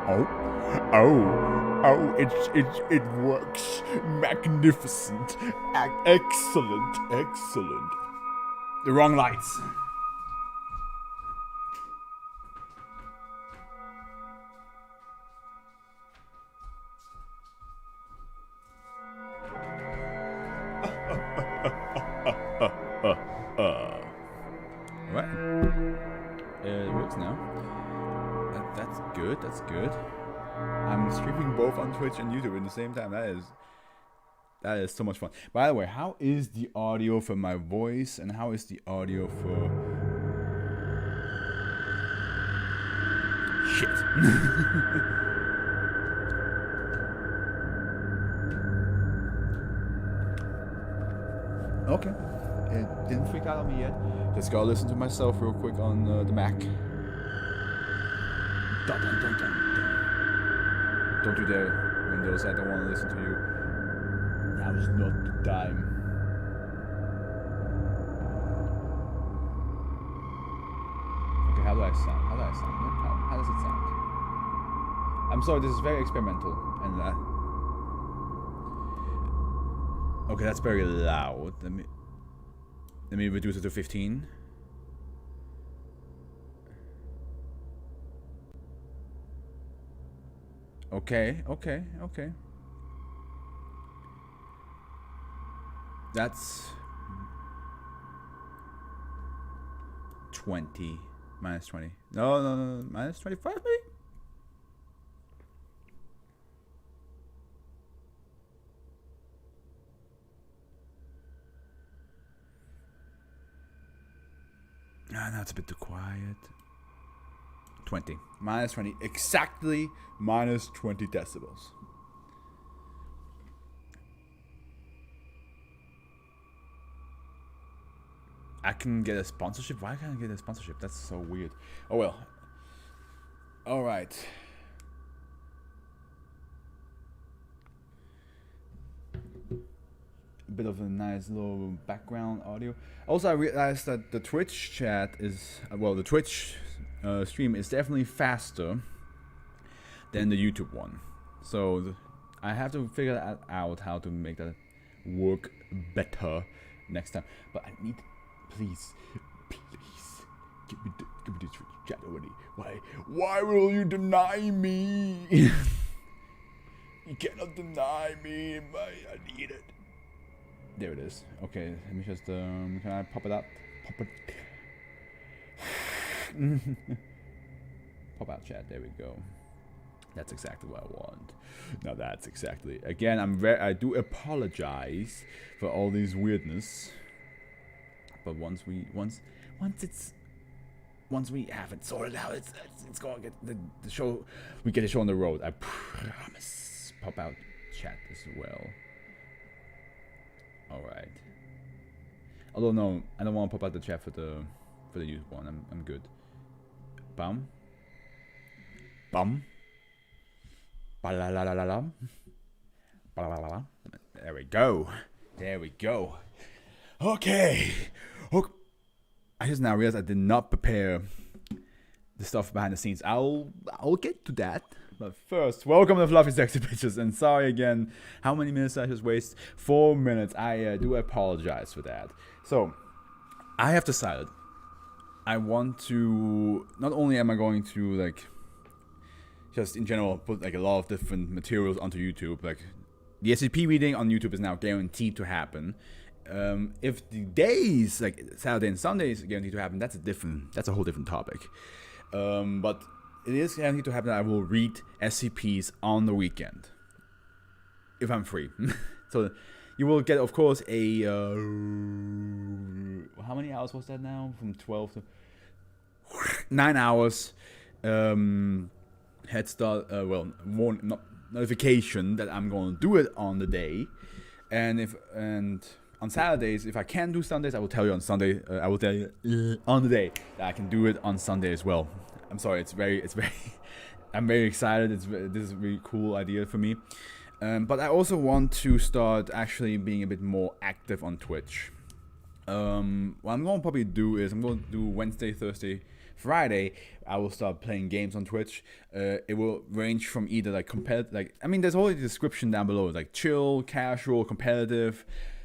Oh, oh, it works. Magnificent. Excellent, excellent. The wrong lights. Alright. It works now. That's good, that's good. I'm streaming both on Twitch and YouTube at the same time. That is so much fun. By the way, how is the audio for my voice and how is the audio for... Shit. Okay. It didn't freak out on me yet. Just gotta listen to myself real quick on the Mac. Dun, dun, dun, dun, dun. Don't you dare, Windows. I don't want to listen to you. Now is not the time. Okay, how do I sound? How does it sound? I'm sorry, this is very experimental. And okay, that's very loud. Let me reduce it to 15. Okay. That's 20. Minus 20. No. Minus 25 maybe? Now it's a bit too quiet. 20. Minus 20. Exactly minus 20 decibels. I can get a sponsorship? Why can't I get a sponsorship? That's so weird. Oh well. Alright. A bit of a nice little background audio. Also, I realized that the Twitch chat is... well, the Twitch stream is definitely faster than the YouTube one. So I have to figure out how to make that work better next time. But I need... Please, give me the Twitch chat already. Why will you deny me? You cannot deny me. I need it. There it is. Okay, let me just can I pop it up? Pop it. Pop out chat. There we go. That's exactly what I want. Now that's exactly. Again, I do apologize for all these weirdness. But once we have it sorted out, it's going to get the show. We get a show on the road. I promise. Pop out chat as well. All right. Although no, I don't want to pop out the chat for the youth one. I'm good. Bum. Ba-la-la-la-la-la. Ba-la-la-la. There we go. Okay. I just now realized I did not prepare the stuff behind the scenes. I'll get to that. But first, welcome to Fluffy Sexy Bitches. And sorry again, how many minutes I just waste? 4 minutes. I do apologize for that. So, I have decided I want to... Not only am I going to, like... Just in general, put like a lot of different materials onto YouTube. Like, the SCP reading on YouTube is now guaranteed to happen. If the days, like Saturday and Sunday, is guaranteed to happen, that's a whole different topic. But it is guaranteed to happen that I will read SCPs on the weekend. If I'm free. So you will get, of course, a... how many hours was that now? From 12 to... 9 hours. Head start, more notification that I'm going to do it on the day. And on Saturdays, if I can do Sundays, I will tell you on Sunday. I will tell you on the day that I can do it on Sunday as well. I'm sorry, it's very. I'm very excited. This is a really cool idea for me. But I also want to start actually being a bit more active on Twitch. What I'm going to probably do is I'm going to do Wednesday, Thursday, Friday, I will start playing games on Twitch. It will range from either like competitive, like I mean, there's always a description down below, like chill, casual, competitive,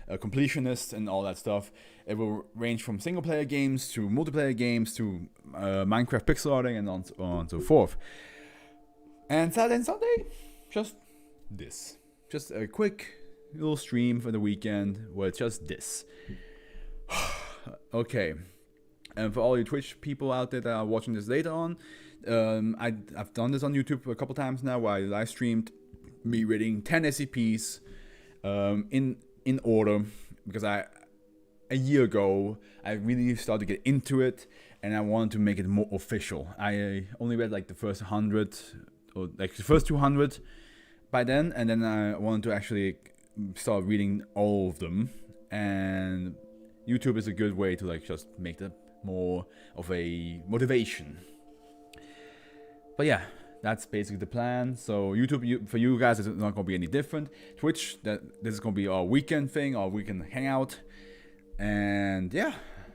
completionist, and all that stuff. It will range from single player games to multiplayer games to Minecraft pixel arting and on and so forth. And Saturday and Sunday, just this, just a quick little stream for the weekend where it's just this. Okay. And for all you Twitch people out there that are watching this later on, I've done this on YouTube a couple times now, where I live streamed me reading 10 SCPs in order, because a year ago I really started to get into it and I wanted to make it more official. I only read like the first 100 or like the first 200 by then, and then I wanted to actually start reading all of them. And YouTube is a good way to like just make that more of a motivation. But yeah, that's basically the plan. So YouTube, for you guys, is not gonna be any different. Twitch, this is gonna be our weekend thing, our weekend hangout. And yeah,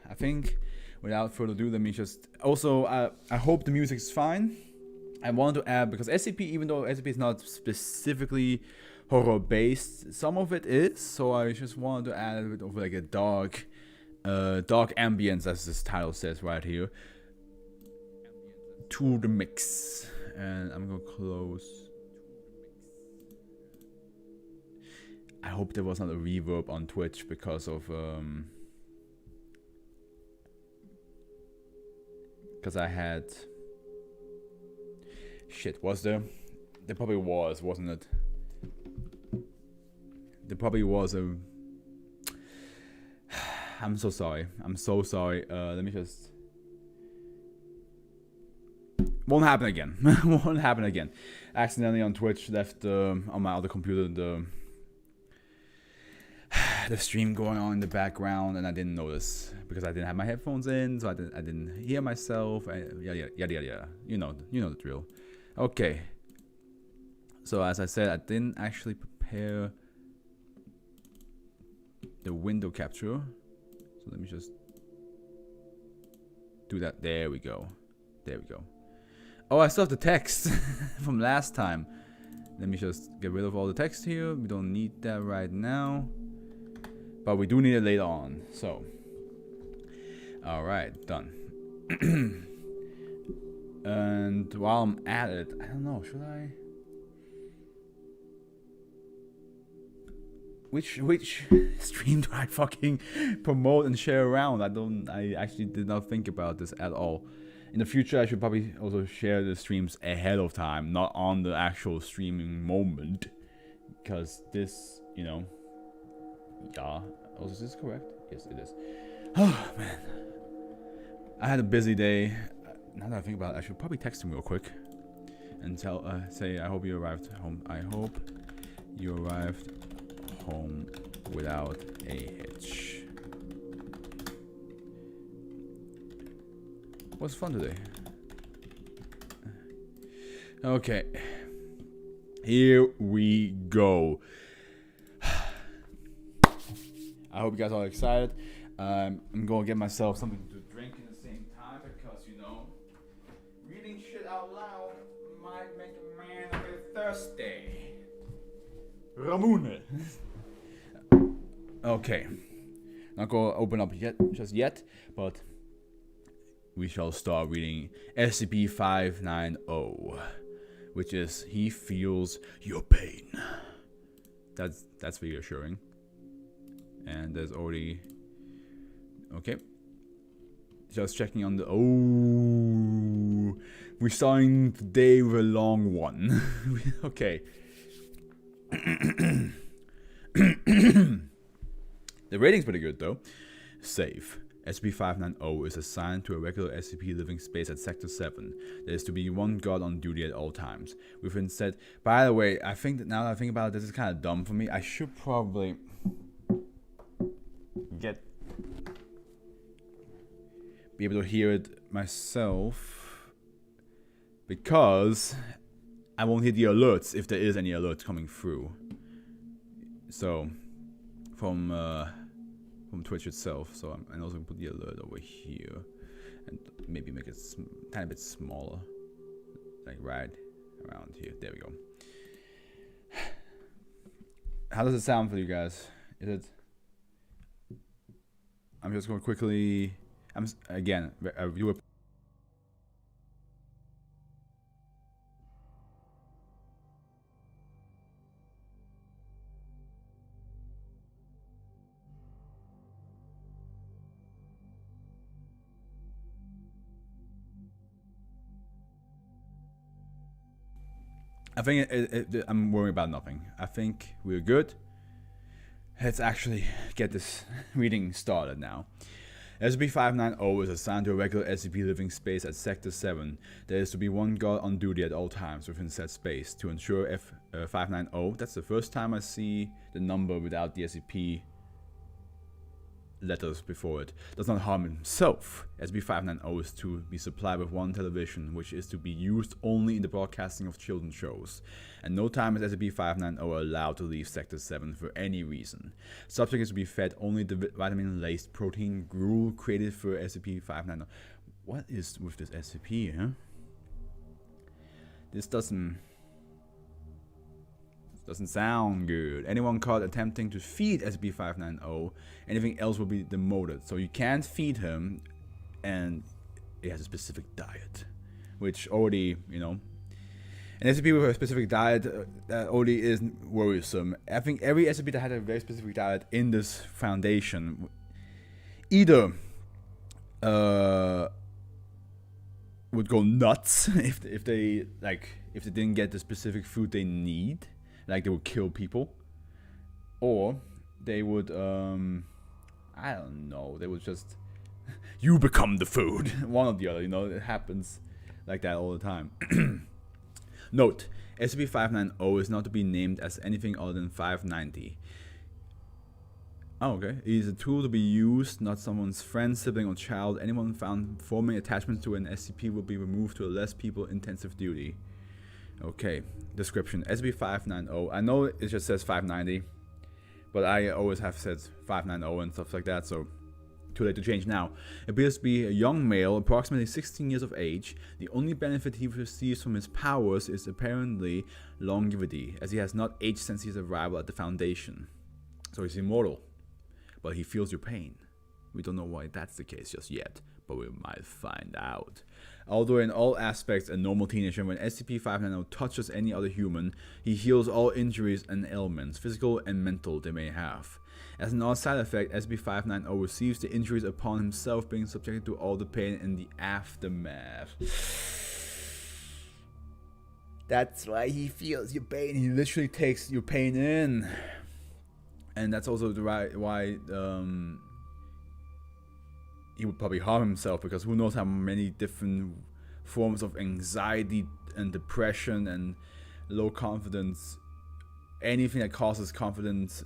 I think without further ado, let me just also I hope the music is fine. I wanted to add, because SCP, even though SCP is not specifically horror based, some of it is, so I just wanted to add a bit of like a dark ambience, as this title says right here, to the mix. And I'm gonna close. I hope there was not a reverb on Twitch because of because I had shit. Was there? There probably was, wasn't it? There probably was a. I'm so sorry. I'm so sorry. Let me just. Won't happen again. Won't happen again. Accidentally on Twitch left on my other computer the stream going on in the background, and I didn't notice because I didn't have my headphones in, so I didn't hear myself. Yada. You know the drill. Okay. So as I said, I didn't actually prepare the window capture. So let me just do that. There we go. Oh, I still have the text from last time. Let me just get rid of all the text here. We don't need that right now, but we do need it later on. So, all right, done. And while I'm at it, I don't know, should I? Which stream do I fucking promote and share around? I actually did not think about this at all. In the future, I should probably also share the streams ahead of time, not on the actual streaming moment. Because this, yeah. Oh, is this correct? Yes, it is. Oh, man. I had a busy day. Now that I think about it, I should probably text him real quick. And say, I hope you arrived home. I hope you arrived home without a hitch. What's fun today? Okay. Here we go. I hope you guys are excited. I'm gonna get myself something to drink in the same time, because reading shit out loud might make a man a bit thirsty. Ramune. Okay. Not gonna open up just yet, but we shall start reading SCP-590, which is He Feels Your Pain. That's reassuring. And there's already... Okay. Just checking on the... Oh! We're starting today with a long one. Okay. The rating's pretty good, though. Save. SCP-590 is assigned to a regular SCP living space at Sector 7. There is to be one guard on duty at all times. We've been said... By the way, I think that now that I think about it, this is kind of dumb for me. I should probably... be able to hear it myself, because I won't hear the alerts if there is any alerts coming through. So from Twitch itself. So I'm also gonna put the alert over here. and maybe make it tiny bit smaller, like right around here. There we go. How does it sound for you guys? Is it? I'm just going to quickly. Again a viewer. I think I'm worried about nothing. I think we're good. Let's actually get this reading started now. SCP-590 is assigned to a regular SCP living space at Sector 7. There is to be one guard on duty at all times within said space to ensure F590, that's the first time I see the number without the SCP letters before it, does not harm himself. SCP-590 is to be supplied with one television, which is to be used only in the broadcasting of children's shows. And no time is SCP-590 allowed to leave Sector 7 for any reason. Subject is to be fed only the vitamin-laced protein gruel created for SCP-590. What is with this SCP, huh? This doesn't sound good. Anyone caught attempting to feed SCP-590, anything else will be demoted. So you can't feed him, and it has a specific diet, which already, you know, an SCP with a specific diet that already is worrisome. I think every SCP that had a very specific diet in this foundation either would go nuts if they didn't get the specific food they need. Like, they would kill people, or they would, I don't know, they would just, you become the food, one or the other, you know, it happens like that all the time. Note, SCP-590 is not to be named as anything other than 590. Oh, okay. It is a tool to be used, not someone's friend, sibling, or child. Anyone found forming attachments to an SCP will be removed to a less people-intensive duty. Okay, description. SCP-590. I know it just says 590, but I always have said 590 and stuff like that, so too late to change now. Appears to be a young male, approximately 16 years of age. The only benefit he receives from his powers is apparently longevity, as he has not aged since his arrival at the Foundation. So he's immortal, but he feels your pain. We don't know why that's the case just yet, but we might find out. Although in all aspects a normal teenager, when SCP-590 touches any other human, he heals all injuries and ailments, physical and mental, they may have. As an odd side effect, SCP-590 receives the injuries upon himself being subjected to all the pain in the aftermath. That's why he feels your pain. He literally takes your pain in. And that's also the why he would probably harm himself, because who knows how many different forms of anxiety and depression and low confidence, anything that causes confidence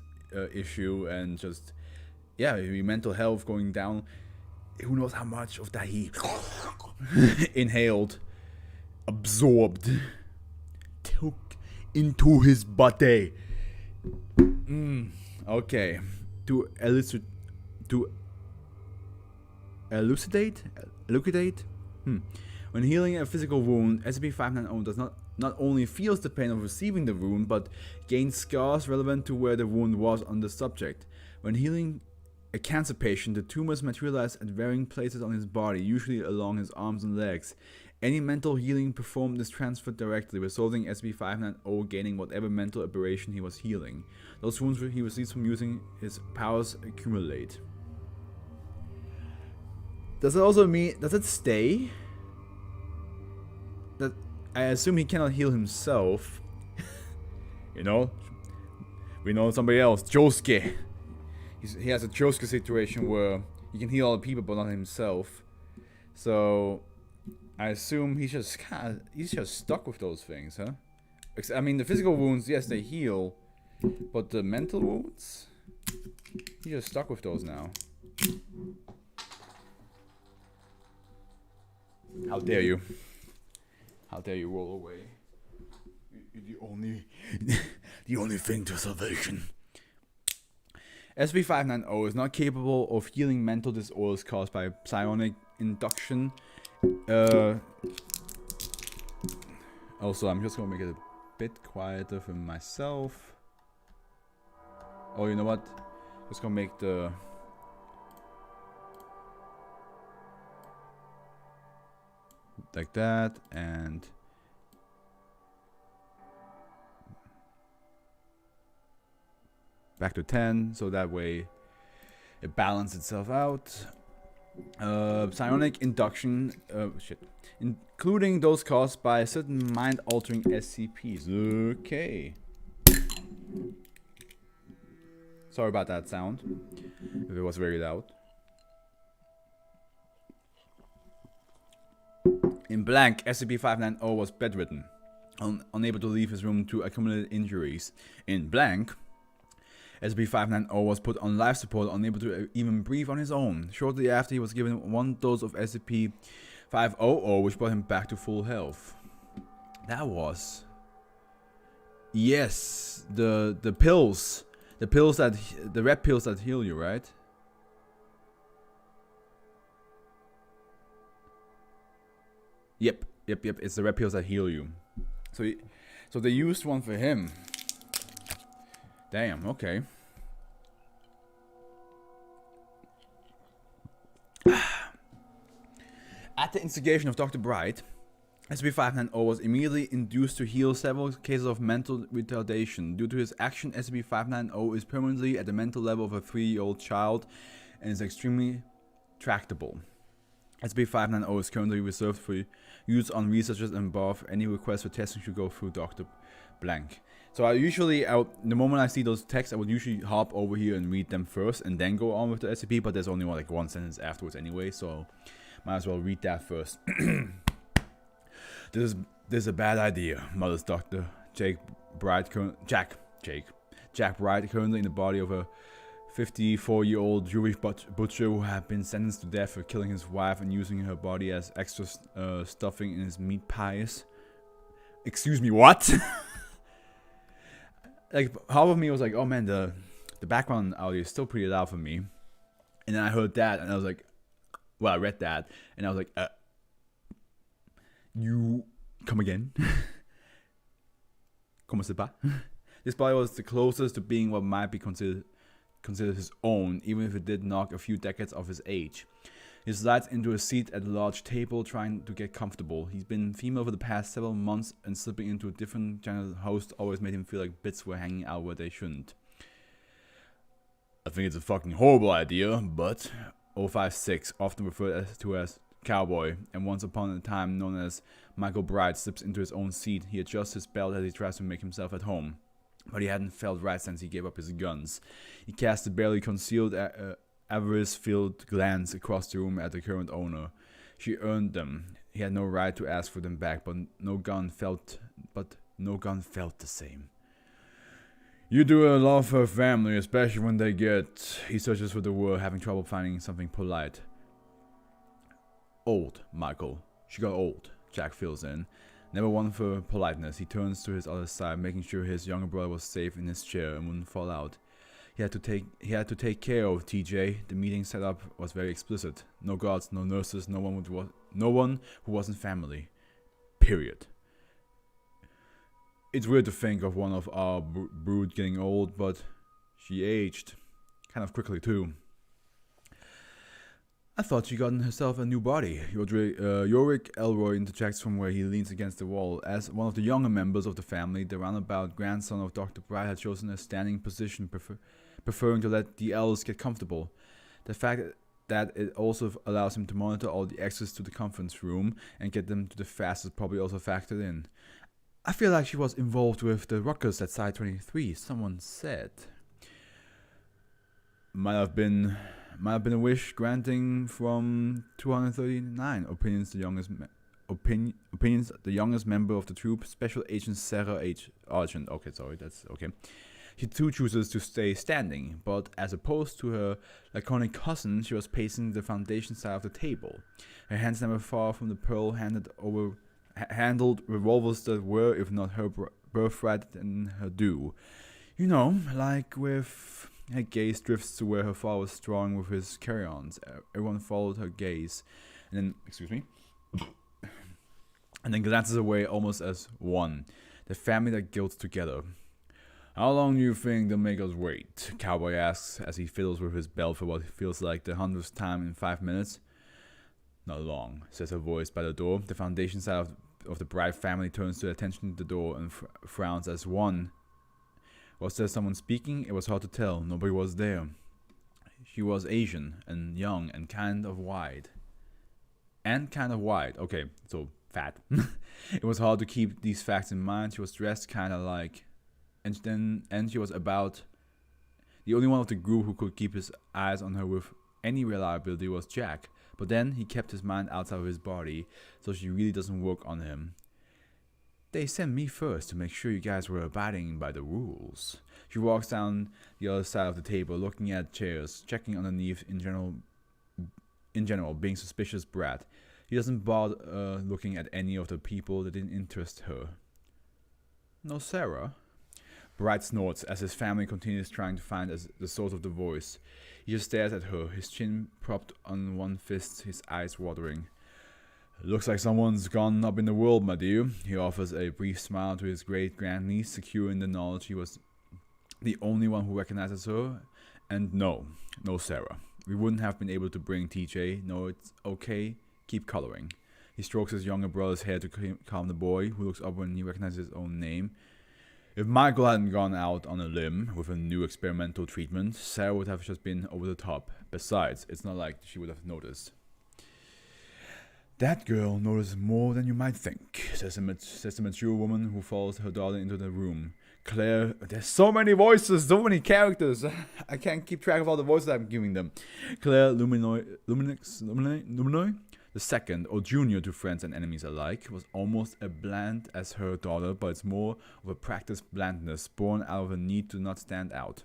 issue, and just, yeah, your mental health going down. Who knows how much of that he inhaled, absorbed, took into his body. Okay, to elucidate. When healing a physical wound, SCP-590 does not only feels the pain of receiving the wound, but gains scars relevant to where the wound was on the subject. When healing a cancer patient, the tumors materialize at varying places on his body, usually along his arms and legs. Any mental healing performed is transferred directly, resulting in SCP-590 gaining whatever mental aberration he was healing. Those wounds he receives from using his powers accumulate. Does it also mean, does it stay? That I assume he cannot heal himself. You know? We know somebody else, Josuke. He has a Josuke situation where he can heal other people but not himself. So I assume he's just stuck with those things, huh? I mean, the physical wounds, yes, they heal, but the mental wounds, he's just stuck with those now. How dare you? How dare you roll away? You're the only thing to salvation. SCP-590 is not capable of healing mental disorders caused by psionic induction. Also, I'm just gonna make it a bit quieter for myself. Oh, you know what? Just gonna make the like that, and back to 10, so that way it balances itself out. Psionic induction, including those caused by certain mind-altering SCPs. Okay. Sorry about that sound, if it was very loud. In blank, SCP-590 was bedridden, unable to leave his room due to accumulated injuries. In blank, SCP-590 was put on life support, unable to even breathe on his own. Shortly after, he was given 1 dose of SCP-500, which brought him back to full health. That was... Yes, the pills. The pills that... The red pills that heal you, right? Yep. It's the red pills that heal you. So they used one for him. Damn, okay. At the instigation of Dr. Bright, SCP-590 was immediately induced to heal several cases of mental retardation. Due to his action, SCP-590 is permanently at the mental level of a 3-year-old child and is extremely tractable. SCP-590 is currently reserved for use on researchers and above. Any requests for testing should go through Dr. Blank. So the moment I see those texts, I would usually hop over here and read them first and then go on with the SCP, but there's only like 1 sentence afterwards anyway, so might as well read that first. This is a bad idea, mutters Dr. Jack Bright, currently in the body of a 54-year-old Jewish butcher who had been sentenced to death for killing his wife and using her body as extra stuffing in his meat pies. Excuse me, what? Like, half of me was like, oh man, the background audio is still pretty loud for me. And then I heard that, and I was like, well, I read that, and I was like, you come again? Comment c'est pas? This body was the closest to being what might be considered his own, even if it did knock a few decades off his age. He slides into a seat at a large table, trying to get comfortable. He's been female for the past several months, and slipping into a different genital host always made him feel like bits were hanging out where they shouldn't. I think it's a fucking horrible idea, but 056, often referred to as Cowboy, and once upon a time known as Michael Bright, slips into his own seat. He adjusts his belt as he tries to make himself at home. But he hadn't felt right since he gave up his guns. He cast a barely concealed avarice-filled glance across the room at the current owner. She earned them. He had no right to ask for them back, but no gun felt the same. You do a lot for a family, especially when they get... He searches for the word, having trouble finding something polite. Old, Michael. She got old, Jack fills in. Never one for politeness. He turns to his other side, making sure his younger brother was safe in his chair and wouldn't fall out. He had to take care of TJ. The meeting setup was very explicit. No guards, no nurses, no one who wasn't family. Period. It's weird to think of one of our brood getting old, but she aged kind of quickly too. I thought she gotten herself a new body. Yorick Elroy interjects from where he leans against the wall. As one of the younger members of the family, the roundabout grandson of Dr. Bright had chosen a standing position, preferring to let the elders get comfortable. The fact that it also allows him to monitor all the exits to the conference room and get them to the fastest probably also factored in. I feel like she was involved with the ruckus at Site 23, someone said. Might have been a wish granting from 239. Opinions the youngest member of the troop, Special Agent Sarah H. Argent. Okay, sorry, that's okay. She too chooses to stay standing, but as opposed to her laconic cousin, she was pacing the foundation side of the table. Her hands never far from the handled revolvers that were, if not her birthright, then her due. You know, like with... Her gaze drifts to where her father was drawing with his carry-ons. Everyone followed her gaze, and then glances away almost as one. The family that guilds together. How long do you think they'll make us wait? Cowboy asks as he fiddles with his belt for what feels like the 100th time in 5 minutes. Not long, says a voice by the door. The foundation side of the bride family turns to attention to the door and frowns as one. Was there someone speaking? It was hard to tell. Nobody was there. She was Asian and young and kind of wide. Okay, so fat. It was hard to keep these facts in mind. She was dressed kind of like... And she was about... The only one of the group who could keep his eyes on her with any reliability was Jack. But then he kept his mind outside of his body, so she really doesn't work on him. They sent me first to make sure you guys were abiding by the rules. She walks down the other side of the table, looking at chairs, checking underneath in general, being suspicious brat. He doesn't bother looking at any of the people that didn't interest her. No Sarah? Bright snorts as his family continues trying to find the source of the voice. He just stares at her, his chin propped on one fist, his eyes watering. Looks like someone's gone up in the world, my dear. He offers a brief smile to his great-grandniece, secure in the knowledge he was the only one who recognizes her. And no Sarah. We wouldn't have been able to bring TJ. No, it's okay. Keep coloring. He strokes his younger brother's hair to calm the boy, who looks up when he recognizes his own name. If Michael hadn't gone out on a limb with a new experimental treatment, Sarah would have just been over the top. Besides, it's not like she would have noticed. That girl notices more than you might think, says the mature woman who follows her daughter into the room. Claire, there's so many voices, so many characters. I can't keep track of all the voices I'm giving them. Claire Luminoy, the second, or junior to friends and enemies alike, was almost as bland as her daughter, but it's more of a practiced blandness born out of a need to not stand out,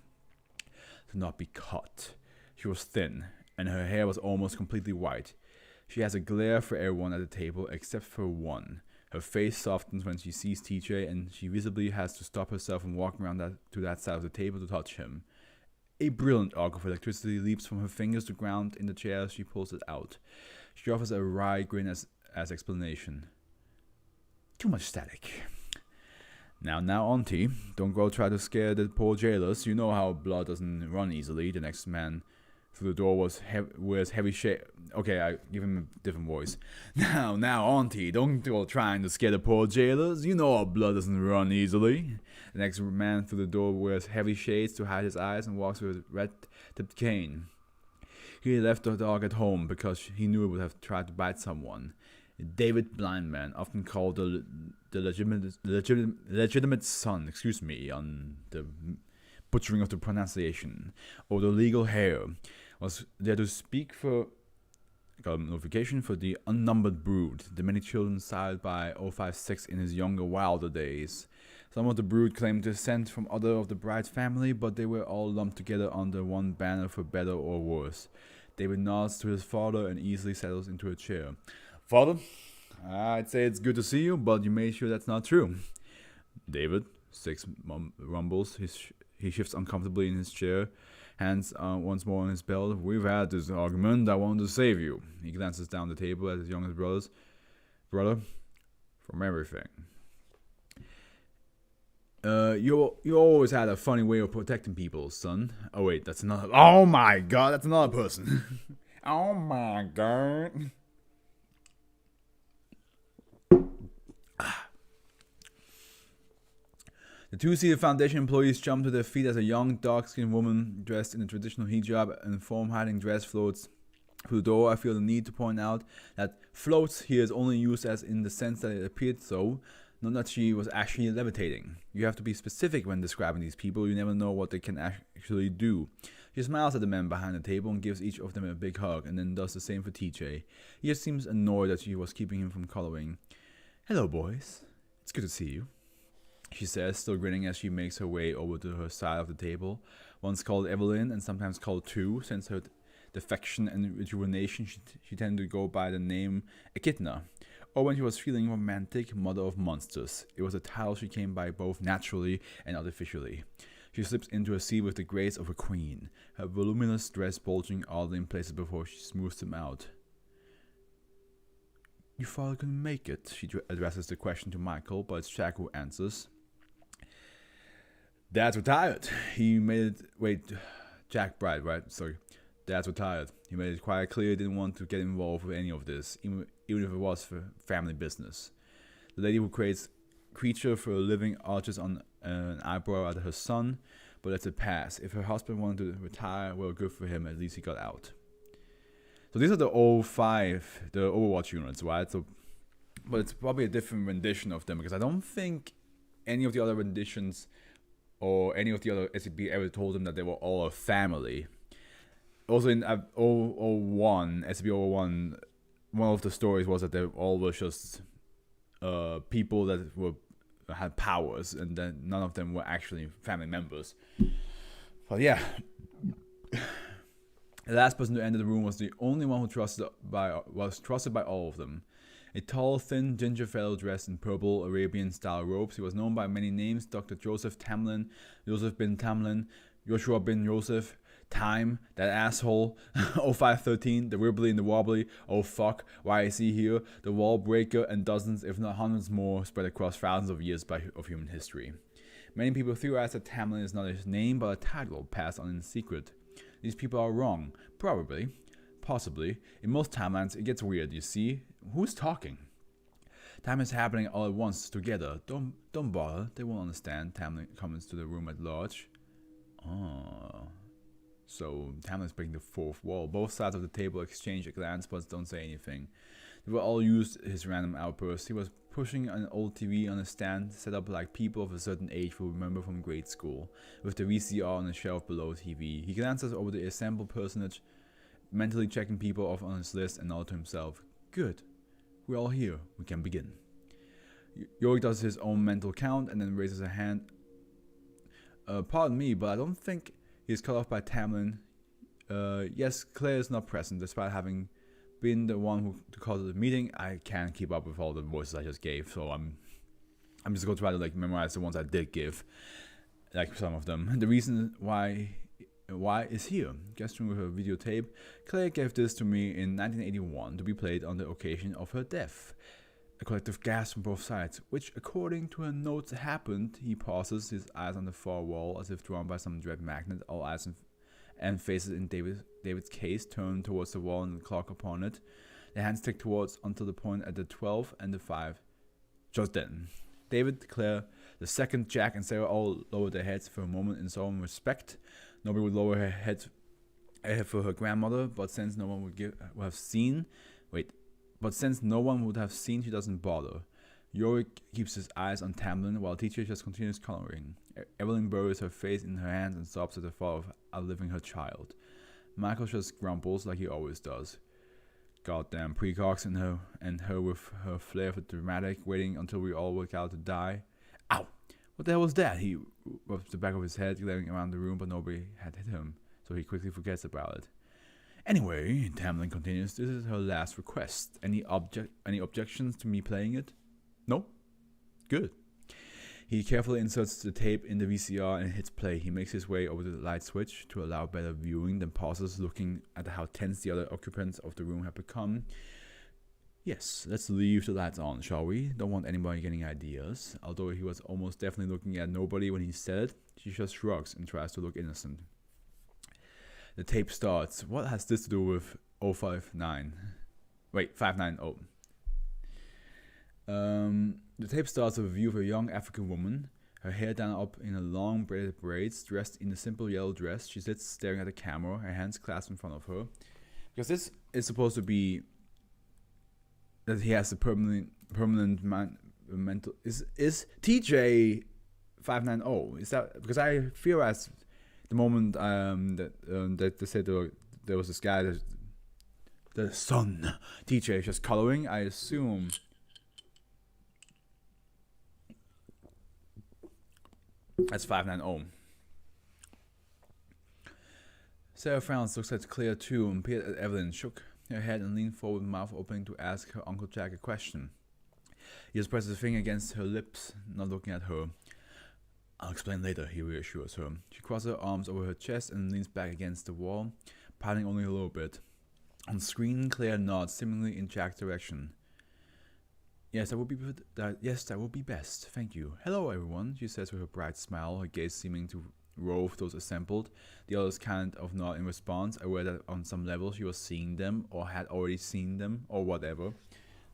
to not be caught. She was thin, and her hair was almost completely white. She has a glare for everyone at the table except for one. Her face softens when she sees TJ, and she visibly has to stop herself from walking around to that side of the table to touch him. A brilliant arc of electricity leaps from her fingers to ground in the chair as she pulls it out. She offers a wry grin as explanation. Too much static. Now, auntie, don't go try to scare the poor jailers. You know how blood doesn't run easily. The next man through the door wears heavy shade. Okay, I give him a different voice. Now, auntie, don't go trying to scare the poor jailers. You know how blood doesn't run easily. The next man through the door wears heavy shades to hide his eyes and walks with a red-tipped cane. He left the dog at home because he knew it would have tried to bite someone. David Blindman, often called the legitimate son, on the butchering of the pronunciation, or the legal heir, was there to speak for notification for the unnumbered brood, the many children sired by 056 in his younger, wilder days. Some of the brood claimed descent from other of the bride's family, but they were all lumped together under one banner for better or worse. David nods to his father and easily settles into a chair. Father, I'd say it's good to see you, but you made sure that's not true. David, Six rumbles. He shifts uncomfortably in his chair, hands once more on his belt. We've had this argument. I wanted to save you. He glances down the table at his youngest brother, from everything. You always had a funny way of protecting people, son. Oh wait, that's another. Oh my god, that's another person. Oh my god. The two-seated foundation employees jump to their feet as a young, dark-skinned woman dressed in a traditional hijab and form-hiding dress floats through the door. I feel the need to point out that floats here is only used as in the sense that it appeared so, not that she was actually levitating. You have to be specific when describing these people. You never know what they can actually do. She smiles at the men behind the table and gives each of them a big hug, and then does the same for TJ. He just seems annoyed that she was keeping him from coloring. Hello, boys. It's good to see you, she says, still grinning as she makes her way over to her side of the table. Once called Evelyn and sometimes called Tu, since her defection and rejuvenation, she tended to go by the name Echidna. Or when she was feeling romantic, Mother of Monsters. It was a title she came by both naturally and artificially. She slips into a seat with the grace of a queen, her voluminous dress bulging oddly in places before she smooths them out. Your father couldn't make it. She addresses the question to Michael, but it's Jack who answers. Dad's retired. He made it. Wait, Jack Bright, right? Sorry. Dad's retired. He made it quite clear he didn't want to get involved with any of this, even if it was for family business. The lady who creates creature for a living arches on an eyebrow at her son, but lets it pass. If her husband wanted to retire, well, good for him. At least he got out. So these are the 05, the Overwatch units, right? So, but it's probably a different rendition of them because I don't think any of the other renditions or any of the other SCP ever told them that they were all a family. Also in 001, SCP-001, one of the stories was that they all were just people that had powers, and then none of them were actually family members. But yeah. The last person to enter the room was the only one who was trusted by all of them. A tall, thin, ginger fellow dressed in purple Arabian-style robes. He was known by many names: Dr. Joseph Tamlin, Joseph bin Tamlin, Joshua bin Joseph, Time, that asshole, 0513, the Wibbly and the Wobbly, oh fuck, why is he here, the Wall Breaker, and dozens, if not hundreds more, spread across thousands of years of human history. Many people theorize that Tamlin is not his name, but a title passed on in secret. These people are wrong. Probably. Possibly. In most timelines, it gets weird, you see? Who's talking? Time is happening all at once, together. Don't bother. They won't understand. Tamlin comes to the room at large. Oh. So, Tamlin's breaking the fourth wall. Both sides of the table exchange a glance, but don't say anything. They will all use his random outbursts. He was pushing an old TV on a stand set up like people of a certain age will remember from grade school, with the VCR on a shelf below TV. He glances over the assembled personage, mentally checking people off on his list, and nodded to himself. Good. We're all here. We can begin. Yorick does his own mental count and then raises a hand. Pardon me, but I don't think he's cut off by Tamlin. Yes, Claire is not present, despite having been the one who called the meeting. I can't keep up with all the voices I just gave, so I'm just going to try to memorize the ones I did give, like some of them. The reason why is here. Gesturing with her videotape, Claire gave this to me in 1981 to be played on the occasion of her death. A collective gasp from both sides, which, according to her notes, happened. He pauses, his eyes on the far wall, as if drawn by some dread magnet. All eyes and faces in David's case turn towards the wall and the clock upon it. The hands tick towards until the point at the 12 and the 5. Just then, David, Claire, the second, Jack, and Sarah all lowered their heads for a moment in solemn respect. Nobody would lower her head for her grandmother, but since no one would have seen, she doesn't bother. Yorick keeps his eyes on Tamlin while teacher just continues coloring. Evelyn buries her face in her hands and sobs at the thought of outliving her child. Michael just grumbles like he always does. Goddamn precogs and her with her flair for dramatic, waiting until we all work out to die. Ow! What the hell was that? He rubs the back of his head, glaring around the room, but nobody had hit him, so he quickly forgets about it. Anyway, Tamlin continues, this is her last request. Any objections to me playing it? No? Good. He carefully inserts the tape in the VCR and hits play. He makes his way over to the light switch to allow better viewing, then pauses, looking at how tense the other occupants of the room have become. Yes, let's leave the lights on, shall we? Don't want anybody getting ideas. Although he was almost definitely looking at nobody when he said it, she just shrugs and tries to look innocent. The tape starts. What has this to do with 059? Wait, 590. The tape starts with a view of a young African woman, her hair done up in a long braided braids, dressed in a simple yellow dress. She sits staring at the camera, her hands clasped in front of her. Because this is supposed to be that he has a permanent mental. Is TJ 590? Is that because I feel as the moment that they said there was this guy that the son TJ is just coloring, I assume. That's 590. Sarah frowns, looks at Claire too, and peered at Evelyn, shook her head and leaned forward, mouth opening to ask her Uncle Jack a question. He just presses his finger against her lips, not looking at her. I'll explain later, he reassures her. She crosses her arms over her chest and leans back against the wall, pouting only a little bit. On screen, Claire nods, seemingly in Jack's direction. Yes, that would be best. Thank you. Hello, everyone, she says with a bright smile, her gaze seeming to rove those assembled. The others kind of nod in response, aware that on some level she was seeing them, or had already seen them, or whatever.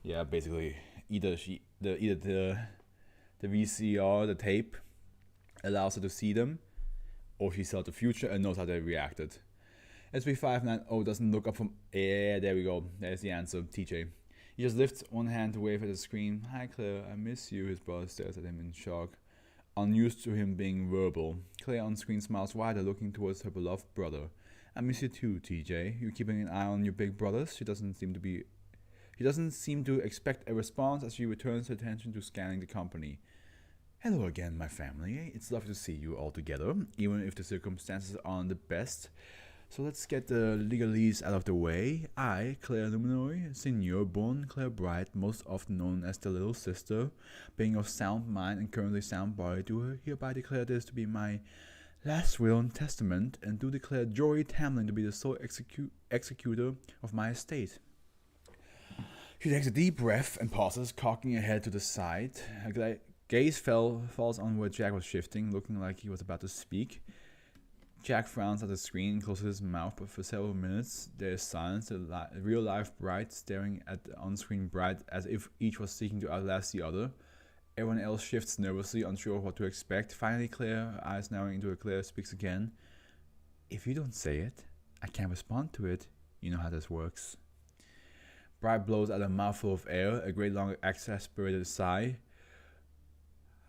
Yeah, basically, either the VCR, the tape, allows her to see them, or she saw the future and knows how they reacted. SB590 doesn't look up from. Yeah, there we go. There's the answer, TJ. He just lifts one hand to wave at the screen. Hi, Claire, I miss you. His brother stares at him in shock, unused to him being verbal. Claire on screen smiles wider, looking towards her beloved brother. I miss you too, TJ. You keeping an eye on your big brothers? She doesn't seem to expect a response as she returns her attention to scanning the company. Hello again, my family. It's lovely to see you all together, even if the circumstances aren't the best. So let's get the legalese out of the way. I, Claire Luminoy, Senior, born Claire Bright, most often known as the little sister, being of sound mind and currently sound body, do hereby declare this to be my last will and testament, and do declare Jory Tamlin to be the sole executor of my estate. She takes a deep breath and pauses, cocking her head to the side. Her gaze falls on where Jack was shifting, looking like he was about to speak. Jack frowns at the screen and closes his mouth, but for several minutes there is silence, the real-life Bright staring at the on-screen Bright as if each was seeking to outlast the other. Everyone else shifts nervously, unsure of what to expect. Finally, Claire, her eyes narrowing into her Claire, speaks again. If you don't say it, I can't respond to it. You know how this works. Bright blows out a mouthful of air, a great long exasperated sigh.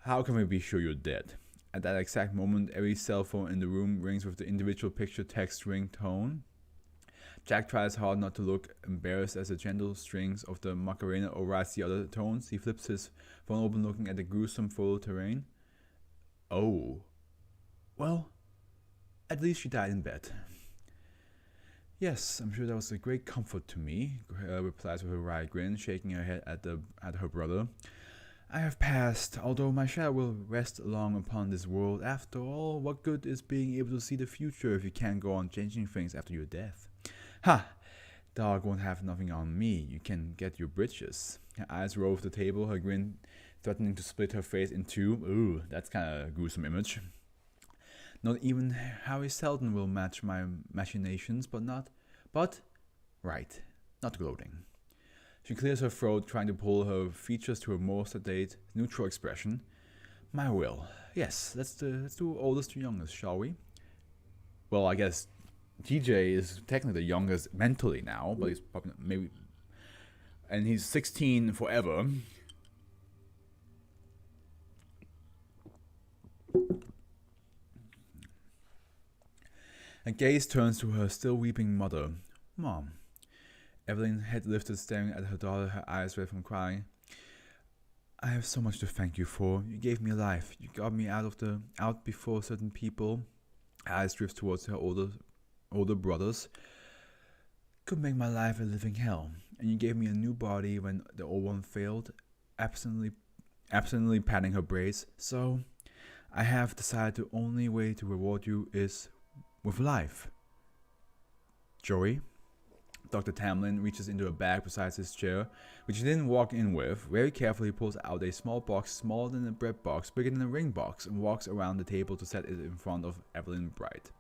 How can we be sure you're dead? At that exact moment, every cell phone in the room rings with the individual picture text ringtone. Jack tries hard not to look embarrassed as the gentle strings of the Macarena overrides the other tones. He flips his phone open, looking at the gruesome photo terrain. Oh. Well, at least she died in bed. Yes, I'm sure that was a great comfort to me, replies with a wry grin, shaking her head at her brother. I have passed, although my shadow will rest long upon this world. After all, what good is being able to see the future if you can't go on changing things after your death? Ha! Dog won't have nothing on me. You can get your britches. Her eyes rove the table, her grin threatening to split her face in two. Ooh, that's kind of a gruesome image. Not even Harry Seldon will match my machinations, but right, not gloating. She clears her throat, trying to pull her features to a more sedate, neutral expression. My will. Yes, let's do oldest to youngest, shall we? Well, I guess TJ is technically the youngest mentally now, but he's probably maybe... And he's 16 forever. A gaze turns to her still weeping mother. Mom. Evelyn, head lifted, staring at her daughter, her eyes red from crying. I have so much to thank you for. You gave me life. You got me out before certain people. Her eyes drift towards her older brothers. Could make my life a living hell. And you gave me a new body when the old one failed, absently patting her braids. So, I have decided the only way to reward you is with life. Joey? Dr. Tamlin reaches into a bag beside his chair, which he didn't walk in with. Very carefully pulls out a small box smaller than a bread box, bigger than a ring box, and walks around the table to set it in front of Evelyn Bright.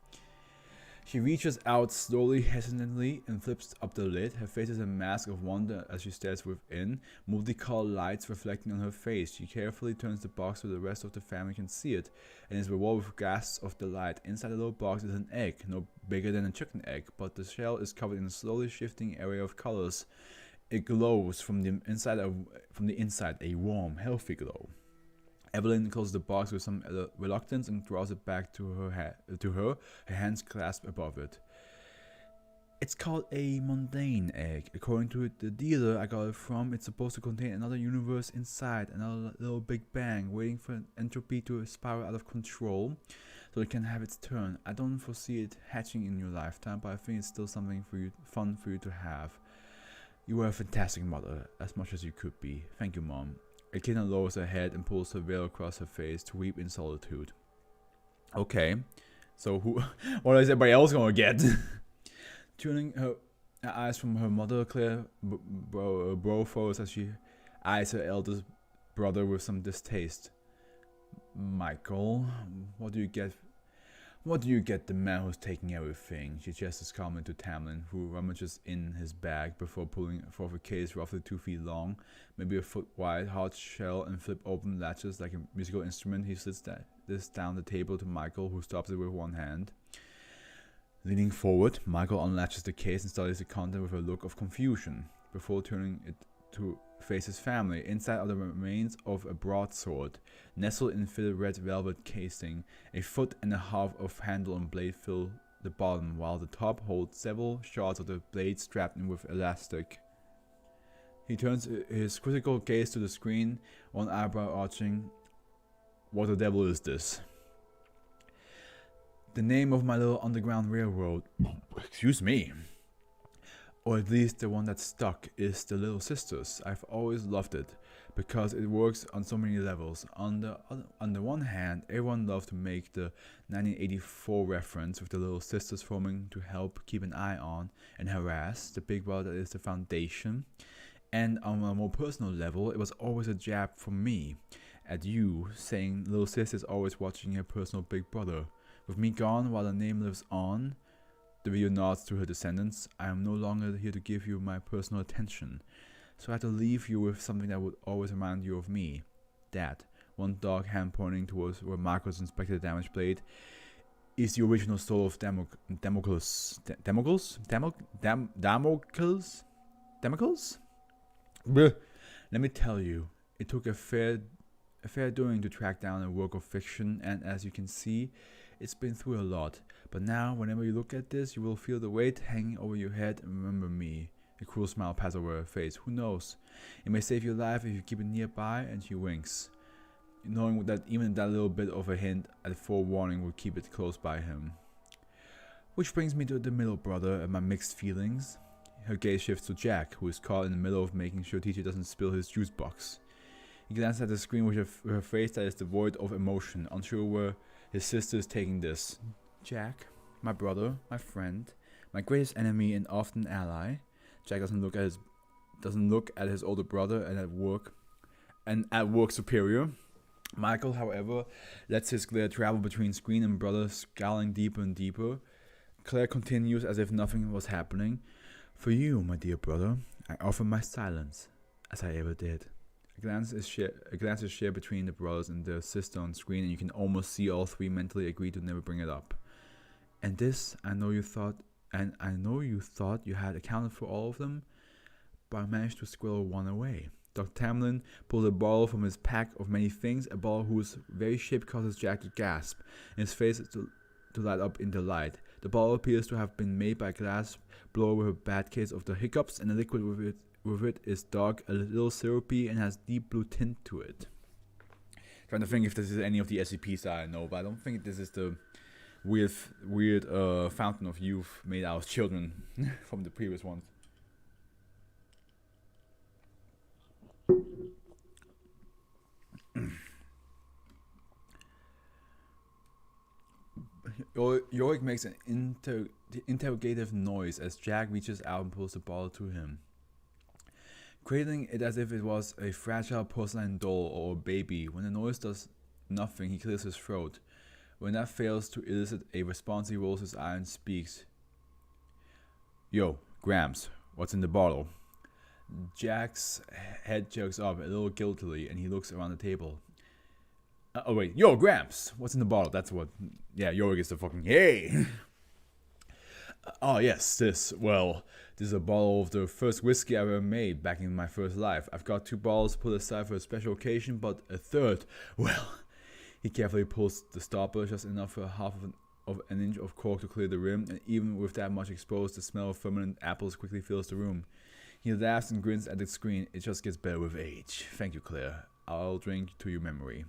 She reaches out slowly, hesitantly, and flips up the lid. Her face is a mask of wonder as she stares within, multicolored lights reflecting on her face. She carefully turns the box so the rest of the family can see it, and is rewarded with gasps of delight. Inside the little box is an egg, no bigger than a chicken egg, but the shell is covered in a slowly shifting array of colors. It glows from the inside, a warm, healthy glow. Evelyn closes the box with some reluctance and draws it back to her, her hands clasped above it. It's called a mundane egg. According to the dealer I got it from, it's supposed to contain another universe inside, another little Big Bang, waiting for entropy to spiral out of control, so it can have its turn. I don't foresee it hatching in your lifetime, but I think it's still something fun for you to have. You were a fantastic mother, as much as you could be. Thank you, Mom. Akina lowers her head and pulls her veil across her face to weep in solitude. Okay, so what is everybody else gonna get? Turning her eyes from her mother, Claire brow furrows as she eyes her eldest brother with some distaste. Michael, what do you get? What do you get the man who's taking everything? She gestures calmly to Tamlin, who rummages in his bag before pulling forth a case roughly 2 feet long, maybe a foot wide, hard shell, and flip open latches like a musical instrument. He slits this down the table to Michael, who stops it with one hand. Leaning forward, Michael unlatches the case and studies the content with a look of confusion, before turning it to face his family. Inside are the remains of a broadsword, nestled in fitted red velvet casing. A foot and a half of handle and blade fill the bottom, while the top holds several shards of the blade strapped in with elastic. He turns his critical gaze to the screen, one eyebrow arching. What the devil is this? The name of my little underground railroad. Excuse me. Or at least the one that stuck, is The Little Sisters. I've always loved it, because it works on so many levels. On the one hand, everyone loved to make the 1984 reference, with the Little Sisters forming to help keep an eye on and harass the big brother that is the foundation. And on a more personal level, it was always a jab from me at you, saying Little Sis is always watching her personal big brother. With me gone while the name lives on, the video nods to her descendants. I am no longer here to give you my personal attention, so I had to leave you with something that would always remind you of me. That, one dog hand pointing towards where Marcos inspected the damaged blade, is the original soul of Damocles? Bleh. Let me tell you, it took a fair doing to track down a work of fiction, and as you can see, it's been through a lot. But now, whenever you look at this, you will feel the weight hanging over your head and remember me. A cruel smile passes over her face. Who knows? It may save your life if you keep it nearby. And she winks, knowing that even that little bit of a hint at forewarning will keep it close by him. Which brings me to the middle brother and my mixed feelings. Her gaze shifts to Jack, who is caught in the middle of making sure TJ doesn't spill his juice box. He glances at the screen with her face that is devoid of emotion, unsure where his sister is taking this. Jack, my brother, my friend, my greatest enemy and often ally. Jack doesn't look at his older brother and at work superior. Michael, however, lets his glare travel between screen and brother, scowling deeper and deeper. Claire continues as if nothing was happening. For you, my dear brother, I offer my silence, as I ever did. A glance is shared between the brothers and their sister on screen, and you can almost see all three mentally agree to never bring it up. And this, I know you thought you had accounted for all of them, but I managed to squirrel one away. Dr. Tamlin pulled a bottle from his pack of many things, a bottle whose very shape causes Jack to gasp, and his face to light up in delight. The bottle appears to have been made by a glass blower with a bad case of the hiccups, and the liquid with it is dark, a little syrupy, and has deep blue tint to it. Trying to think if this is any of the SCPs that I know, but I don't think this is the weird fountain of youth made out of children from the previous ones. Yorick makes an interrogative noise as Jack reaches out and pulls the bottle to him. Cradling it as if it was a fragile porcelain doll or a baby. When the noise does nothing, he clears his throat. When that fails to elicit a response, he rolls his eye and speaks. Yo, Gramps, what's in the bottle? Jack's head jerks up a little guiltily and he looks around the table. Oh wait, yo, Gramps, what's in the bottle? That's what, yeah, Yorick is the fucking, hey! Oh yes, this is a bottle of the first whiskey I ever made back in my first life. I've got 2 bottles put aside for a special occasion, but a third, he carefully pulls the stopper just enough for half of an inch of cork to clear the rim, and even with that much exposed, the smell of fermented apples quickly fills the room. He laughs and grins at the screen. It just gets better with age. Thank you, Claire. I'll drink to your memory.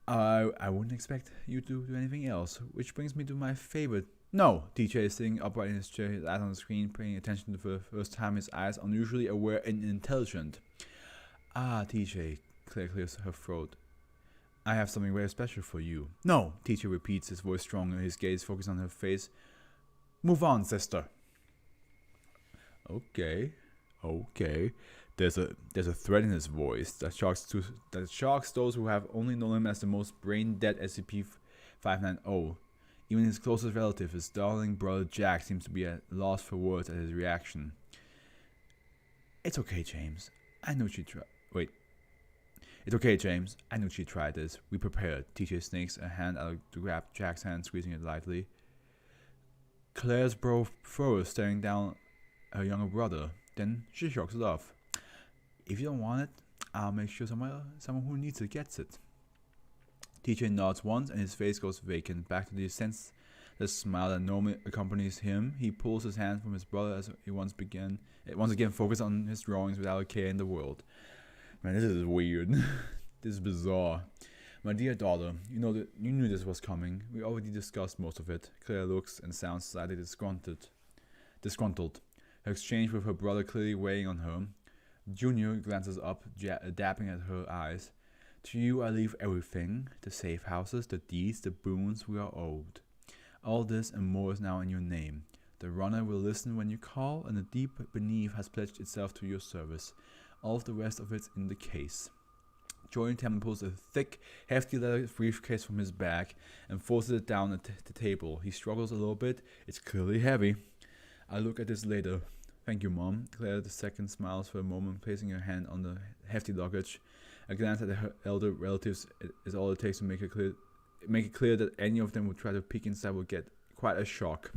I wouldn't expect you to do anything else, which brings me to my favorite. No, TJ is sitting upright in his chair, his eyes on the screen, paying attention for the first time, his eyes unusually aware and intelligent. Ah, TJ, Claire clears her throat. I have something very special for you. No, TJ repeats, his voice strong and his gaze focused on her face. Move on, sister. Okay. There's a threat in his voice that shocks those who have only known him as the most brain-dead SCP-590. Even his closest relative, his darling brother Jack, seems to be at loss for words at his reaction. It's okay, James. I knew she'd try. Wait. It's okay, James. I knew she'd try this. We prepared. TJ snakes a hand out to grab Jack's hand, squeezing it lightly. Claire's brow furrows, staring down her younger brother. Then she shrugs it off. If you don't want it, I'll make sure someone who needs it gets it. TJ nods once and his face goes vacant, back to the senseless smile that normally accompanies him. He pulls his hand from his brother as he once again focused on his drawings without a care in the world. Man, this is weird. This is bizarre. My dear daughter, you knew this was coming. We already discussed most of it. Claire looks and sounds slightly disgruntled. Her exchange with her brother clearly weighing on her. Junior glances up, dapping at her eyes. To you I leave everything. The safe houses, the deeds, the boons we are owed. All this and more is now in your name. The runner will listen when you call, and the deep beneath has pledged itself to your service. All of the rest of it's in the case. Jordan Tamlin pulls a thick, hefty leather briefcase from his bag and forces it down at the table. He struggles a little bit. It's clearly heavy. I'll look at this later. Thank you, Mom. Claire II smiles for a moment, placing her hand on the hefty luggage. A glance at her elder relatives is all it takes to make it clear that any of them who try to peek inside will get quite a shock.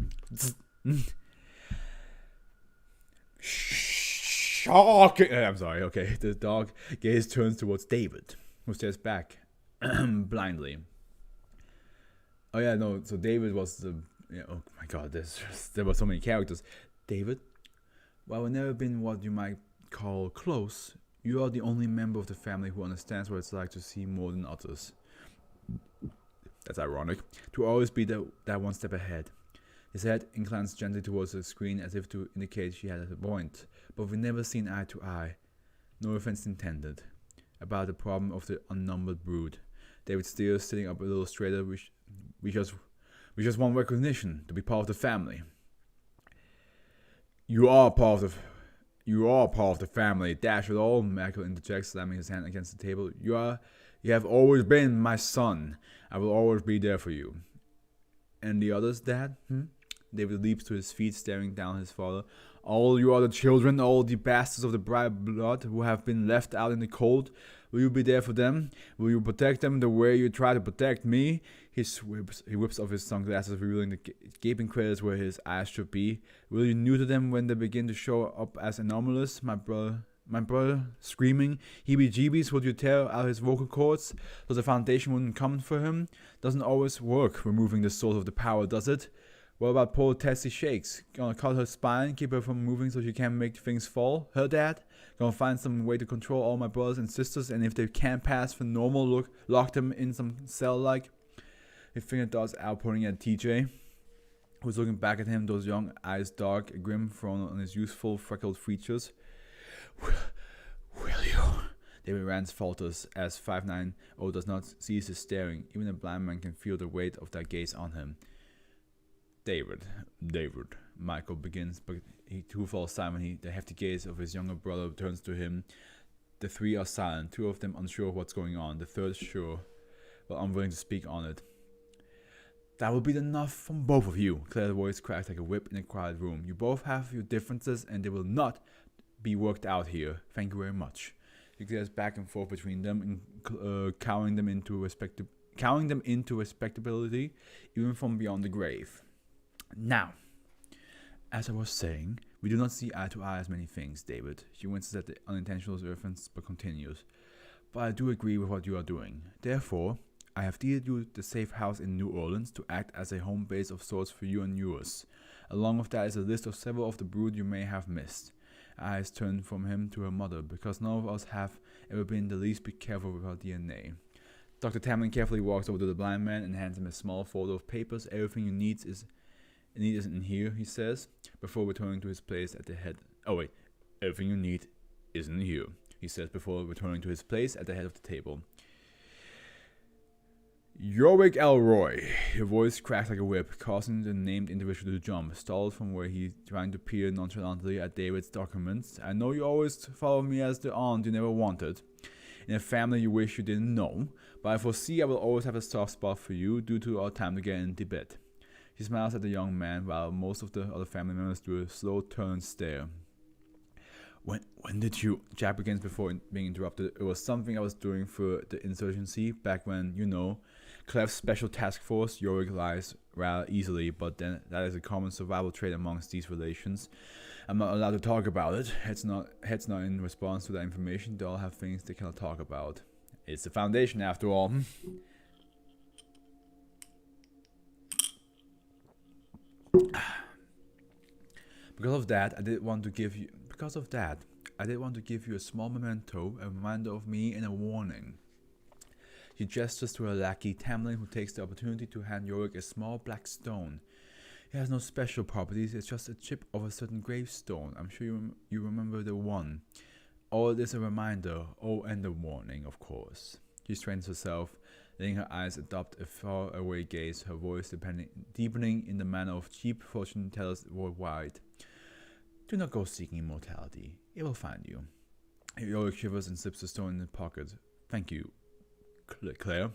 Shock! I'm sorry, okay. The dog gaze turns towards David, who stares back blindly. Oh yeah, no, so David was the... Yeah, oh my god, there were so many characters. David, while we've never been what you might call close, you are the only member of the family who understands what it's like to see more than others. That's ironic. To always be that one step ahead. His head inclines gently towards the screen as if to indicate she had a point, but we've never seen eye to eye. No offense intended. About the problem of the unnumbered brood. David steers, sitting up a little straighter. We just want recognition, to be part of the family. You are part of the family. Dash it all, Michael interjects, slamming his hand against the table. You have always been my son. I will always be there for you. And the others, Dad? David leaps to his feet, staring down at his father. All you other children, all the bastards of the bright blood who have been left out in the cold, will you be there for them? Will you protect them the way you try to protect me? He whips off his sunglasses, revealing the gaping craters where his eyes should be. Will you neuter them when they begin to show up as anomalous? My brother, screaming. Heebie-jeebies, would you tear out his vocal cords so the foundation wouldn't come for him? Doesn't always work, removing the source of the power, does it? What about poor Tessie Shakes? Gonna cut her spine, keep her from moving so she can't make things fall? Her dad? Gonna find some way to control all my brothers and sisters, and if they can't pass for normal, lock them in some cell like? His finger darts out, pointing at TJ, who's looking back at him, those young eyes dark, a grim frown on his youthful, freckled features. Will you? David Rance falters as 590 does not cease his staring. Even a blind man can feel the weight of that gaze on him. David, Michael begins, but he too falls silent when the hefty gaze of his younger brother turns to him. The three are silent, two of them unsure of what's going on, the third sure, but unwilling to speak on it. That will be enough from both of you. Claire's voice cracks like a whip in a quiet room. You both have your differences, and they will not be worked out here. Thank you very much. He glares back and forth between them, cowing them into respectability, even from beyond the grave. Now, as I was saying, we do not see eye to eye as many things, David. She winces at the unintentional reference, but continues. But I do agree with what you are doing. Therefore, I have deeded you the safe house in New Orleans to act as a home base of sorts for you and yours. Along with that is a list of several of the brood you may have missed. Eyes turned from him to her mother, because none of us have ever been the least bit careful with our DNA. Dr. Tamlin carefully walks over to the blind man and hands him a small folder of papers. Everything you need isn't in here, he says, before returning to his place at the head. Everything you need isn't here, he says, before returning to his place at the head of the table. Yorick Elroy. Your voice cracks like a whip, causing the named individual to jump, stalled from where he's trying to peer nonchalantly at David's documents. I know you always follow me as the aunt you never wanted, in a family you wish you didn't know, but I foresee I will always have a soft spot for you due to our time together in Tibet. She smiles at the young man while most of the other family members do a slow turn and stare. When did you? Jack begins before being interrupted. It was something I was doing for the insurgency back when, Clef's special task force. Yorick lies rather easily, but then that is a common survival trait amongst these relations. I'm not allowed to talk about it. Heads not in response to that information. They all have things they cannot talk about. It's the Foundation after all. Because of that, I did want to give you a small memento, a reminder of me, and a warning. She gestures to her lackey, Tamlin, who takes the opportunity to hand Yorick a small black stone. It has no special properties, it's just a chip of a certain gravestone. I'm sure you remember the one. All it is a reminder, and a warning, of course. She straightens herself, letting her eyes adopt a far-away gaze, her voice deepening in the manner of cheap fortune tellers worldwide. Do not go seeking immortality. It will find you. Yorick shivers and slips the stone in his pocket. Thank you, Claire.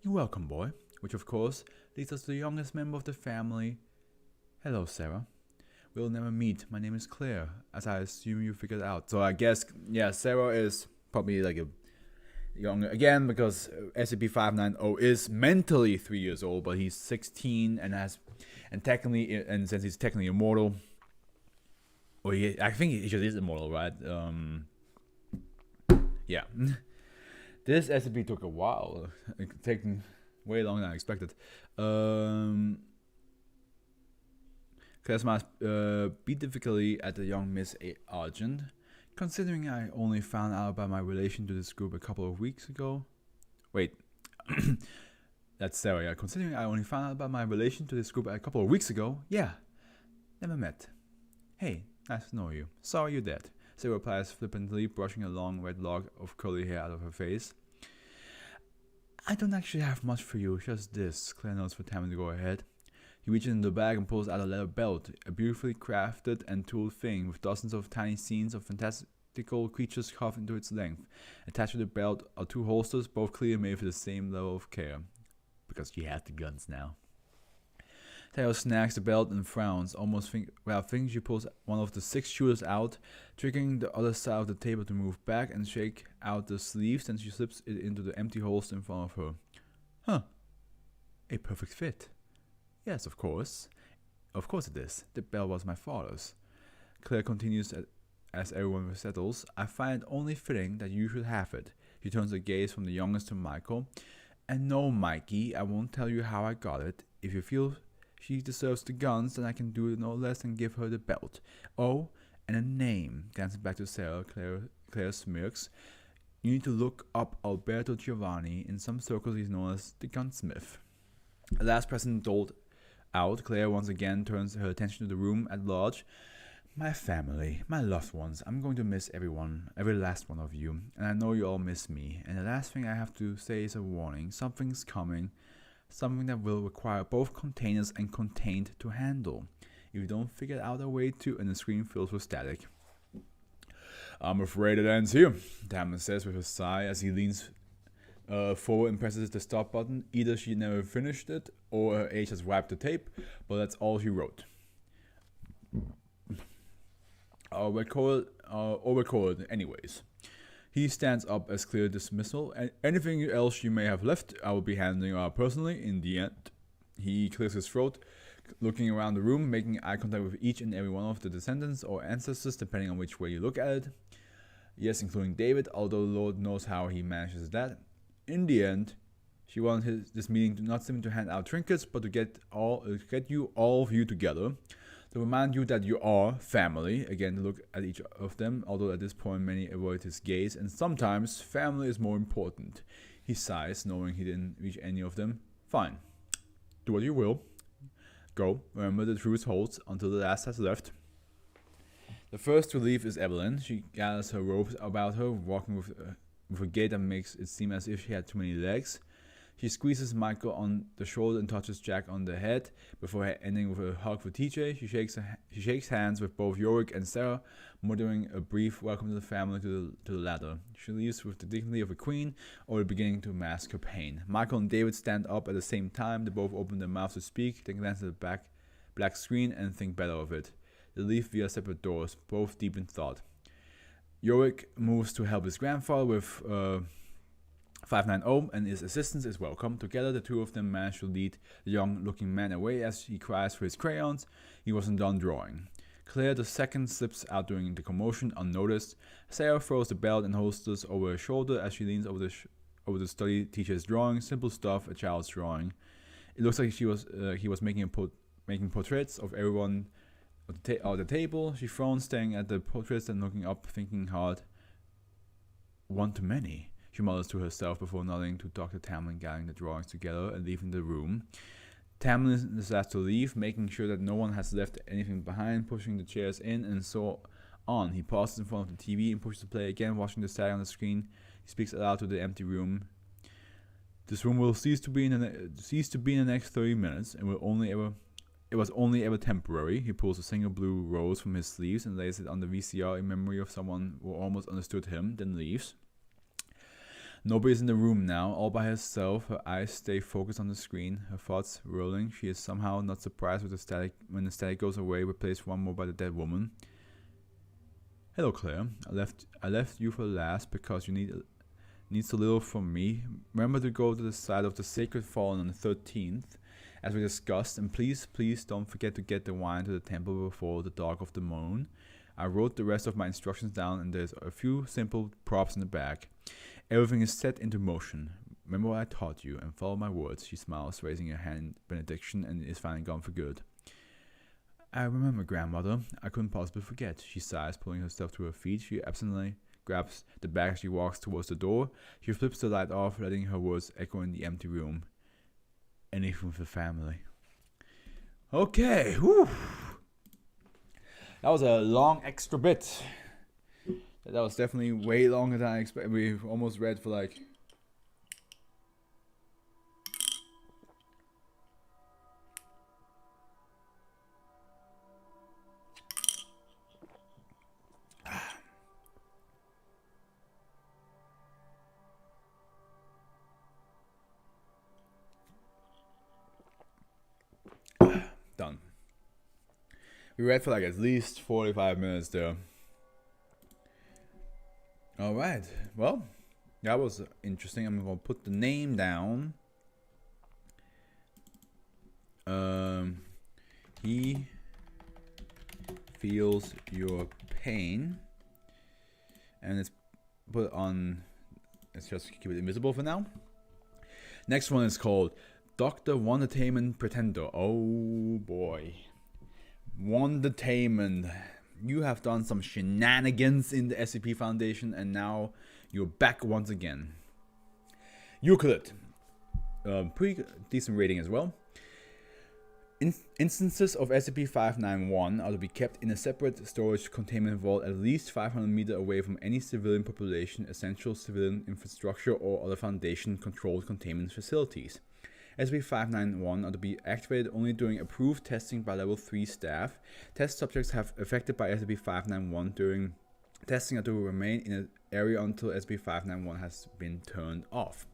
You're welcome, boy. Which, of course, leads us to the youngest member of the family. Hello, Sarah. We'll never meet. My name is Claire, as I assume you figured out. So I guess, Sarah is probably like a younger, again, because SCP-590 is mentally 3 years old, but he's 16 and since he's technically immortal, I think he just is immortal, right? Yeah. This SCP took a while, taking way longer than I expected. Class must beat difficultly at the young Miss Argent. Considering I only found out about my relation to this group a couple of weeks ago. Wait. That's Sarah, yeah. Considering I only found out about my relation to this group a couple of weeks ago. Yeah. Never met. Hey, nice to know you. Sorry you're dead. Sarah replies flippantly, brushing a long red lock of curly hair out of her face. I don't actually have much for you, just this. Claire nods for Tammy to go ahead. He reaches in the bag and pulls out a leather belt, a beautifully crafted and tooled thing with dozens of tiny scenes of fantastical creatures carved into its length. Attached to the belt are 2 holsters, both clearly made with the same level of care. Because she has the guns now. Tayo snags the belt and frowns, without thinking she pulls one of the 6 shooters out, triggering the other side of the table to move back and shake out the sleeves, and she slips it into the empty holster in front of her. Huh. A perfect fit. Yes, of course. Of course it is. The belt was my father's. Claire continues as everyone settles. I find it only fitting that you should have it. She turns her gaze from the youngest to Michael. And no, Mikey, I won't tell you how I got it. If you feel she deserves the guns, then I can do no less than give her the belt. Oh, and a name. Glancing back to Sarah, Claire smirks. You need to look up Alberto Giovanni. In some circles he's known as the gunsmith. The last person doled out. Claire once again turns her attention to the room at large. My family, my loved ones, I'm going to miss everyone, every last one of you, and I know you all miss me. And the last thing I have to say is a warning. Something's coming, something that will require both containers and contained to handle. If you don't figure out a way to, and the screen fills with static. I'm afraid it ends here, Damon says with a sigh as he leans forward and presses the stop button. Either she never finished it, or her age has wiped the tape, but that's all she wrote. Or record anyways. He stands up as clear dismissal. And anything else you may have left, I will be handling personally in the end. He clears his throat, looking around the room, making eye contact with each and every one of the descendants or ancestors, depending on which way you look at it. Yes, including David, although Lord knows how he manages that. In the end, she wanted this meeting to not simply to hand out trinkets, but to get all of you together. To remind you that you are family. Again, to look at each of them, although at this point many avoid his gaze, and sometimes family is more important. He sighs, knowing he didn't reach any of them. Fine. Do what you will. Go. Remember, the truth holds until the last has left. The first to leave is Evelyn. She gathers her robes about her, walking with a gait that makes it seem as if she had too many legs. She squeezes Michael on the shoulder and touches Jack on the head before ending with a hug for TJ. She shakes hands with both Yorick and Sarah, muttering a brief welcome to the family to the latter. She leaves with the dignity of a queen, already beginning to mask her pain. Michael and David stand up at the same time. They both open their mouths to speak, then glance at the black screen and think better of it. They leave via separate doors, both deep in thought. Yorick moves to help his grandfather with 590, and his assistance is welcome. Together, the two of them manage to lead the young-looking man away as he cries for his crayons. He wasn't done drawing. Claire the second slips out during the commotion, unnoticed. Sarah throws the belt and holsters over her shoulder as she leans over the study teacher's drawing. Simple stuff, a child's drawing. It looks like he was making portraits of everyone at the table. She frowns, staring at the portraits and looking up, thinking hard. One too many, she mutters to herself before nodding to Dr. Tamlin, gathering the drawings together and leaving the room. Tamlin is asked to leave, making sure that no one has left anything behind, pushing the chairs in and so on. He pauses in front of the TV and pushes the play again, watching the sag on the screen. He speaks aloud to the empty room. This room will cease to be in the next 30 minutes and it was only ever temporary. He pulls a single blue rose from his sleeves and lays it on the VCR in memory of someone who almost understood him, then leaves. Nobody's in the room now, all by herself. Her eyes stay focused on the screen, her thoughts rolling. She is somehow not surprised with the static when the static goes away, replaced one more by the dead woman. Hello, Claire. I left you for last because you need so little from me. Remember to go to the side of the Sacred Fallen on the 13th, as we discussed, and please don't forget to get the wine to the temple before the dark of the moon. I wrote the rest of my instructions down, and there's a few simple props in the back. Everything is set into motion. Remember what I taught you, and follow my words. She smiles, raising her hand in benediction, and is finally gone for good. I remember, grandmother. I couldn't possibly forget. She sighs, pulling herself to her feet. She absently grabs the bag as she walks towards the door. She flips the light off, letting her words echo in the empty room. Anything for the family. Okay, whew. That was a long extra bit. That was definitely way longer than I expected. We almost read for like... Done. We read for like at least 45 minutes there. Alright, well, that was interesting. I'm going to put the name down. He feels your pain. And it's put on, let's just keep it invisible for now. Next one is called Dr. Wondertainment Pretender. Oh boy. Wondertainment. You have done some shenanigans in the SCP Foundation, and now you're back once again. Euclid. Pretty decent rating as well. Instances of SCP-591 are to be kept in a separate storage containment vault at least 500 meters away from any civilian population, essential civilian infrastructure, or other Foundation-controlled containment facilities. SCP-591 are to be activated only during approved testing by Level 3 staff. Test subjects affected by SCP-591 during testing are to remain in an area until SCP-591 has been turned off.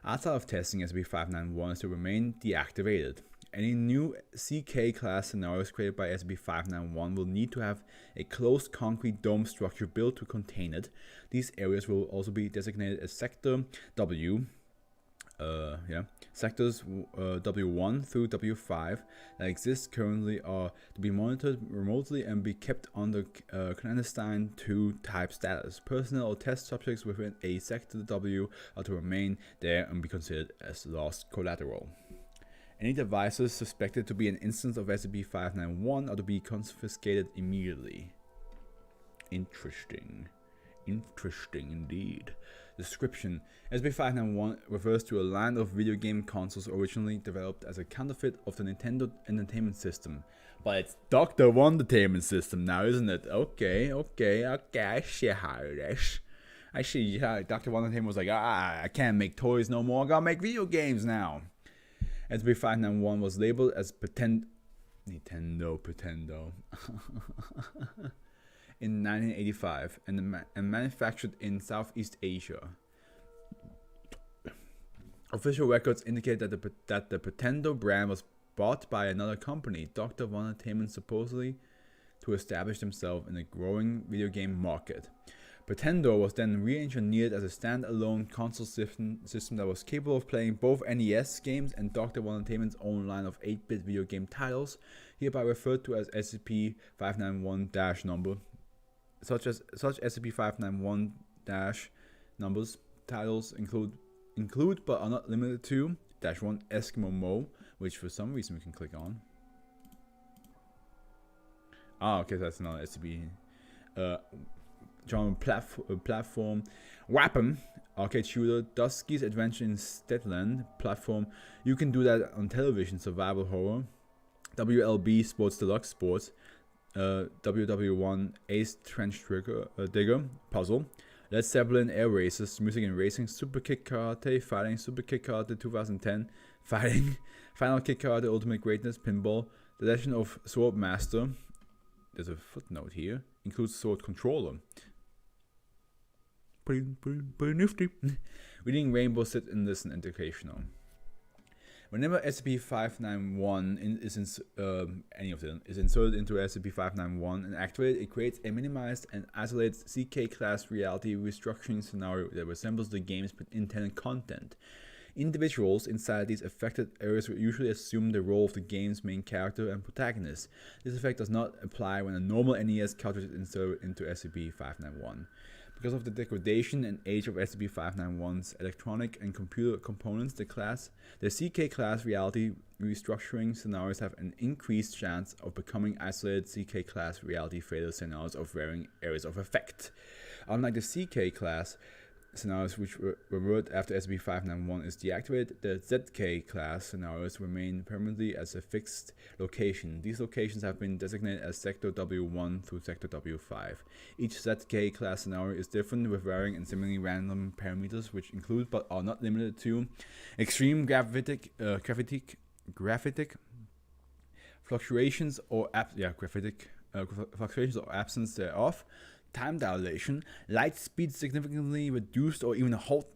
Outside of testing, SCP-591 is to remain deactivated. Any new CK-class scenarios created by SCP-591 will need to have a closed concrete dome structure built to contain it. These areas will also be designated as Sector W. Sectors W1 through W5 that exist currently are to be monitored remotely and be kept under clandestine 2 type status. Personnel or test subjects within a Sector W are to remain there and be considered as lost collateral. Any devices suspected to be an instance of SCP-591 are to be confiscated immediately. Interesting indeed. Description: SCP-591 refers to a line of video game consoles originally developed as a counterfeit of the Nintendo Entertainment System. But it's Dr. Wondertainment System now, isn't it? Okay, I see how it is. Actually, yeah, Dr. Wandertainment was like, I can't make toys no more. I gotta make video games now. SCP-591 was labeled as Nintendo Pretendo in 1985 and manufactured in Southeast Asia. Official records indicate that the Pretendo brand was bought by another company, Dr. Wandertainment, supposedly to establish themselves in a growing video game market. Pretendo was then re-engineered as a standalone console system that was capable of playing both NES games and Dr. Wandertainment's own line of 8-bit video game titles, hereby referred to as SCP-591-number. Such SCP-591-numbers titles include but are not limited to -1 Eskimo Mo, which for some reason we can click on. Okay, that's another SCP. Genre platform, Wappen, arcade shooter, Dusky's Adventure in Steadland, platform. You can do that on television, survival horror. WLB Sports Deluxe Sports, WW1 Ace Trench Digger, puzzle. Led Zeppelin Air Races, music and racing, Super Kick Karate, fighting, Super Kick Karate 2010, fighting, Final Kick Karate Ultimate Greatness, pinball. The Legend of Sword Master. There's a footnote here. Includes sword controller. Pretty nifty. Reading Rainbow Sit and Listen educational. Whenever SCP-591 any of them is inserted into SCP-591 and activated, it creates a minimized and isolated CK class reality restructuring scenario that resembles the game's intended content. Individuals inside these affected areas will usually assume the role of the game's main character and protagonist. This effect does not apply when a normal NES cartridge is inserted into SCP-591. Because of the degradation and age of SCP-591's electronic and computer components, the CK class reality restructuring scenarios have an increased chance of becoming isolated CK class reality failure scenarios of varying areas of effect. Unlike the CK class scenarios which revert after SCP-591 is deactivated, the ZK class scenarios remain permanently as a fixed location. These locations have been designated as Sector W1 through Sector W5. Each ZK class scenario is different with varying and seemingly random parameters which include but are not limited to extreme graphitic fluctuations or fluctuations or absence thereof, time dilation, light speed significantly reduced or even a halt,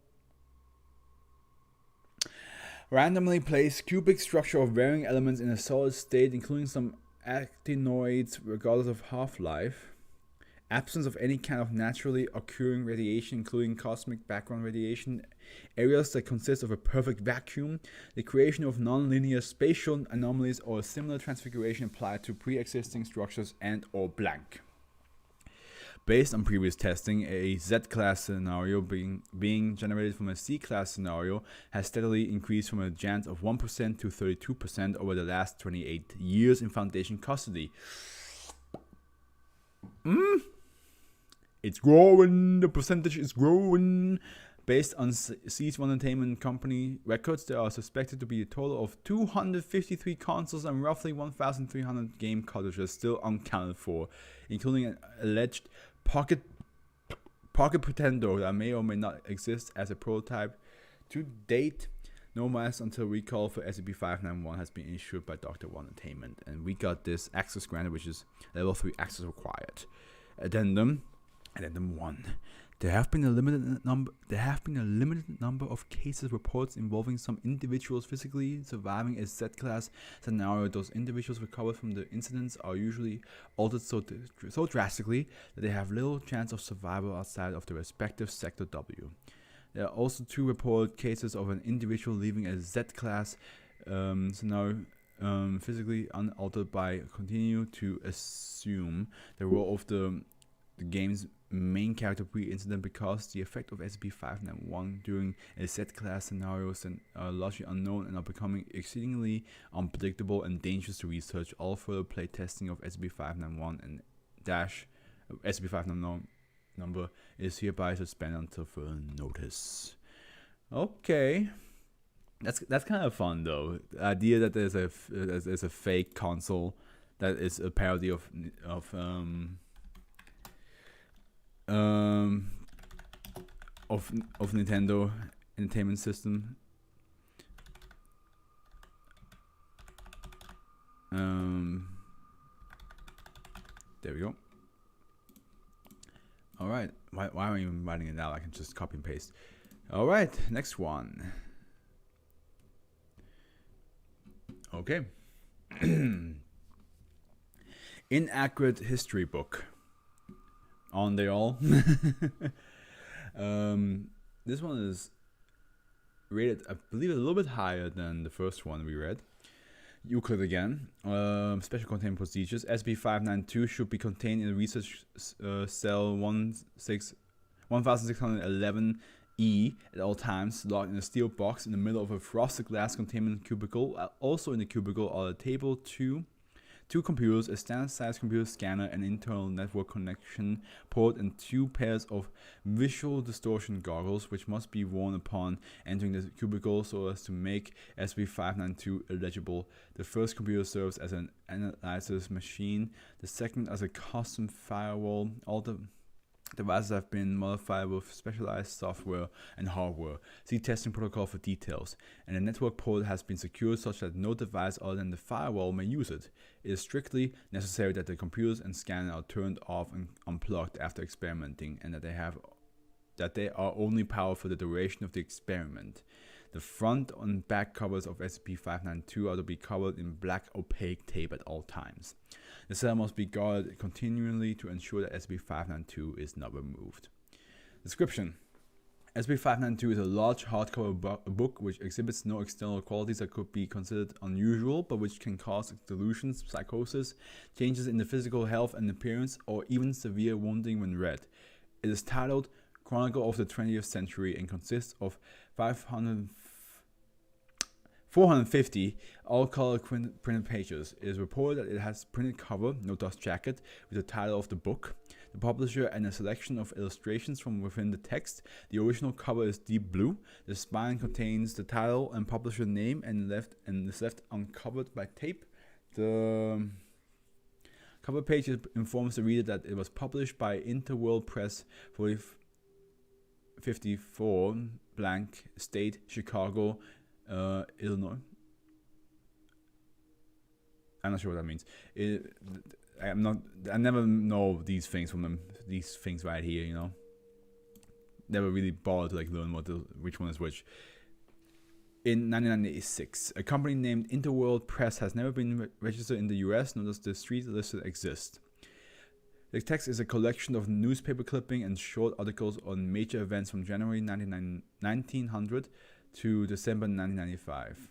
randomly placed cubic structure of varying elements in a solid state, including some actinoids regardless of half-life, absence of any kind of naturally occurring radiation, including cosmic background radiation, areas that consist of a perfect vacuum, the creation of non-linear spatial anomalies or a similar transfiguration applied to pre-existing structures and or blank. Based on previous testing, a Z-class scenario being generated from a C-class scenario has steadily increased from a chance of 1% to 32% over the last 28 years in Foundation custody. It's growing, the percentage is growing. Based on Cease Entertainment Company records, there are suspected to be a total of 253 consoles and roughly 1,300 game cartridges still unaccounted for, including an alleged Pocket Pretendo that may or may not exist as a prototype. To date, no mass until recall for SCP-591 has been issued by Dr. Entertainment, and we got this access granted, which is level 3 access required. Addendum 1. There have been a limited number of cases reports involving some individuals physically surviving a Z-class scenario. Those individuals recovered from the incidents are usually altered so drastically that they have little chance of survival outside of the respective Sector W. There are also 2 reported cases of an individual leaving a Z-class scenario physically unaltered by continue to assume the role of the game's main character pre-incident because the effect of SCP-591 during a Z-class scenarios are largely unknown and are becoming exceedingly unpredictable and dangerous to research. All further play testing of SCP-591 and SCP-591 number is hereby suspended until further notice. Okay. That's kind of fun though. The idea that there's a fake console that is a parody of Nintendo Entertainment System. There we go. All right. Why am I even writing it out? I can just copy and paste. All right. Next one. Okay. Inaccurate history book. Aren't they all? This one is rated, I believe, a little bit higher than the first one we read. Euclid again. Special containment procedures. SB592 should be contained in the research cell 1611E at all times, locked in a steel box in the middle of a frosted glass containment cubicle. Also in the cubicle are a table, two computers, a standard-sized computer scanner, an internal network connection port, and 2 pairs of visual distortion goggles, which must be worn upon entering the cubicle so as to make SB592 illegible. The first computer serves as an analysis machine, the second as a custom firewall. All the devices have been modified with specialized software and hardware. See testing protocol for details. And the network port has been secured such that no device other than the firewall may use it. It is strictly necessary that the computers and scanner are turned off and unplugged after experimenting, and that they are only powered for the duration of the experiment. The front and back covers of SCP-592 are to be covered in black opaque tape at all times. The cell must be guarded continually to ensure that SCP-592 is not removed. Description: SCP-592 is a large hardcover book which exhibits no external qualities that could be considered unusual, but which can cause delusions, psychosis, changes in the physical health and appearance, or even severe wounding when read. It is titled Chronicle of the 20th Century and consists of 450 all-color printed pages. It is reported that it has printed cover, no dust jacket, with the title of the book, the publisher, and a selection of illustrations from within the text. The original cover is deep blue. The spine contains the title and publisher name and is left uncovered by tape. The cover page informs the reader that it was published by Interworld Press 54 blank State, Chicago, Illinois. I'm not sure what that means. I never know these things from them. These things right here, you know. Never really bothered to learn which one is which. In 1996, a company named Interworld Press has never been registered in the U.S., nor does the street listed exist. The text is a collection of newspaper clipping and short articles on major events from January 1900 to December 1995.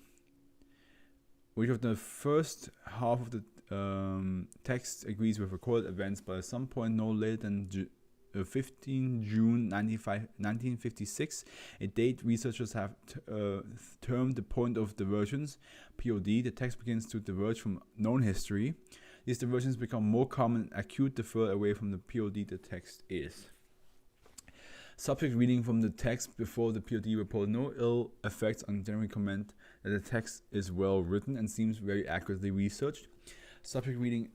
Which of the first half of the text agrees with recorded events, but at some point no later than 15 June 1956, a date researchers have termed the point of divergence, POD. The text begins to diverge from known history. These divergences become more common and acute the further away from the POD the text is. Subject reading from the text before the POD report no ill effects on general comment that the text is well written and seems very accurately researched. Subject reading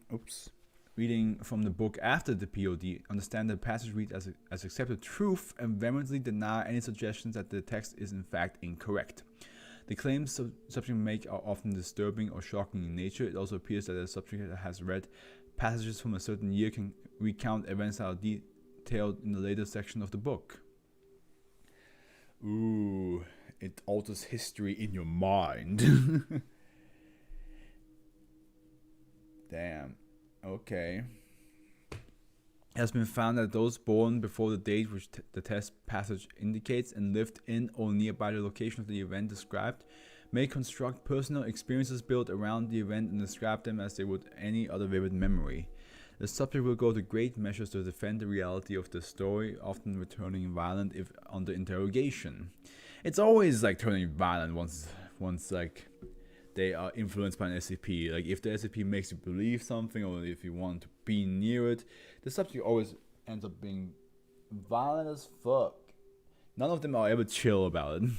from the book after the POD understand the passage read as accepted truth and vehemently deny any suggestions that the text is in fact incorrect. The claims subject make are often disturbing or shocking in nature. It also appears that the subject that has read passages from a certain year can recount events that are detailed in the later section of the book. Ooh, it alters history in your mind. Damn. Okay. It has been found that those born before the date which the test passage indicates and lived in or nearby the location of the event described may construct personal experiences built around the event and describe them as they would any other vivid memory. The subject will go to great measures to defend the reality of the story, often returning violent if under interrogation. It's always turning violent once they are influenced by an SCP. If the SCP makes you believe something or if you want to be near it, the subject always ends up being violent as fuck. None of them are ever chill about it.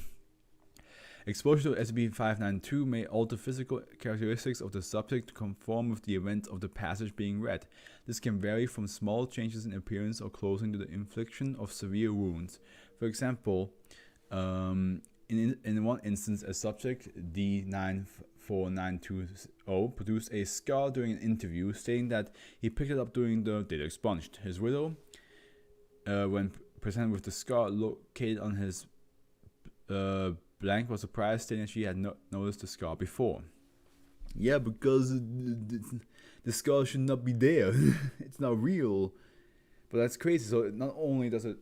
Exposure to SCP-592 may alter physical characteristics of the subject to conform with the event of the passage being read. This can vary from small changes in appearance or clothing to the infliction of severe wounds. For example, in one instance, a subject, D94920, produced a scar during an interview, stating that he picked it up during the data expunged. His widow, when presented with the scar located on his blank, was surprised, stating that she had not noticed the scar before. Yeah, because the scar should not be there. It's not real. But that's crazy. So not only does it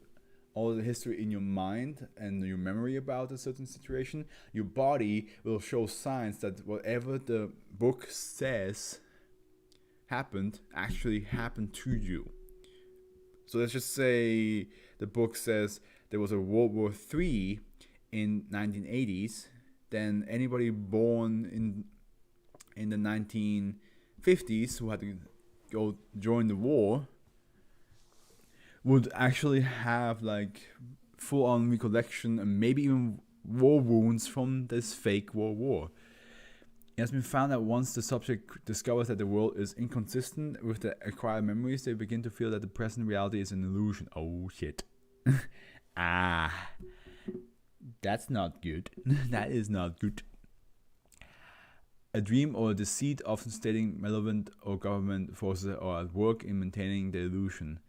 all the history in your mind and your memory about a certain situation, your body will show signs that whatever the book says happened actually happened to you. So let's just say the book says there was a World War III in 1980s, then anybody born in the 1950s who had to go join the war would actually have like full-on recollection and maybe even war wounds from this fake World War. It has been found that once the subject discovers that the world is inconsistent with the acquired memories, they begin to feel that the present reality is an illusion. Oh shit. That's not good. That is not good. A dream or a deceit, often stating relevant or government forces are at work in maintaining the illusion.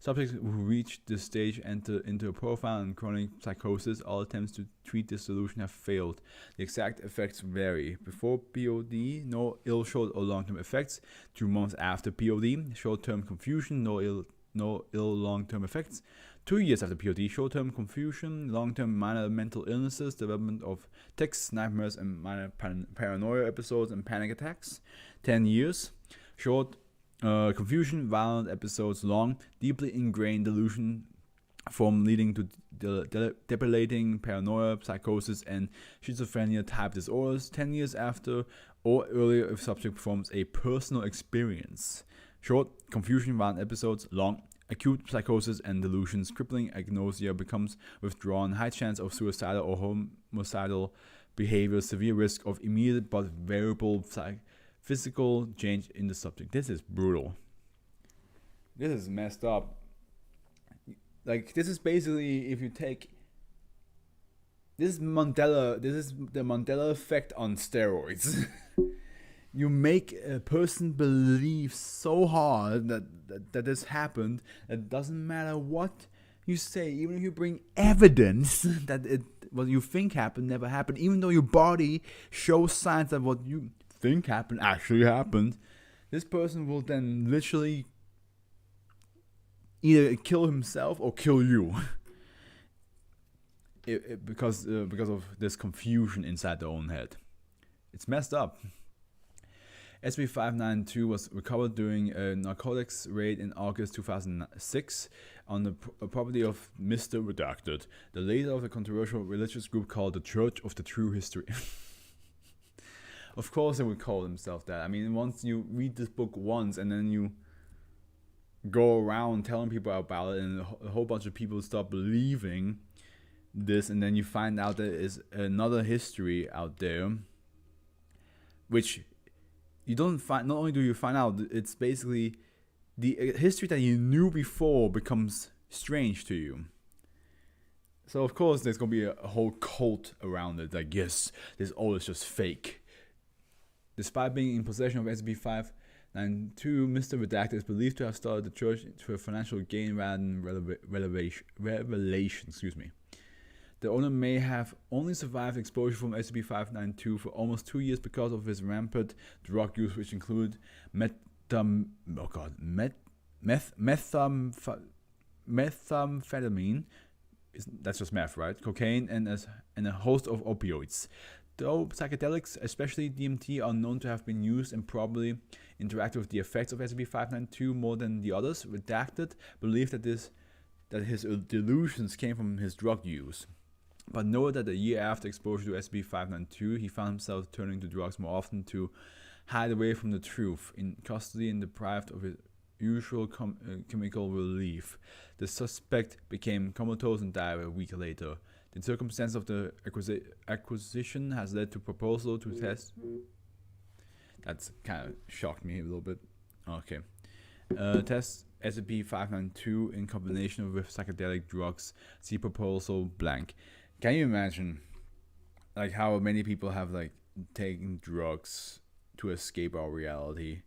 Subjects who reach this stage enter into a profound and chronic psychosis. All attempts to treat this delusion have failed. The exact effects vary. Before POD, no ill short or long-term effects. 2 months after POD, short-term confusion, no ill long-term effects. 2 years after POD, short-term confusion, long-term minor mental illnesses, development of tics, nightmares, and minor paranoia episodes and panic attacks. 10 years, short confusion, violent episodes, long, deeply ingrained delusion form leading to debilitating paranoia, psychosis, and schizophrenia type disorders. 10 years after or earlier if subject performs a personal experience. Short, confusion, violent episodes, long, acute psychosis and delusions, crippling agnosia, becomes withdrawn, high chance of suicidal or homicidal behavior, severe risk of immediate but variable physical change in the subject. This is brutal. This is messed up. Like, this is basically, if you take this is the Mandela effect on steroids. You make a person believe so hard that this happened, that it doesn't matter what you say, even if you bring evidence that what you think happened never happened, even though your body shows signs that what you think happened actually happened, this person will then literally either kill himself or kill you. Because of this confusion inside their own head. It's messed up. SB592 was recovered during a narcotics raid in August 2006 on the property of Mr. Redacted, the leader of a controversial religious group called the Church of the True History. Of course they would call themselves that. I mean, once you read this book once and then you go around telling people about it and a whole bunch of people start believing this, and then you find out there is another history out there, which you don't find. Not only do you find out, it's basically the history that you knew before becomes strange to you. So of course there's gonna be a whole cult around it. Like, yes, this all is just fake. Despite being in possession of SB592, Mr. Redacted is believed to have started the church for financial gain rather than revelation. The owner may have only survived exposure from SB592 for almost 2 years because of his rampant drug use, which include methamphetamine, that's just meth, right? Cocaine and a host of opioids. Though psychedelics, especially DMT, are known to have been used and probably interact with the effects of SB592 more than the others, Redacted believed that his delusions came from his drug use, but noted that a year after exposure to SB592, he found himself turning to drugs more often to hide away from the truth. In custody and deprived of his usual chemical relief, the suspect became comatose and died a week later. The circumstance of the acquisition has led to proposal to test. That's kind of shocked me a little bit. Okay. Test SCP-592 in combination with psychedelic drugs. See proposal blank. Can you imagine, like, how many people have like taken drugs to escape our reality?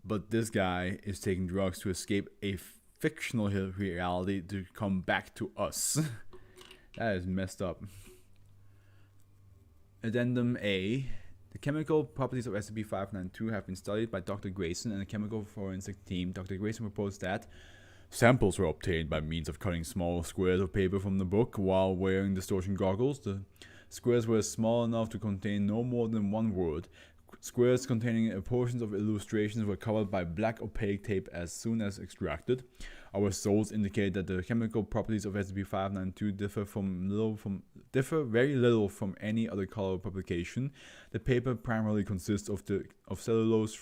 But this guy is taking drugs to escape a fictional reality to come back to us. That is messed up. Addendum A. The chemical properties of SCP-592 have been studied by Dr. Grayson and the chemical forensic team. Dr. Grayson proposed that samples were obtained by means of cutting small squares of paper from the book while wearing distortion goggles. The squares were small enough to contain no more than one word. Squares containing portions of illustrations were covered by black opaque tape as soon as extracted. Our results indicate that the chemical properties of SCP-592 differ very little from any other color publication. The paper primarily consists of cellulose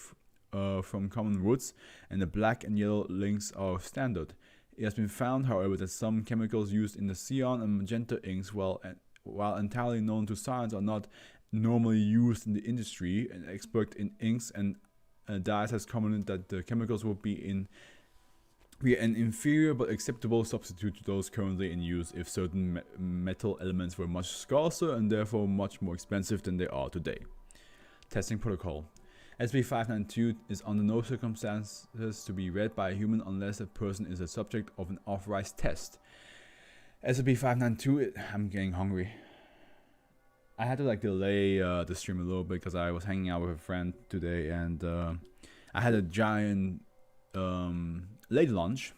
from common woods, and the black and yellow links are standard. It has been found, however, that some chemicals used in the cyan and magenta inks, while entirely known to science, are not normally used in the industry. An expert in inks and dyes has commented that the chemicals will be an inferior but acceptable substitute to those currently in use if certain metal elements were much scarcer and therefore much more expensive than they are today. Testing protocol. SCP-592 is under no circumstances to be read by a human unless a person is a subject of an authorized test. SCP-592, I'm getting hungry. I had to like delay the stream a little bit because I was hanging out with a friend today, and I had a giant late lunch.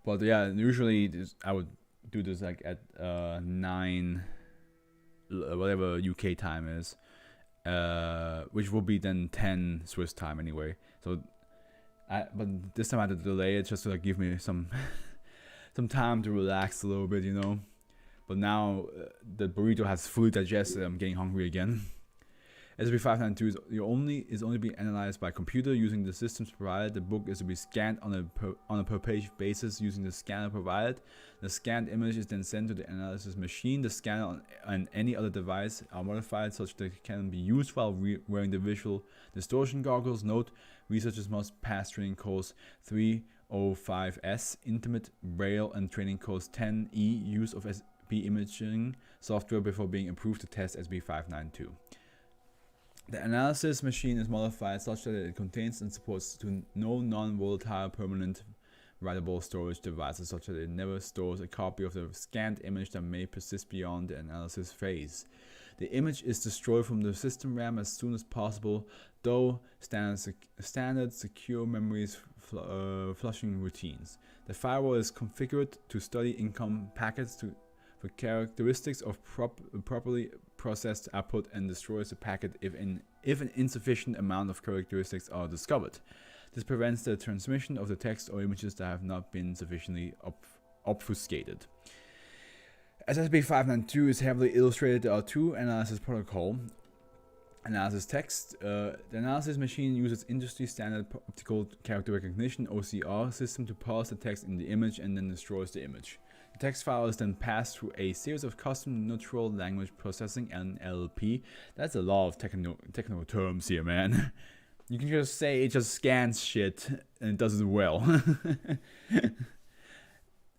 But yeah, usually I would do this like at 9, whatever UK time is, which will be then 10 Swiss time anyway. So, but this time I had to delay it just to like give me some time to relax a little bit, you know. But now the burrito has fully digested. I'm getting hungry again. SCP-592 is only being analyzed by computer using the systems provided. The book is to be scanned on a per page basis using the scanner provided. The scanned image is then sent to the analysis machine. The scanner and any other device are modified such that it can be used while wearing the visual distortion goggles. Note: researchers must pass training course 305S, Intimate Braille, and training course 10E, use of SP imaging software, before being approved to test SCP-592. The analysis machine is modified such that it contains and supports no non-volatile permanent writable storage devices, such that it never stores a copy of the scanned image that may persist beyond the analysis phase. The image is destroyed from the system RAM as soon as possible, though standard secure memories flushing routines. The firewall is configured to study income packets for characteristics of properly processed output and destroys the packet if an insufficient amount of characteristics are discovered. This prevents the transmission of the text or images that have not been sufficiently obfuscated. As SCP-592 is heavily illustrated, there are two analysis protocol. Analysis text. The analysis machine uses industry standard optical character recognition (OCR) system to parse the text in the image and then destroys the image. The text file is then passed through a series of custom natural language processing (NLP). That's a lot of technical terms here, man. You can just say it just scans shit and it does it well.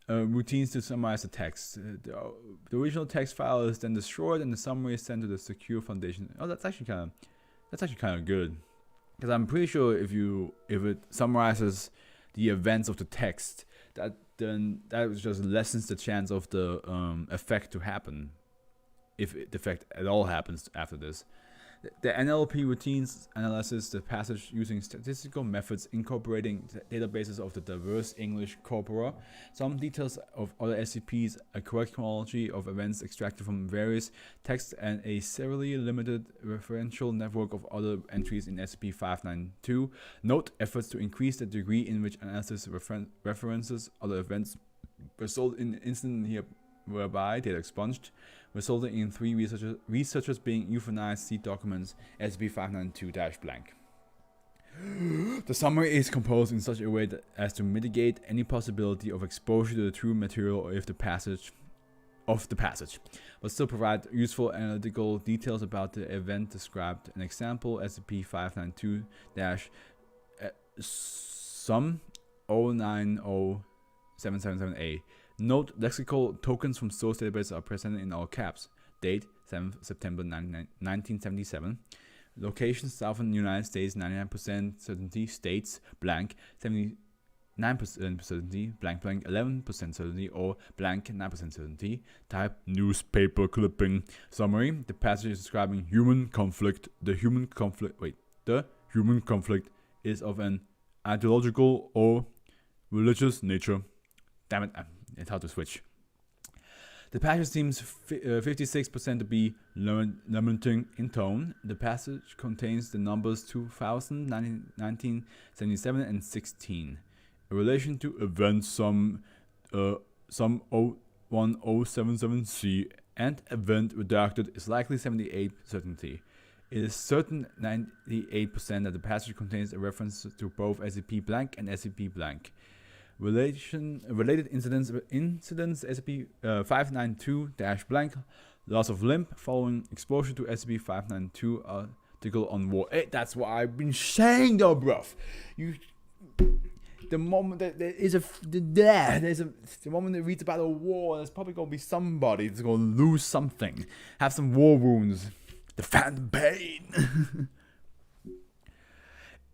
Routines to summarize the text. The original text file is then destroyed and the summary is sent to the secure foundation. Oh, that's actually kind of good, because I'm pretty sure if it summarizes the events of the text, that just lessens the chance of the effect to happen, if the effect at all happens after this. The NLP routines analyzes the passage using statistical methods incorporating databases of the diverse English corpora, some details of other SCPs, a correct chronology of events extracted from various texts, and a severely limited referential network of other entries in SCP-592. Note: efforts to increase the degree in which analysis references other events result in an incident here whereby data expunged, resulting in 3 researchers being euthanized. See documents SCP-592-blank. The summary is composed in such a way as to mitigate any possibility of exposure to the true material of the passage, but still provide useful analytical details about the event described. An example: SCP-592- some 0907778. Note lexical tokens from source database are presented in all caps. Date 7th September 1977. Location Southern United States 99% certainty. States blank 79% certainty, blank 11% certainty, or blank 9% certainty. Type newspaper clipping. Summary: the passage is describing human conflict. The human conflict is of an ideological or religious nature. Damn it, it's hard to switch. The passage seems 56% to be lamenting in tone. The passage contains the numbers 2000, 1977, and 16. In relation to events some 01077C and event redacted is likely 78 certainty. It is certain 98% that the passage contains a reference to both SCP blank and SCP blank. Related incidents SCP-592 blank loss of limb following exposure to SCP-592 article on war. Hey, that's what I've been saying though, bruv. The moment that the moment it reads about a war, there's probably gonna be somebody that's gonna lose something, have some war wounds, the phantom pain.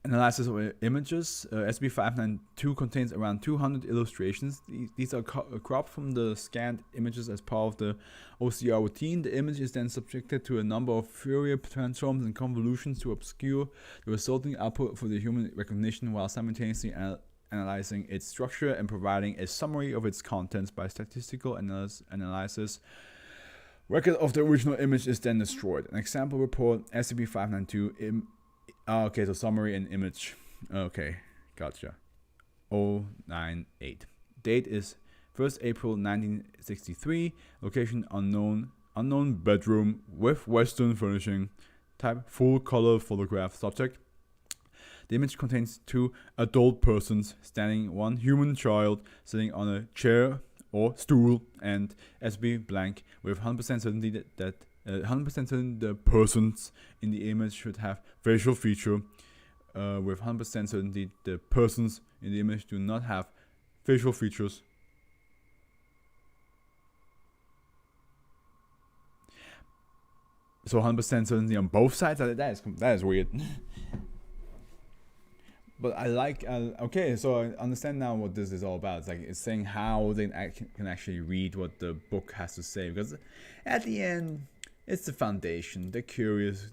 Analysis of images. SCP-592 contains around 200 illustrations. These are cropped from the scanned images as part of the OCR routine. The image is then subjected to a number of Fourier transforms and convolutions to obscure the resulting output for the human recognition while simultaneously analyzing its structure and providing a summary of its contents by statistical analysis. Record of the original image is then destroyed. An example report, SCP-592 okay, so summary and image. Okay, gotcha. 098. Date is 1st April 1963. Location unknown. Unknown bedroom with Western furnishing. Type full color photograph. Subject: the image contains 2 adult persons standing, 1 human child sitting on a chair or stool, and SB blank with 100% certainty that 100% certain the persons in the image should have facial feature. With 100% certainty the persons in the image do not have facial features. So 100% certainty on both sides. That is weird. But I like, okay, so I understand now what this is all about. It's like, it's saying how they can actually read what the book has to say. Because at the end, it's the Foundation. They're curious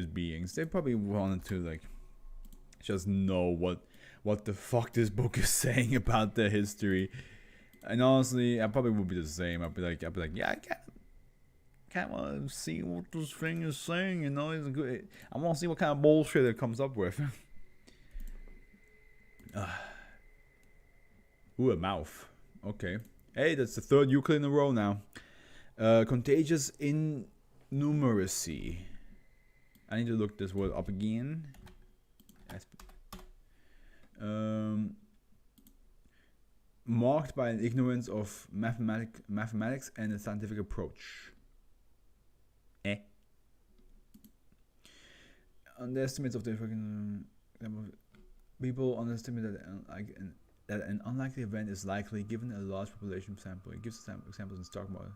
beings. They probably wanted to, like, just know what the fuck this book is saying about their history. And honestly, I probably would be the same. I'd be like, yeah, I can't want to see what this thing is saying, you know? It's good. I want to see what kind of bullshit it comes up with. Ooh, a mouth. Okay. Hey, that's the 3rd Euclid in a row now. Contagious innumeracy. I need to look this word up again. Marked by an ignorance of mathematics and a scientific approach. Underestimates of the people underestimate that an unlikely event is likely given a large population sample. It gives examples in stock model.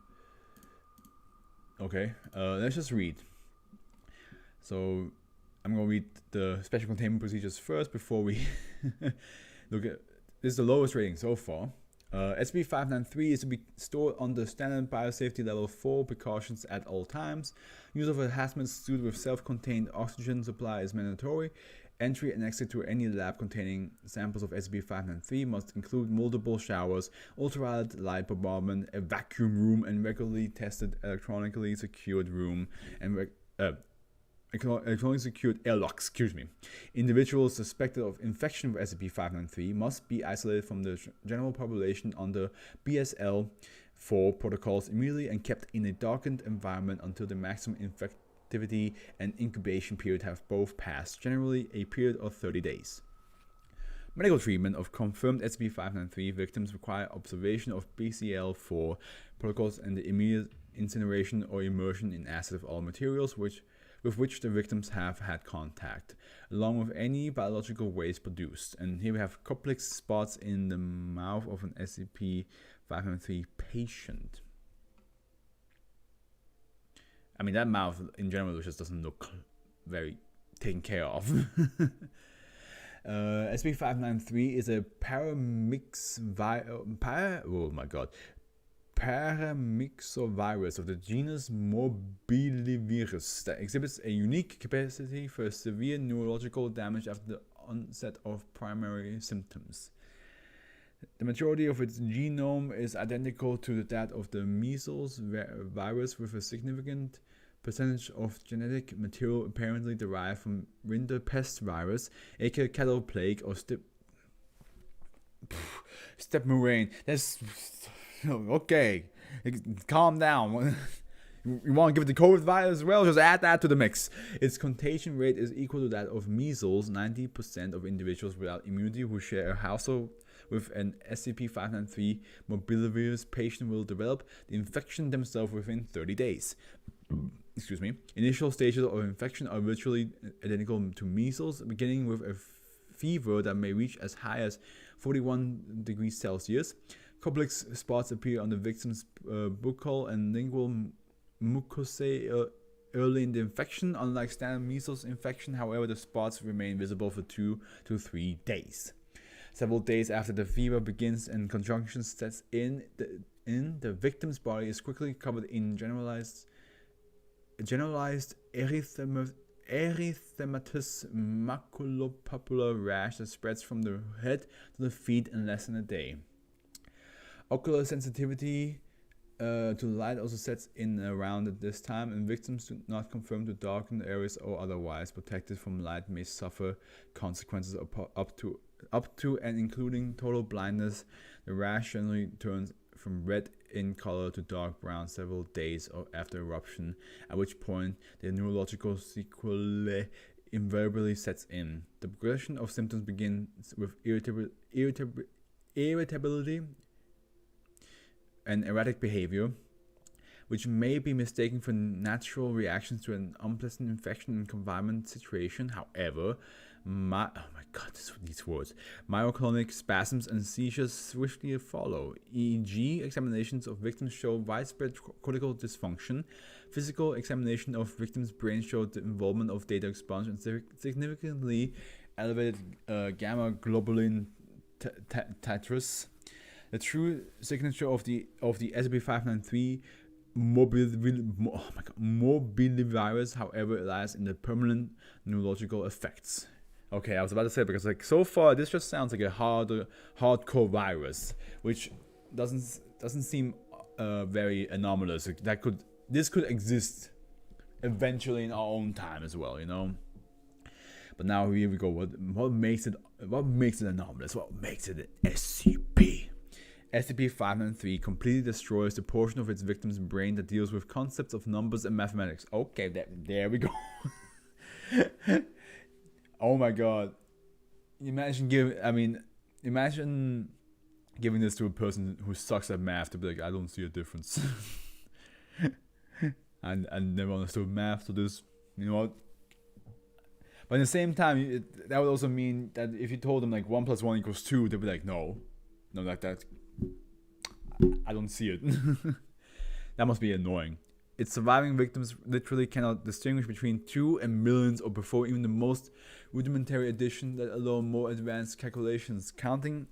Okay, let's just read. So I'm gonna read the special containment procedures first before we look at. This is the lowest rating so far. SCP-593 is to be stored under standard biosafety level 4 precautions at all times. Use of a hazmat suit with self-contained oxygen supply is mandatory. Entry and exit to any lab containing samples of SCP-593 must include multiple showers, ultraviolet light bombardment, a vacuum room, and regularly tested electronically secured room and electronically secured airlocks. Individuals suspected of infection with SCP-593 must be isolated from the general population under BSL-4 protocols immediately and kept in a darkened environment until the maximum infectivity and incubation period have both passed, generally a period of 30 days. Medical treatment of confirmed SCP-593 victims require observation of BCL-4 protocols and the immediate incineration or immersion in acid of all materials which with which the victims have had contact, along with any biological waste produced. And here we have complex spots in the mouth of an SCP-593 patient. I mean, that mouth in general just doesn't look very taken care of. SCP-593 is a paramyxovirus of the genus Morbillivirus that exhibits a unique capacity for severe neurological damage after the onset of primary symptoms. The majority of its genome is identical to that of the measles virus, with a significant percentage of genetic material apparently derived from rinderpest virus, aka cattle plague, or step murrain. That's okay. Calm down. You want to give it the COVID virus as well? Just add that to the mix. Its contagion rate is equal to that of measles. 90% of individuals without immunity who share a household with an SCP-593 morbillivirus patient will develop the infection themselves within 30 days. Excuse me. Initial stages of infection are virtually identical to measles, beginning with a fever that may reach as high as 41 degrees Celsius. Complex spots appear on the victim's buccal and lingual mucosae early in the infection. Unlike standard measles infection, however, the spots remain visible for 2 to 3 days. Several days after the fever begins and conjunction sets in, the victim's body is quickly covered in generalized erythematous maculopapular rash that spreads from the head to the feet in less than a day. Ocular sensitivity to light also sets in around at this time, and victims do not conform to darkened areas or otherwise protected from light may suffer consequences up to and including total blindness. The rash generally turns from red in color to dark brown several days after eruption, at which point the neurological sequelae invariably sets in. The progression of symptoms begins with irritability and erratic behavior, which may be mistaken for natural reactions to an unpleasant infection and confinement situation. However, these words. Myoclonic spasms and seizures swiftly follow. EEG examinations of victims show widespread cortical dysfunction. Physical examination of victims' brains showed the involvement of data expunge and significantly elevated gamma globulin titers. The true signature of the SCP-593 morbillivirus, however, lies in the permanent neurological effects. Okay, I was about to say, because so far this just sounds like a hardcore virus, which doesn't seem very anomalous. This could exist eventually in our own time as well, you know. But now here we go. What makes it anomalous? What makes it an SCP? SCP-593 completely destroys the portion of its victim's brain that deals with concepts of numbers and mathematics. Okay, there we go. Oh my god. Imagine giving this to a person who sucks at math to be like, I don't see a difference. and never understood math, so this, you know what? But at the same time, that would also mean that if you told them like 1 + 1 = 2, they'd be like, no, like that. I don't see it. That must be annoying. Its surviving victims literally cannot distinguish between 2 and millions, or before even the most rudimentary addition, let alone more advanced calculations. Counting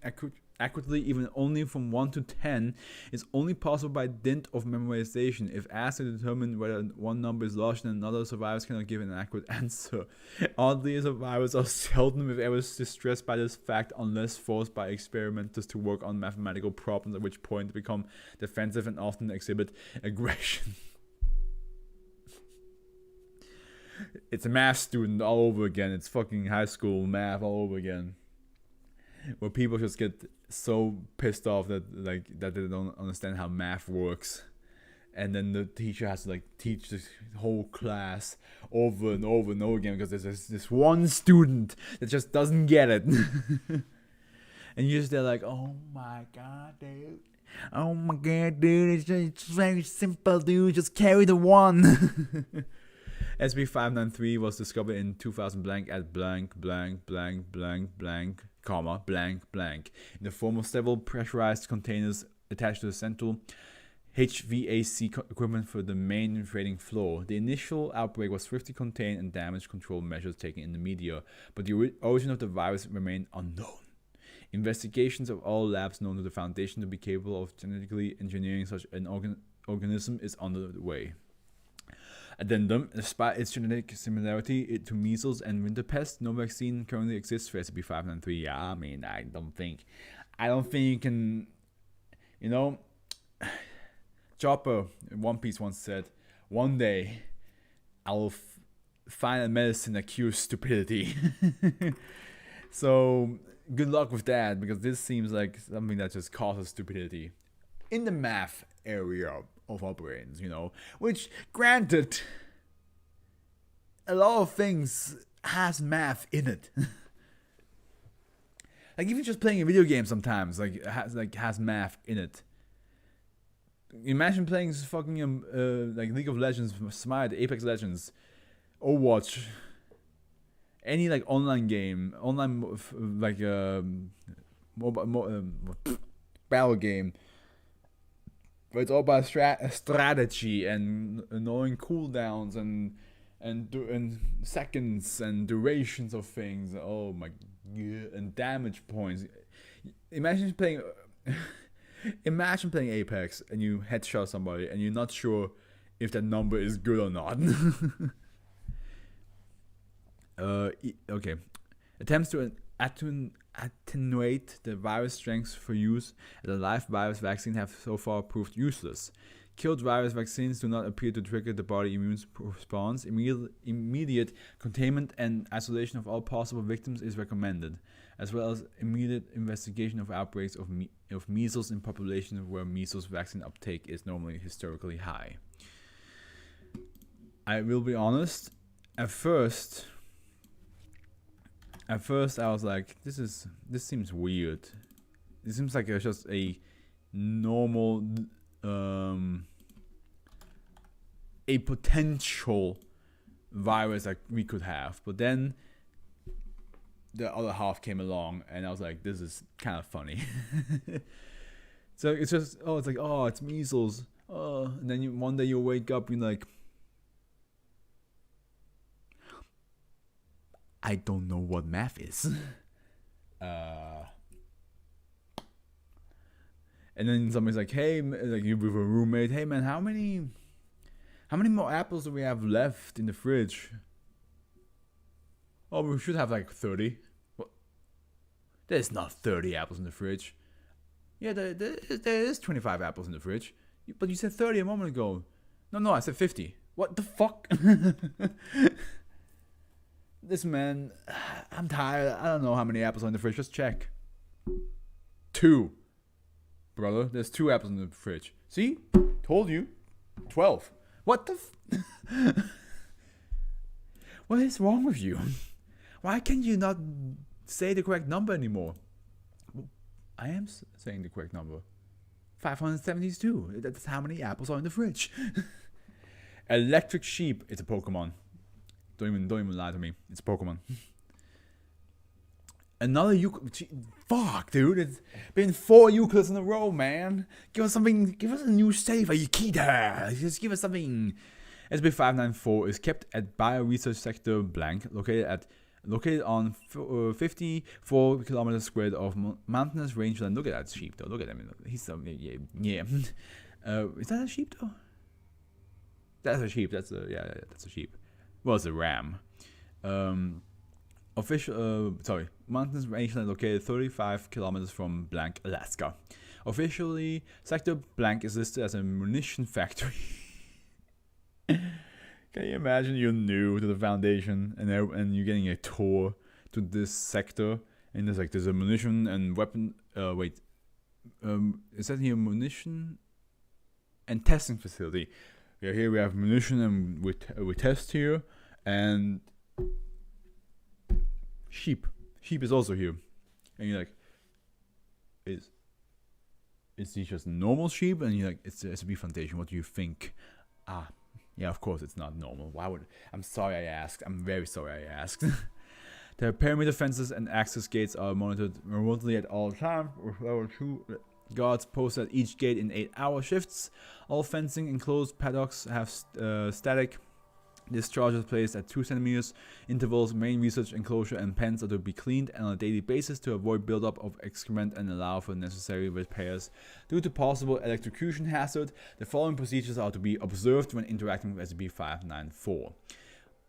accurately, even only from 1 to 10, is only possible by dint of memorization. If asked to determine whether one number is larger than another, survivors cannot give an accurate answer. Oddly, survivors are seldom, if ever, distressed by this fact unless forced by experimenters to work on mathematical problems, at which point they become defensive and often exhibit aggression. It's a math student all over again. It's fucking high school math all over again. Where people just get so pissed off that they don't understand how math works, and then the teacher has to teach this whole class over and over and over again because there's this one student that just doesn't get it. And you're just there like, oh my god, dude. Oh my god, dude. It's very simple, dude. Just carry the one. SB593 was discovered in 2000 blank at blank blank blank blank blank comma blank blank in the form of several pressurized containers attached to the central HVAC equipment for the main trading floor. The initial outbreak was swiftly contained and damage control measures taken in the media, but the origin of the virus remained unknown. Investigations of all labs known to the Foundation to be capable of genetically engineering such an organism is underway. Addendum: despite its genetic similarity to measles and winterpest, no vaccine currently exists for SCP-593. Yeah, I mean, I don't think you can, you know. Chopper in One Piece once said, "One day, I'll find a medicine that cures stupidity." So good luck with that, because this seems like something that just causes stupidity in the math area of our brains, you know. Which, granted, a lot of things has math in it. Like even just playing a video game sometimes has math in it. Imagine playing fucking like League of Legends, Smite, Apex Legends, Overwatch, any like online game, like battle game, where it's all about strategy and knowing cooldowns and seconds and durations of things. Oh my god, and damage points. Imagine playing Apex and you headshot somebody and you're not sure if that number is good or not. Okay. Attempts to attenuate the virus strength for use as a live virus vaccine have so far proved useless. Killed virus vaccines do not appear to trigger the body immune response. Immediate containment and isolation of all possible victims is recommended, as well as immediate investigation of outbreaks of measles in populations where measles vaccine uptake is normally historically high. I will be honest, at first I was like, this seems weird. It seems like it's just a normal a potential virus that we could have, but then the other half came along and I was like, this is kind of funny. So it's just, it's measles, and then one day you wake up and you're like, I don't know what math is. And then somebody's like, hey, like you with a roommate, hey man, how many more apples do we have left in the fridge? Oh, we should have like 30. What? There's not 30 apples in the fridge. Yeah, there is 25 apples in the fridge. But you said 30 a moment ago. No, I said 50. What the fuck? This man, I'm tired. I don't know how many apples are in the fridge. Just check. 2. Brother, there's 2 apples in the fridge. See? Told you. 12. What the What is wrong with you? Why can you not say the correct number anymore? I am saying the correct number. 572. That's how many apples are in the fridge. Electric sheep. It's a Pokemon. Don't even lie to me. It's a Pokemon. Another fuck, dude. It's been 4 Euclids in a row, man. Give us something. Give us a new save, Yukita. Just give us something. SB594 is kept at Bio-Research Sector Blank, located on 54 kilometers squared of mountainous rangeland. Look at that sheep, though. Look at him. He's so yeah. Is that a sheep, though? That's a sheep. That's a sheep. Well, it's a ram. Mountainous rangeland located 35 kilometers from Blank, Alaska. Officially, Sector Blank is listed as a munition factory. Can you imagine you're new to the Foundation and you're getting a tour to this sector and there's a munition and weapon. It says here munition and testing facility. Yeah, here we have munition and we test here, and sheep is also here, and you're like, is he just normal sheep? And you're like, it's the SB Foundation. What do you think? Yeah, of course it's not normal. Why would... I'm sorry I asked. I'm very sorry I asked. The perimeter fences and access gates are monitored remotely at all times, with level 2 guards posted at each gate in 8-hour shifts. All fencing enclosed paddocks have static discharges placed at 2 centimeters intervals. Main research enclosure and pens are to be cleaned on a daily basis to avoid buildup of excrement and allow for necessary repairs. Due to possible electrocution hazard, the following procedures are to be observed when interacting with SCP-594.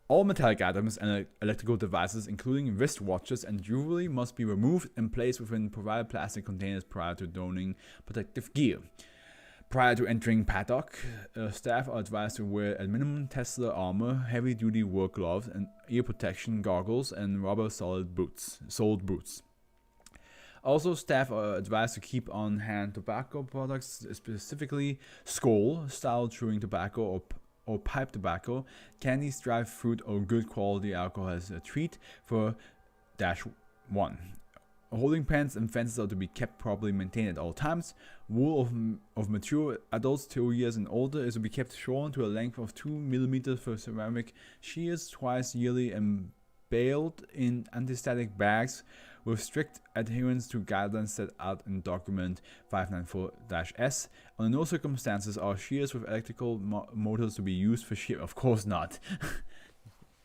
All metallic items and electrical devices, including wristwatches and jewelry, must be removed and placed within provided plastic containers prior to donning protective gear. Prior to entering paddock, staff are advised to wear at minimum Tesla armor, heavy-duty work gloves, and ear protection goggles, and rubber-soled soled boots. Also, staff are advised to keep on hand tobacco products, specifically skull-style chewing tobacco or pipe tobacco, candies, dried fruit, or good quality alcohol as a treat for -1. Holding pens and fences are to be kept properly maintained at all times. Wool of mature adults 2 years and older is to be kept shorn to a length of 2 mm for ceramic shears twice yearly and baled in anti-static bags with strict adherence to guidelines set out in document 594-S. Under no circumstances are shears with electrical motors to be used for shear. Of course not.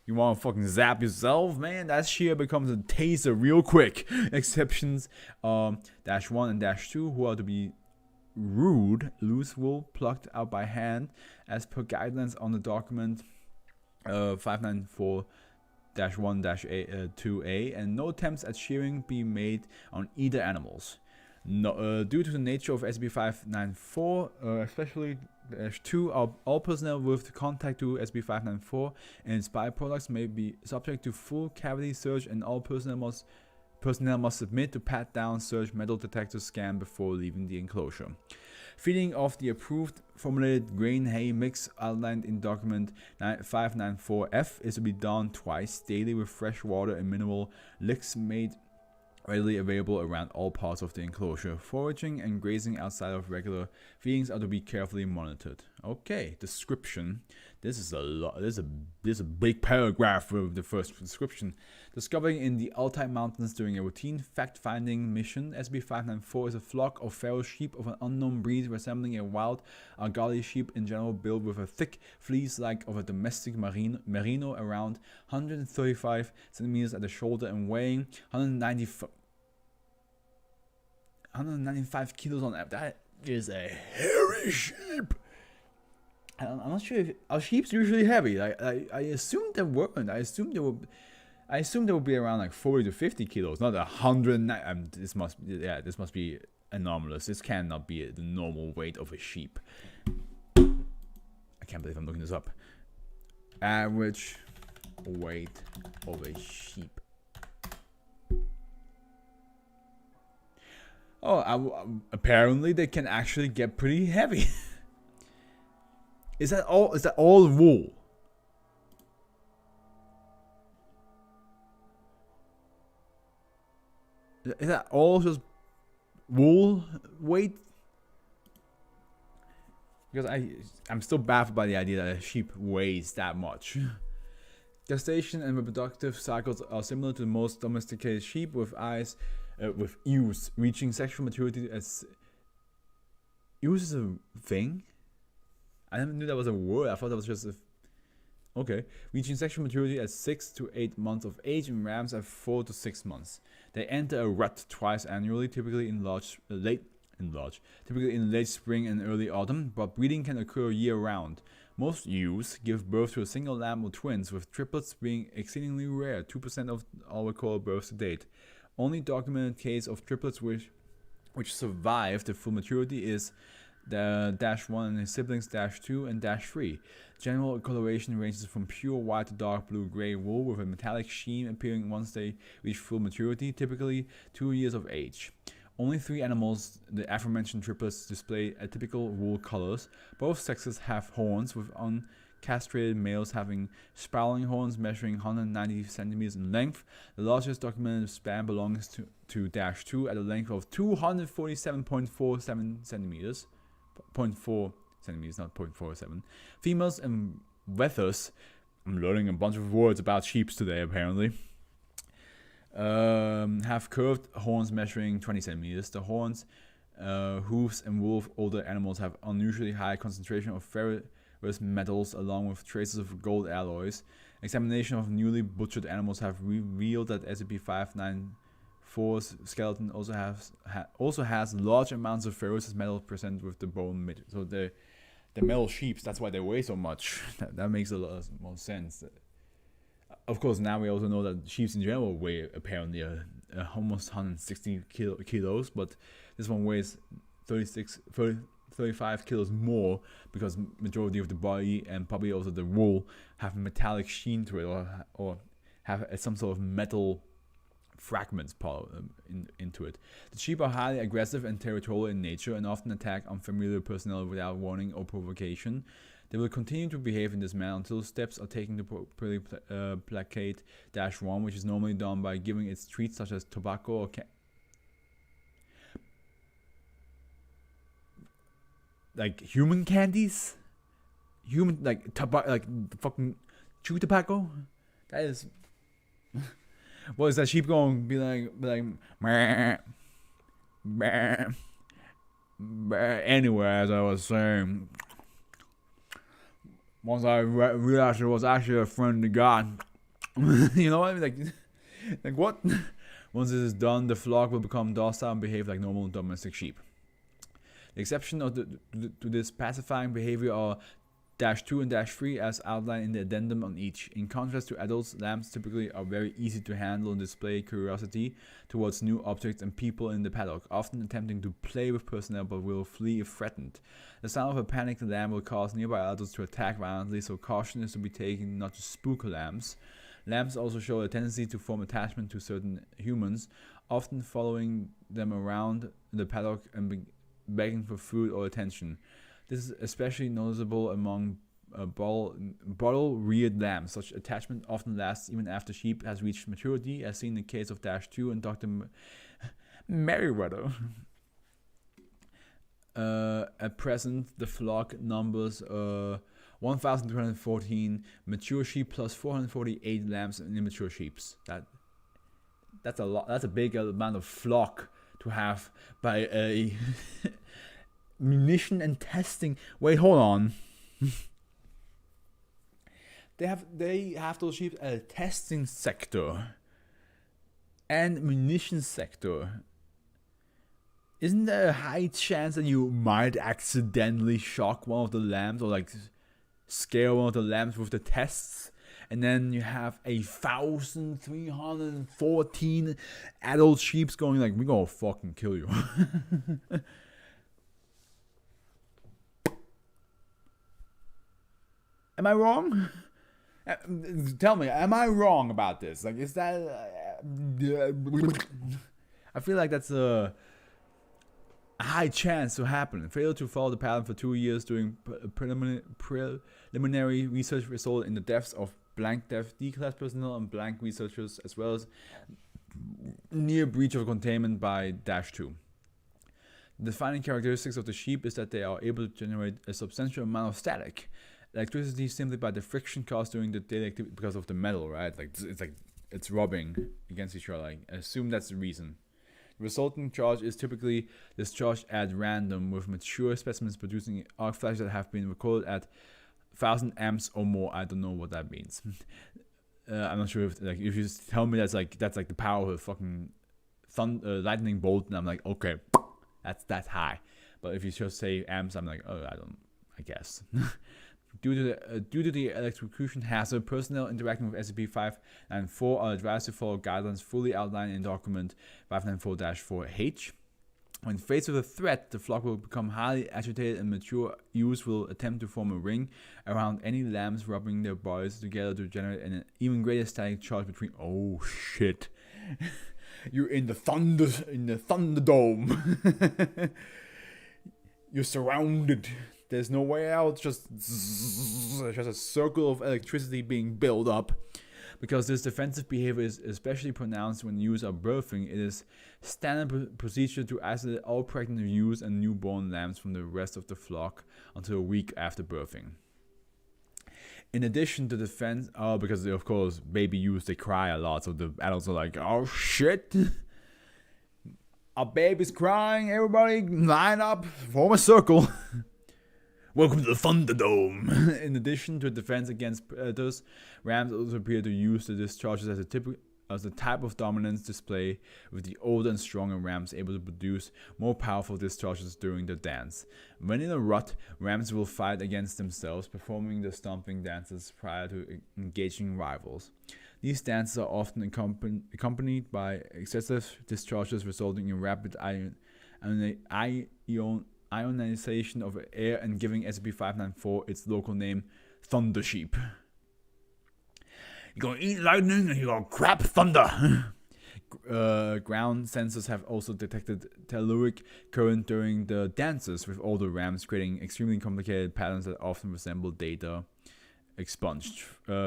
You want to fucking zap yourself, man? That shear becomes a taser real quick. Exceptions are -1 and -2, who are to be rude, loose wool plucked out by hand, as per guidelines on the document 594-1-2A, and no attempts at shearing be made on either animals. No, due to the nature of SCP-594, especially -2, all personnel with contact to SCP-594 and its byproducts may be subject to full cavity search, and all personnel must submit to pat-down search metal detector scan before leaving the enclosure. Feeding of the approved formulated grain hay mix outlined in document 594-F is to be done twice daily with fresh water and mineral licks made readily available around all parts of the enclosure. Foraging and grazing outside of regular feedings are to be carefully monitored. Okay, description. This is a lot. This is a big paragraph for the first description. Discovering in the Altai Mountains during a routine fact-finding mission, SCP-594 is a flock of feral sheep of an unknown breed resembling a wild Argali sheep in general, built with a thick fleece like of a domestic merino around 135 centimeters at the shoulder and weighing 195 kilos on average. That is a hairy sheep. I'm not sure if are sheep usually heavy. I assumed they weren't. I assumed they would be around like 40 to 50 kilos, not 100. This must be anomalous. This cannot be the normal weight of a sheep. I can't believe I'm looking this up. Average weight of a sheep. Oh, apparently they can actually get pretty heavy. Is that all? Is that all wool? Is that all just wool weight? Because I'm still baffled by the idea that a sheep weighs that much. Gestation and reproductive cycles are similar to most domesticated sheep, with ewes reaching sexual maturity as... Ewes is a thing? I never knew that was a word. I thought that was just a... Okay. Reaching sexual maturity at 6 to 8 months of age, and rams at 4 to 6 months. They enter a rut twice annually, typically in late spring and early autumn, but breeding can occur year-round. Most ewes give birth to a single lamb or twins, with triplets being exceedingly rare, 2% of all recorded births to date. Only documented case of triplets which survive the full maturity is the -1 and his siblings -2 and -3. General coloration ranges from pure white to dark blue-gray wool with a metallic sheen appearing once they reach full maturity, typically 2 years of age. Only 3 animals, the aforementioned triplets, display atypical wool colors. Both sexes have horns, with uncastrated males having spiraling horns measuring 190 centimeters in length. The largest documented span belongs to -2 at a length of 247.47 centimeters. 0.4 centimeters, not 0.47. Females and weathers. I'm learning a bunch of words about sheep today, apparently. Have curved horns measuring 20 centimeters. The horns, hooves, and wool of older animals have unusually high concentration of ferrous metals along with traces of gold alloys. Examination of newly butchered animals have revealed that SCP-594's skeleton also has large amounts of ferrous metal present with the bone. So the metal sheep, that's why they weigh so much. That makes a lot more sense. Of course, now we also know that sheep in general weigh apparently almost 160 kilos, but this one weighs 35 kilos more because majority of the body and probably also the wool have a metallic sheen to it, or have some sort of metal fragments into it. The sheep are highly aggressive and territorial in nature and often attack unfamiliar personnel without warning or provocation. They will continue to behave in this manner until steps are taken to properly placate -1, which is normally done by giving it treats such as tobacco or like human candies, like fucking chew tobacco. That is. What is that sheep going to be like meh, meh, meh. Anyway, as I was saying, once I realized it was actually a friend of God. You know what I mean? Like what? Once this is done, the flock will become docile and behave like normal domestic sheep. The exception to this pacifying behavior are -2 and -3 as outlined in the addendum on each. In contrast to adults, lambs typically are very easy to handle and display curiosity towards new objects and people in the paddock, often attempting to play with personnel but will flee if threatened. The sound of a panicked lamb will cause nearby adults to attack violently, so caution is to be taken not to spook lambs. Lambs also show a tendency to form attachment to certain humans, often following them around the paddock and begging for food or attention. This is especially noticeable among bottle-reared lambs. Such attachment often lasts even after sheep has reached maturity, as seen in the case of -2 and Dr. Merriweather. At present, the flock numbers 1,214 mature sheep plus 448 lambs and immature sheep. That's a lot. That's a big amount of flock to have by a munition and testing. Wait, hold on. They have those sheep at a testing sector and munition sector. Isn't there a high chance that you might accidentally shock one of the lambs or like scare one of the lambs with the tests? And then you have 1,314 adult sheep going like, we're gonna fucking kill you. Am I wrong? Tell me, am I wrong about this? Like, is that... I feel like that's a high chance to happen. Failure to follow the pattern for 2 years during preliminary research resulted in the deaths of blank deaf D-class personnel and blank researchers, as well as near breach of containment by -2. The defining characteristics of the sheep is that they are able to generate a substantial amount of static electricity simply by the friction caused during the daily activity because of the metal, right? Like it's rubbing against each other. I assume that's the reason. The resulting charge is typically discharged at random, with mature specimens producing arc flashes that have been recorded at 1,000 amps or more. I don't know what that means. I'm not sure if you just tell me that's like the power of a fucking lightning bolt, and I'm like, okay, that's high. But if you just say amps, I'm like, oh, I guess. Due to the electrocution hazard, personnel interacting with SCP-594 are advised to follow guidelines fully outlined in document 594-4H. When faced with a threat, the flock will become highly agitated, and mature ewes will attempt to form a ring around any lambs, rubbing their bodies together to generate an even greater static charge between. Oh shit! You're in the Thunderdome. You're surrounded. There's no way out. Just a circle of electricity being built up. Because this defensive behavior is especially pronounced when ewes are birthing, it is standard procedure to isolate all pregnant ewes and newborn lambs from the rest of the flock until a week after birthing. In addition to defense, because of course baby youths, they cry a lot, so the adults are like, oh shit, our baby's crying, everybody line up, form a circle. Welcome to the Thunderdome. In addition to defense against predators, rams also appear to use the discharges as a type of dominance display, with the older and stronger rams able to produce more powerful discharges during the dance. When in a rut, rams will fight against themselves, performing the stomping dances prior to engaging rivals. These dances are often accompanied by excessive discharges, resulting in rapid ionization of air and giving SCP-594 its local name, Thunder Sheep. You're gonna eat lightning and you're gonna crap thunder. Ground sensors have also detected telluric current during the dances with older rams, creating extremely complicated patterns that often resemble data expunged.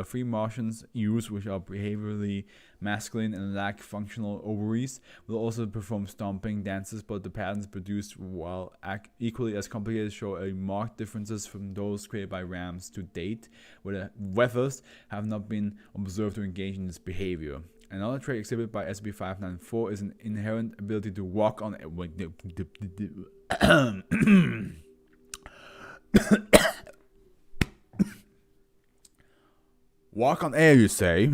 Free Martians ewes, which are behaviorally masculine and lack functional ovaries, will also perform stomping dances, but the patterns produced, while equally as complicated, show a marked differences from those created by rams to date, where the wethers have not been observed to engage in this behavior. Another trait exhibited by SCP-594 is an inherent ability to walk on walk on air, you say,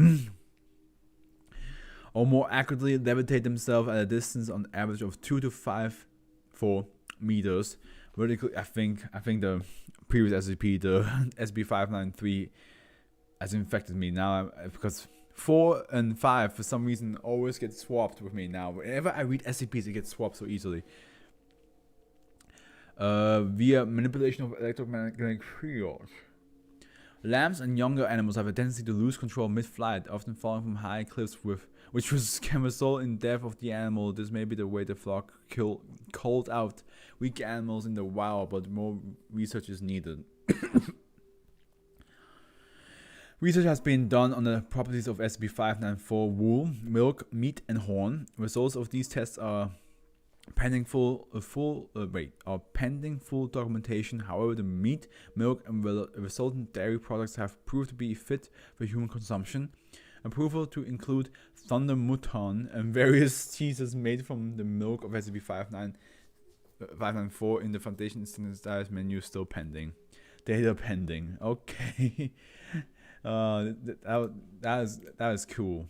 or more accurately, levitate themselves at a distance on average of 2 to 4 meters vertically. I think the previous SCP, the SCP-593, has infected me now, because 4 and 5 for some reason always get swapped with me now. Whenever I read SCPs, it gets swapped so easily. Via manipulation of electromagnetic fields. Lambs and younger animals have a tendency to lose control mid-flight, often falling from high cliffs, which can result in death of the animal. This may be the way the flock culled out weak animals in the wild, but more research is needed. Research has been done on the properties of SCP-594 wool, milk, meat, and horn. Results of these tests are pending full documentation. However, the meat, milk, and resultant dairy products have proved to be fit for human consumption. Approval to include Thunder Mouton and various cheeses made from the milk of SCP-594 in the Foundation standardized menu still pending. Data pending. Okay. That is cool.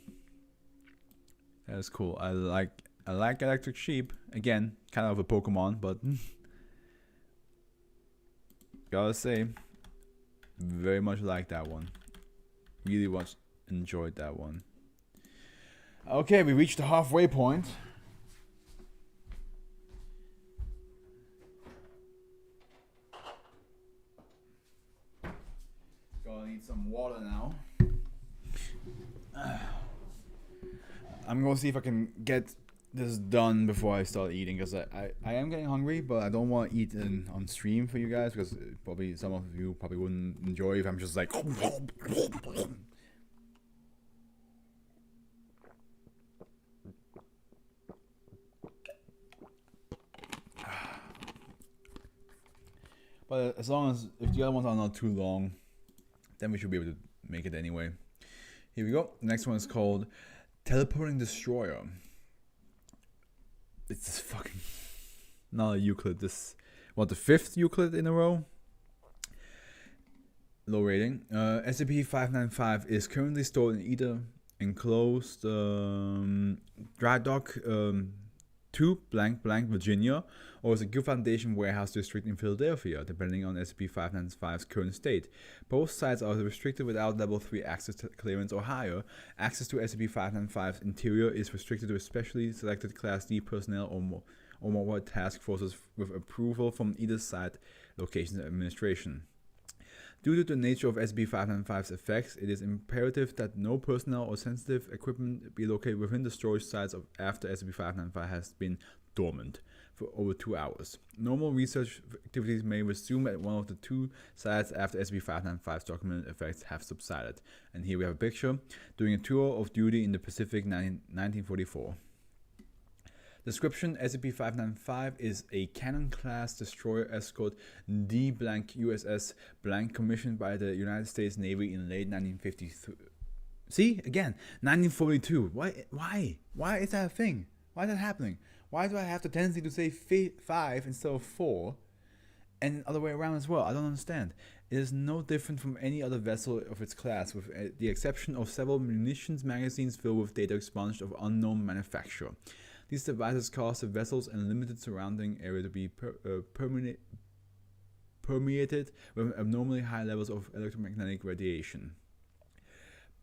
That is cool. I like electric sheep. Again, kind of a Pokemon, but gotta say, very much like that one. Really much enjoyed that one. Okay, we reached the halfway point. Gonna need some water now. I'm gonna see if I can get this done before I start eating, because I am getting hungry, but I don't want to eat on stream for you guys, because probably some of you probably wouldn't enjoy if I'm just like but as long as if the other ones are not too long, then we should be able to make it anyway. Here we go. The next one is called Teleporting Destroyer. It's this fucking not a Euclid. This the 5th Euclid in a row. Low rating. SCP-595 is currently stored in either enclosed dry dock 2 Virginia, or as a Gill Foundation warehouse district in Philadelphia, depending on SCP-595's current state. Both sites are restricted without Level 3 access clearance or higher. Access to SCP-595's interior is restricted to especially selected Class D personnel or mobile task forces with approval from either site location's administration. Due to the nature of SCP-595's effects, it is imperative that no personnel or sensitive equipment be located within the storage sites after SCP-595 has been dormant for over 2 hours. Normal research activities may resume at one of the 2 sites after SCP-595's documented effects have subsided. And here we have a picture during a tour of duty in the Pacific 1944. Description: SCP-595 is a Cannon-class destroyer escort D blank USS blank commissioned by the United States Navy in late 1953. See? Again, 1942. Why? Why is that a thing? Why is that happening? Why do I have the tendency to say 5 instead of 4? And other way around as well. I don't understand. It is no different from any other vessel of its class, with the exception of several munitions magazines filled with data expunged of unknown manufacturer. These devices cause the vessels and limited surrounding area to be permeated with abnormally high levels of electromagnetic radiation.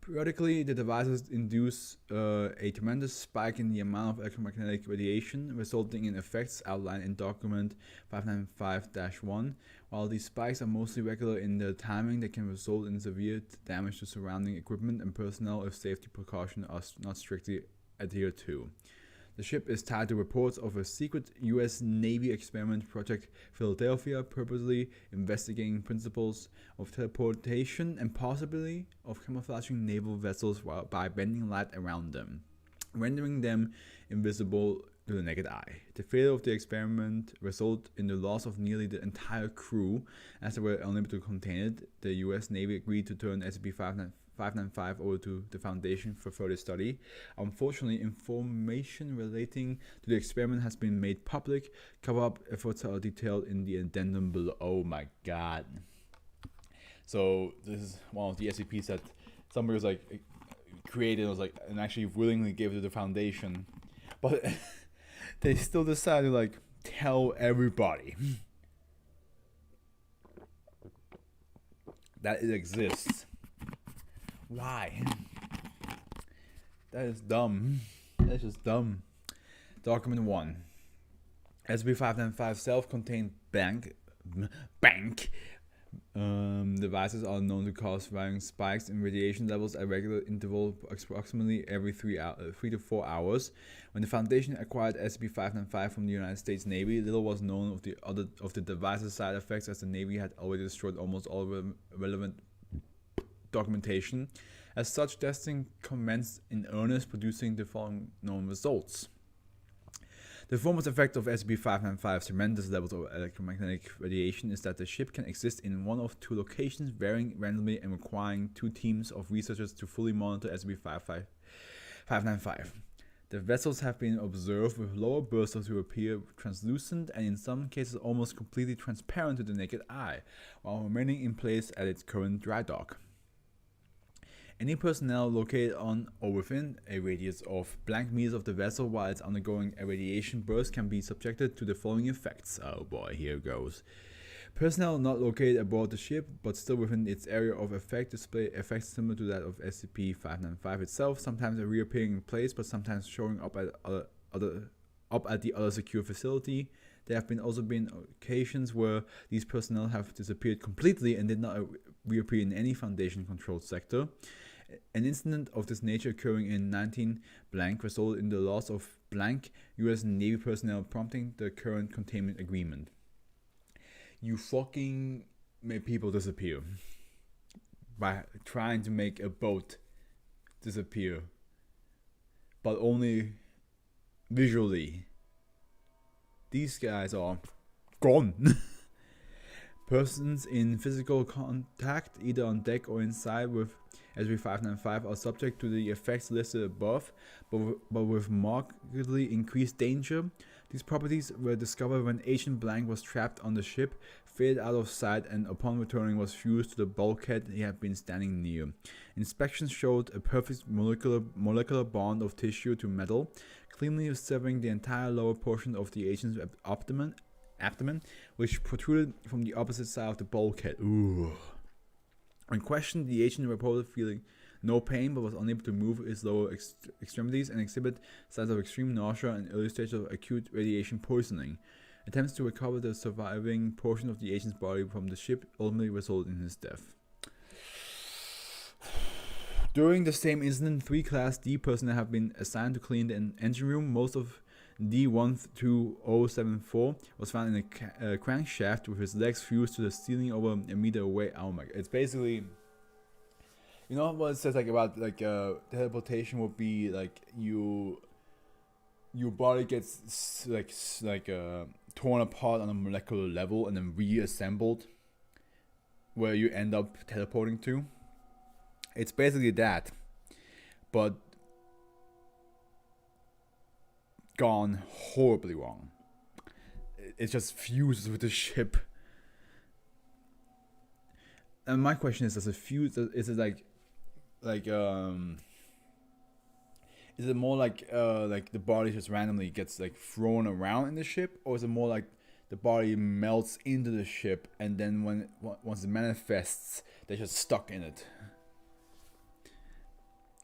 Periodically, the devices induce a tremendous spike in the amount of electromagnetic radiation, resulting in effects outlined in document 595-1. While these spikes are mostly regular in their timing, they can result in severe damage to surrounding equipment and personnel if safety precautions are not strictly adhered to. The ship is tied to reports of a secret U.S. Navy experiment, Project Philadelphia, purposely investigating principles of teleportation and possibly of camouflaging naval vessels by bending light around them, rendering them invisible to the naked eye. The failure of the experiment resulted in the loss of nearly the entire crew, as they were unable to contain it. The U.S. Navy agreed to turn SCP-595 over to the Foundation for further study. Unfortunately, information relating to the experiment has been made public. Cover-up efforts are detailed in the addendum below. Oh my god. So this is one of the SCPs that somebody was like created, and actually willingly gave it to the Foundation, but they still decided to like tell everybody that it exists. Why? That is dumb. That's just dumb. Document 1. SCP-595 self-contained bank devices are known to cause varying spikes in radiation levels at regular interval, approximately every 3 to 4 hours. When the Foundation acquired SCP-595 from the United States Navy, little was known of the device's side effects, as the Navy had already destroyed almost all relevant documentation. As such, testing commenced in earnest, producing the following known results. The foremost effect of SCP-595's tremendous levels of electromagnetic radiation is that the ship can exist in one of 2 locations, varying randomly and requiring 2 teams of researchers to fully monitor SCP-595. The vessels have been observed with lower bursts to appear translucent and in some cases almost completely transparent to the naked eye, while remaining in place at its current dry dock. Any personnel located on or within a radius of blank meters of the vessel while it's undergoing a radiation burst can be subjected to the following effects. Oh boy, here goes. Personnel not located aboard the ship but still within its area of effect display effects similar to that of SCP-595 itself, sometimes reappearing in place but sometimes showing up at the other secure facility. There have also been occasions where these personnel have disappeared completely and did not reappear in any Foundation-controlled sector. An incident of this nature occurring in 19 blank resulted in the loss of blank U.S. Navy personnel, prompting the current containment agreement. You fucking made people disappear by trying to make a boat disappear, but only visually. These guys are gone. Persons in physical contact, either on deck or inside with SCP-595, are subject to the effects listed above, but with markedly increased danger. These properties were discovered when Agent Blank was trapped on the ship, faded out of sight, and upon returning was fused to the bulkhead he had been standing near. Inspections showed a perfect molecular bond of tissue to metal, cleanly severing the entire lower portion of the agent's abdomen, which protruded from the opposite side of the bulkhead. Ooh. When questioned, the agent reported feeling no pain but was unable to move his lower extremities and exhibit signs of extreme nausea and early stages of acute radiation poisoning. Attempts to recover the surviving portion of the agent's body from the ship ultimately resulted in his death. During the same incident, 3 Class D personnel have been assigned to clean the engine room. Most of D-12074 was found in a crankshaft with his legs fused to the ceiling over a meter away. Oh my god. It's basically, you know what it says like about like teleportation would be like you your body gets torn apart on a molecular level and then reassembled, where you end up teleporting to. It's basically that, but gone horribly wrong. It just fuses with the ship. And my question is, does it fuse? Is it is it more like the body just randomly gets like thrown around in the ship, or is it more like the body melts into the ship and then once it manifests, they're just stuck in it?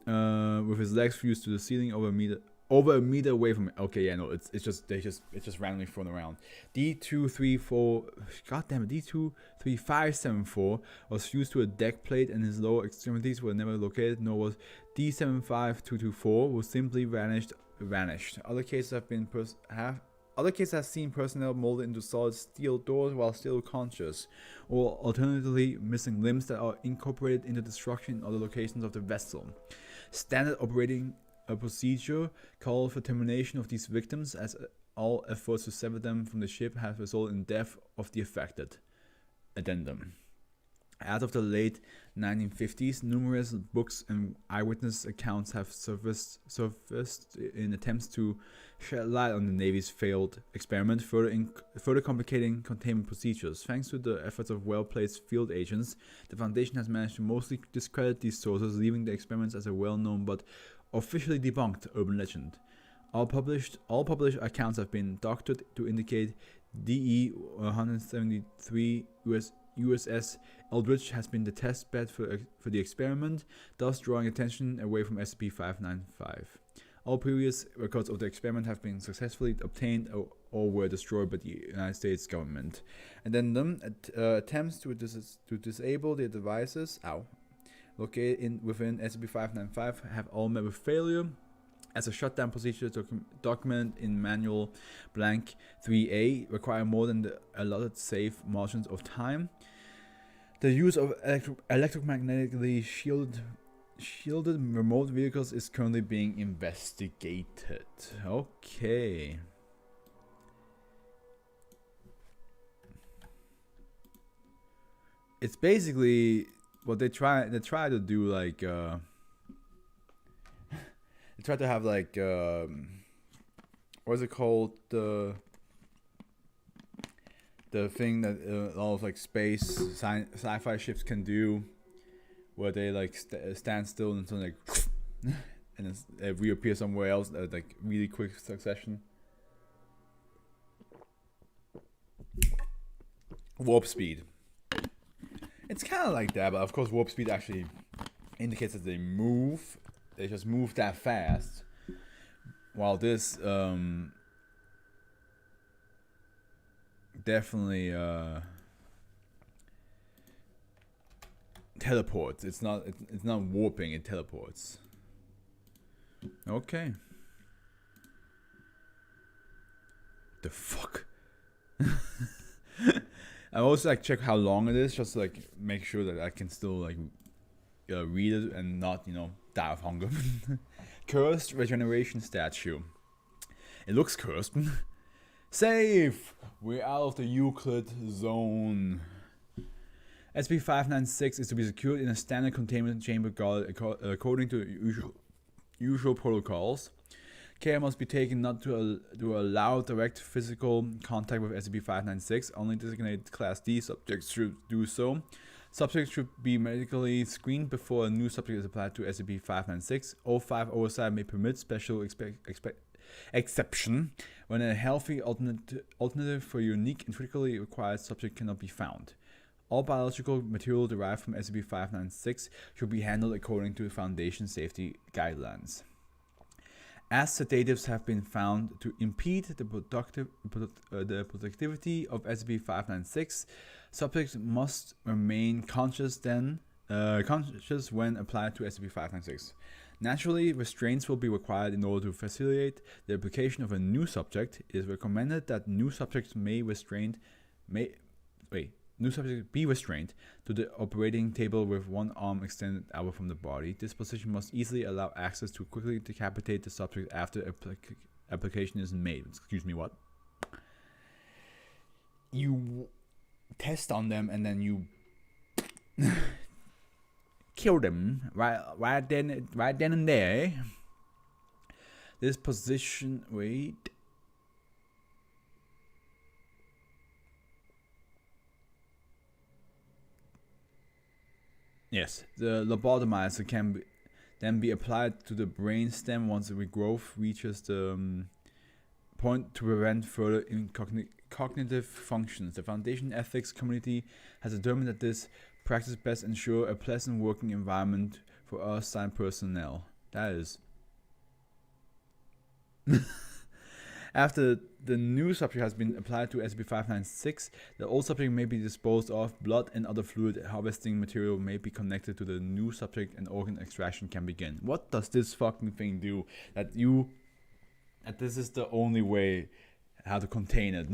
With his legs fused to the ceiling over a meter away from it. Okay, yeah, no, it's just randomly thrown around. D234, goddamn it, D23574 was fused to a deck plate, and his lower extremities were never located. Nor was D75224, was simply vanished. Other cases have seen personnel molded into solid steel doors while still conscious, or alternatively missing limbs that are incorporated into the structure in other locations of the vessel. Standard operating procedure called for termination of these victims, as all efforts to sever them from the ship have resulted in death of the affected. Addendum. As of the late 1950s, numerous books and eyewitness accounts have surfaced in attempts to shed light on the Navy's failed experiment, further complicating containment procedures. Thanks to the efforts of well-placed field agents, the Foundation has managed to mostly discredit these sources, leaving the experiments as a well-known but officially debunked urban legend. All published accounts have been doctored to indicate DE 173 USS Eldridge has been the test bed for the experiment, thus drawing attention away from SCP-595. All previous records of the experiment have been successfully obtained or were destroyed by the United States government. And then attempts to disable the devices located within SCP-595 have all met with failure, as a shutdown procedure documented in Manual Blank 3A require more than the allotted safe margins of time. The use of electromagnetically shielded remote vehicles is currently being investigated. Okay. It's basically what they try to do, like they try to have like what's it called, the thing that a lot of like space sci-fi ships can do, where they like stand still and something like and then they reappear somewhere else at like really quick succession. Warp speed. It's kind of like that, but of course warp speed actually indicates that they move. They just move that fast. While this definitely teleports. It's not warping, it teleports. Okay. The fuck? I also like check how long it is, just to like make sure that I can still like read it and not, die of hunger. Cursed regeneration statue. It looks cursed. Safe! We're out of the Euclid zone. SCP-596 is to be secured in a standard containment chamber guarded according to usual protocols. Care must be taken not to allow direct physical contact with SCP-596. Only designated Class D subjects should do so. Subjects should be medically screened before a new subject is applied to SCP-596. O5 oversight may permit special exception when a healthy alternative for a unique and critically required subject cannot be found. All biological material derived from SCP-596 should be handled according to the Foundation safety guidelines. As sedatives have been found to impede the productivity of SCP-596, subjects must remain conscious when applied to SCP-596. Naturally, restraints will be required in order to facilitate the application of a new subject. It is recommended that new subjects be restrained to the operating table with one arm extended outward from the body. This position must easily allow access to quickly decapitate the subject after application is made. Excuse me, what? You test on them and then you kill them right then and there. This position, wait. Yes, the lobotomizer can then be applied to the brain stem once the regrowth reaches the point to prevent further cognitive functions. The Foundation Ethics Committee has determined that this practice best ensure a pleasant working environment for us assigned personnel. That is. After the new subject has been applied to SCP-596, the old subject may be disposed of, blood and other fluid harvesting material may be connected to the new subject, and organ extraction can begin. What does this fucking thing do? That this is the only way how to contain it.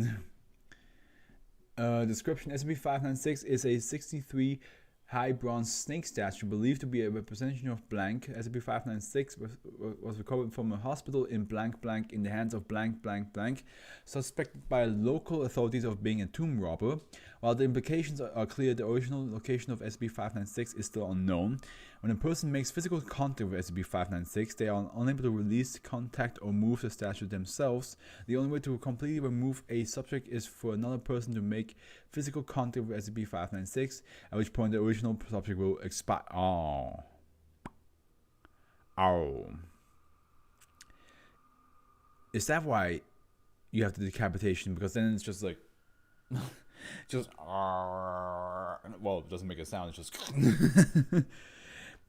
Description: SCP-596 is a 63 high bronze snake statue believed to be a representation of blank. SCP-596 was recovered from a hospital in blank blank in the hands of blank blank blank, suspected by local authorities of being a tomb robber. While the implications are clear, the original location of SCP-596 is still unknown. When a person makes physical contact with SCP-596, they are unable to release contact or move the statue themselves. The only way to completely remove a subject is for another person to make physical contact with SCP-596, at which point the original subject will expire. Oh. Is that why you have the decapitation? Because then it's just like... just... well, it doesn't make a sound, it's just...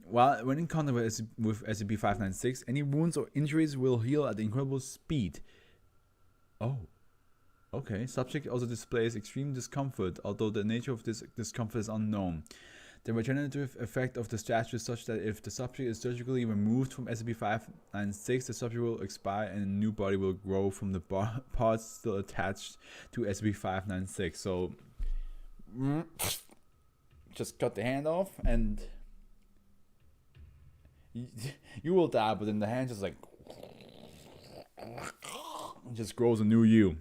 When in contact with SCP-596, any wounds or injuries will heal at incredible speed. Oh. Okay. Subject also displays extreme discomfort, although the nature of this discomfort is unknown. The regenerative effect of the statue is such that if the subject is surgically removed from SCP-596, the subject will expire and a new body will grow from the parts still attached to SCP-596. So, just cut the hand off and you will die, but then the hand just like just grows a new you.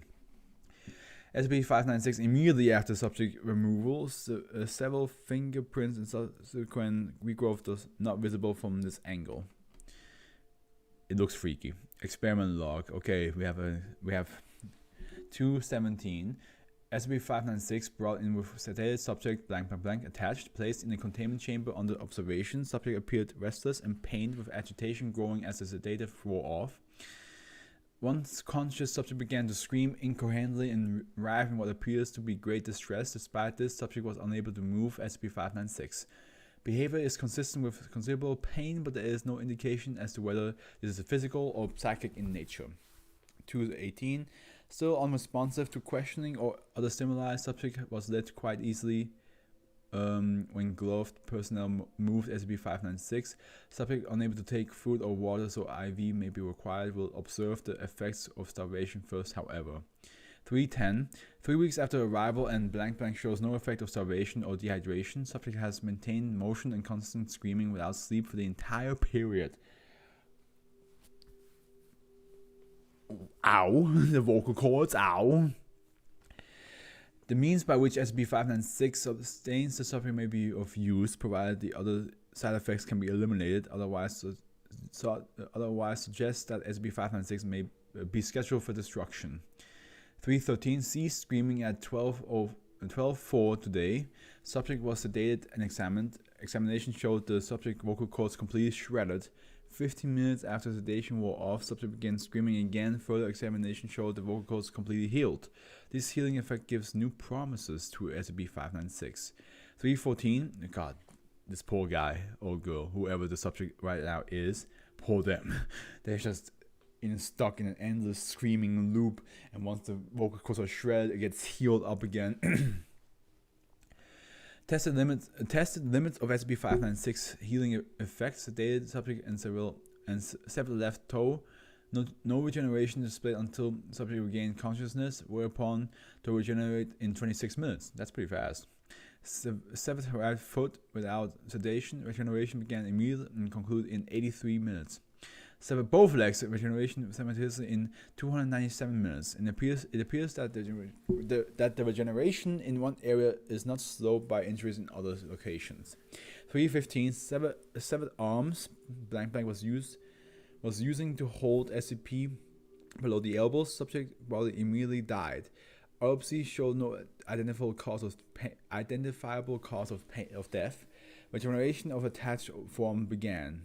SCP-596 immediately after subject removal, several fingerprints and subsequent regrowth is not visible from this angle. It looks freaky. Experiment log. Okay, we have 217. SCP-596 brought in with sedated subject blank blank blank attached, placed in a containment chamber under observation. Subject appeared restless and pained with agitation growing as the sedative wore off. Once conscious, subject began to scream incoherently and writhe in what appears to be great distress. Despite this, subject was unable to move SCP-596. Behavior is consistent with considerable pain, but there is no indication as to whether this is physical or psychic in nature. 218. Still unresponsive to questioning or other stimuli, subject was led quite easily when gloved personnel moved SCP-596. Subject unable to take food or water, so IV may be required, will observe the effects of starvation first, however. 310. 3 weeks after arrival and blank blank shows no effect of starvation or dehydration. Subject has maintained motion and constant screaming without sleep for the entire period. Ow. The vocal cords, ow. The means by which SCP-596 sustains the subject may be of use, provided the other side effects can be eliminated. Otherwise suggests that SCP-596 may be scheduled for destruction. 313. Ceased screaming at 12:04 today. Subject was sedated and examined. Examination showed the subject vocal cords completely shredded. 15 minutes after sedation wore off, subject began screaming again. Further examination showed the vocal cords completely healed. This healing effect gives new promises to SCP-596. 314. God, this poor guy or girl, whoever the subject right now is, poor them. They're just stuck in an endless screaming loop, and once the vocal cords are shredded, it gets healed up again. Tested limits of SCP-596 healing effects: sedated subject and severed left toe. No regeneration displayed until subject regained consciousness, whereupon to regenerate in 26 minutes. That's pretty fast. Severed right foot without sedation. Regeneration began immediately and concluded in 83 minutes. severed both legs regeneration simultaneously in 297 minutes. And it appears that the regeneration in one area is not slowed by injuries in other locations. 315 severed arms. Blank was using to hold SCP below the elbows. Subject body immediately died. Autopsy showed no identifiable cause of death. Regeneration of attached form began.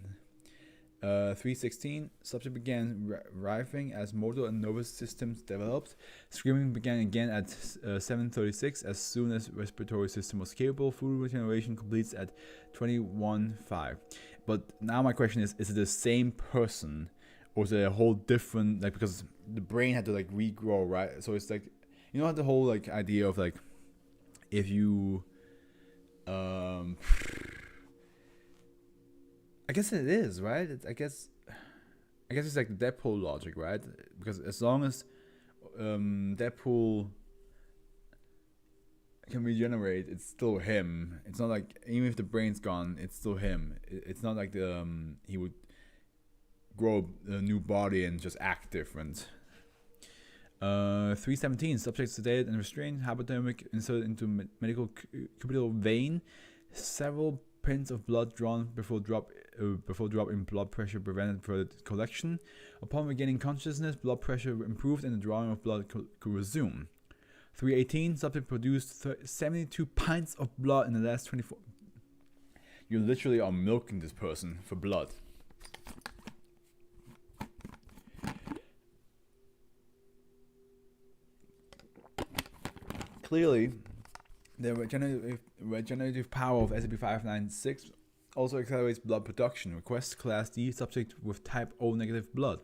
316 subject began writhing as motor and nervous systems developed. Screaming began again at 7:36 as soon as respiratory system was capable. Fluid regeneration completes at 21:05. But now my question is it the same person, or is it a whole different, like, because the brain had to like regrow, right? So it's like, you know, the whole like idea of like, if you I guess it is, right? I guess it's like the Deadpool logic, right? Because as long as Deadpool can regenerate, it's still him. It's not like, even if the brain's gone, it's still him. It's not like he would grow a new body and just act different. 317 subject sedated and restrained, hypodermic inserted into medical cubital vein, several pints of blood drawn before drop in blood pressure prevented further collection. Upon regaining consciousness, blood pressure improved and the drawing of blood could resume. 318 subject produced 72 pints of blood in the last 24. You literally are milking this person for blood. Clearly, the regenerative power of SCP-596 also accelerates blood production. Request Class D subject with type O negative blood.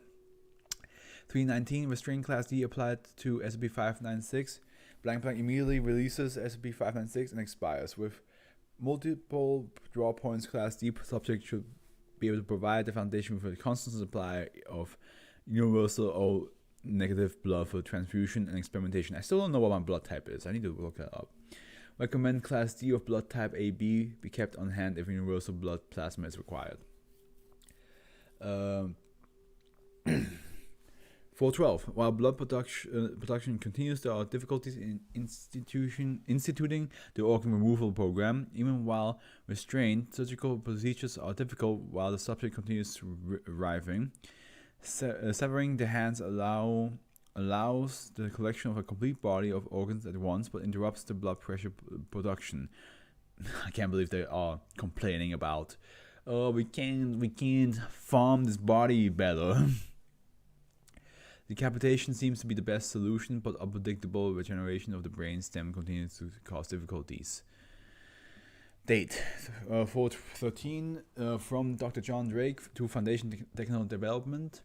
319 restraint Class D applied to SCP-596. Blank immediately releases SCP-596 and expires. With multiple draw points, Class D subject should be able to provide the Foundation with a constant supply of universal O negative blood for transfusion and experimentation. I still don't know what my blood type is. I need to look that up. Recommend Class D of blood type AB be kept on hand if universal blood plasma is required. 412. While blood production continues, there are difficulties in instituting the organ removal program. Even while restrained, surgical procedures are difficult while the subject continues writhing. Severing the hands allows the collection of a complete body of organs at once, but interrupts the blood pressure production. I can't believe they are complaining about, oh, we can't farm this body better. Decapitation seems to be the best solution, but unpredictable regeneration of the brain stem continues to cause difficulties. Date 413 from Dr. John Drake to Foundation Technical Development.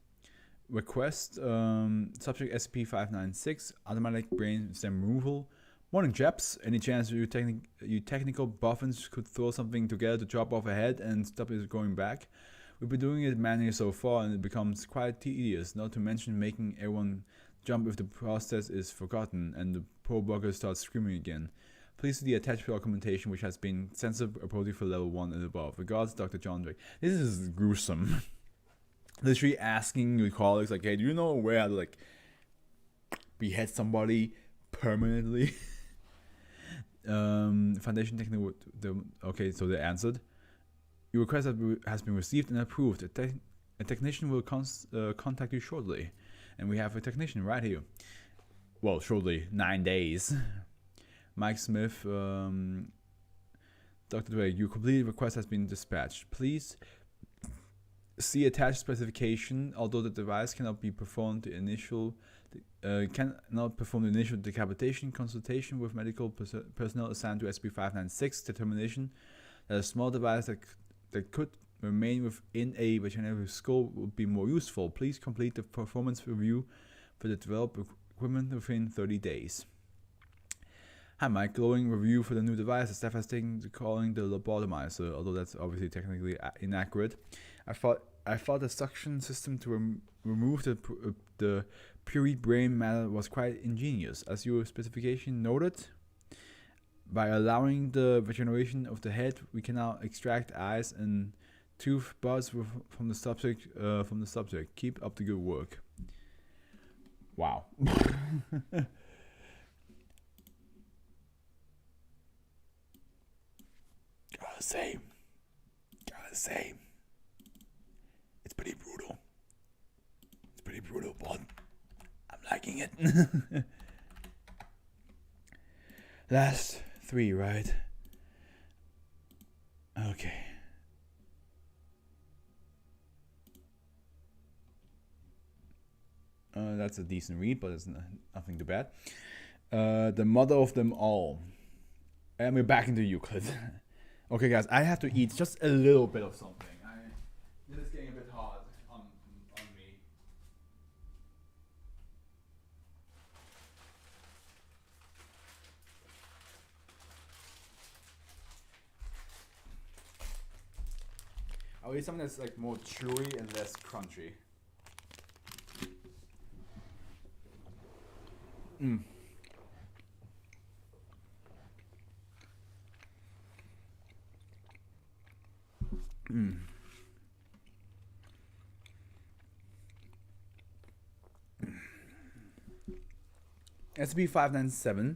Request subject SCP-596 automatic brain stem removal. Morning, chaps. Any chance you technical boffins could throw something together to chop off a head and stop it going back? We've been doing it manually so far and it becomes quite tedious, not to mention making everyone jump if the process is forgotten and the poor bugger starts screaming again. Please see the attached documentation which has been censored appropriately for level 1 and above. Regards, Dr. John Drake. This is gruesome. Literally asking your colleagues, like, hey, do you know where to, like, behead somebody permanently? Foundation Technical... Okay, so they answered. Your request has been received and approved. A technician will contact you shortly. And we have a technician right here. Well, shortly. 9 days. Mike Smith, Dr. Drake, your completed request has been dispatched. Please see attached specification. Although the device cannot perform the initial decapitation, consultation with medical personnel assigned to SCP-596, determination that a small device that could remain within a regenerative skull would be more useful. Please complete the performance review for the developed equipment within 30 days. Hi Mike, glowing review for the new device. The staff has taken to calling the lobotomizer, although that's obviously technically inaccurate. I thought the suction system to remove the pureed brain matter was quite ingenious. As your specification noted, by allowing the regeneration of the head, we can now extract eyes and Tooth buzz from the subject. Keep up the good work. Wow. Gotta say, it's pretty brutal. But I'm liking it. Last 3, right? Okay. That's a decent read, but it's nothing too bad. The mother of them all. And we're back into Euclid. Okay, guys, I have to eat just a little bit of something. This is getting a bit hard on me. I'll eat something that's like more chewy and less crunchy. SCP-597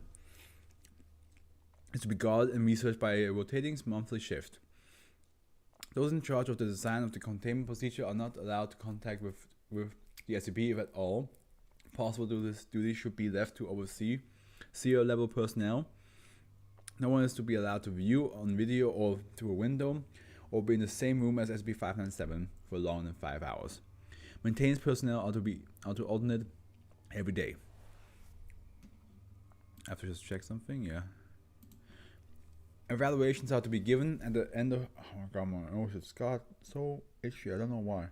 is to be guarded and researched by a rotating monthly shift. Those in charge of the design of the containment procedure are not allowed to contact with the SCP if at all. Possible duty should be left to oversee CEO level personnel. No one is to be allowed to view on video or through a window or be in the same room as SCP-597 for longer than 5 hours. Maintenance personnel are to alternate every day. I have to just check something, yeah. Evaluations are to be given at the end of... Oh my god, my nose has got so itchy, I don't know why.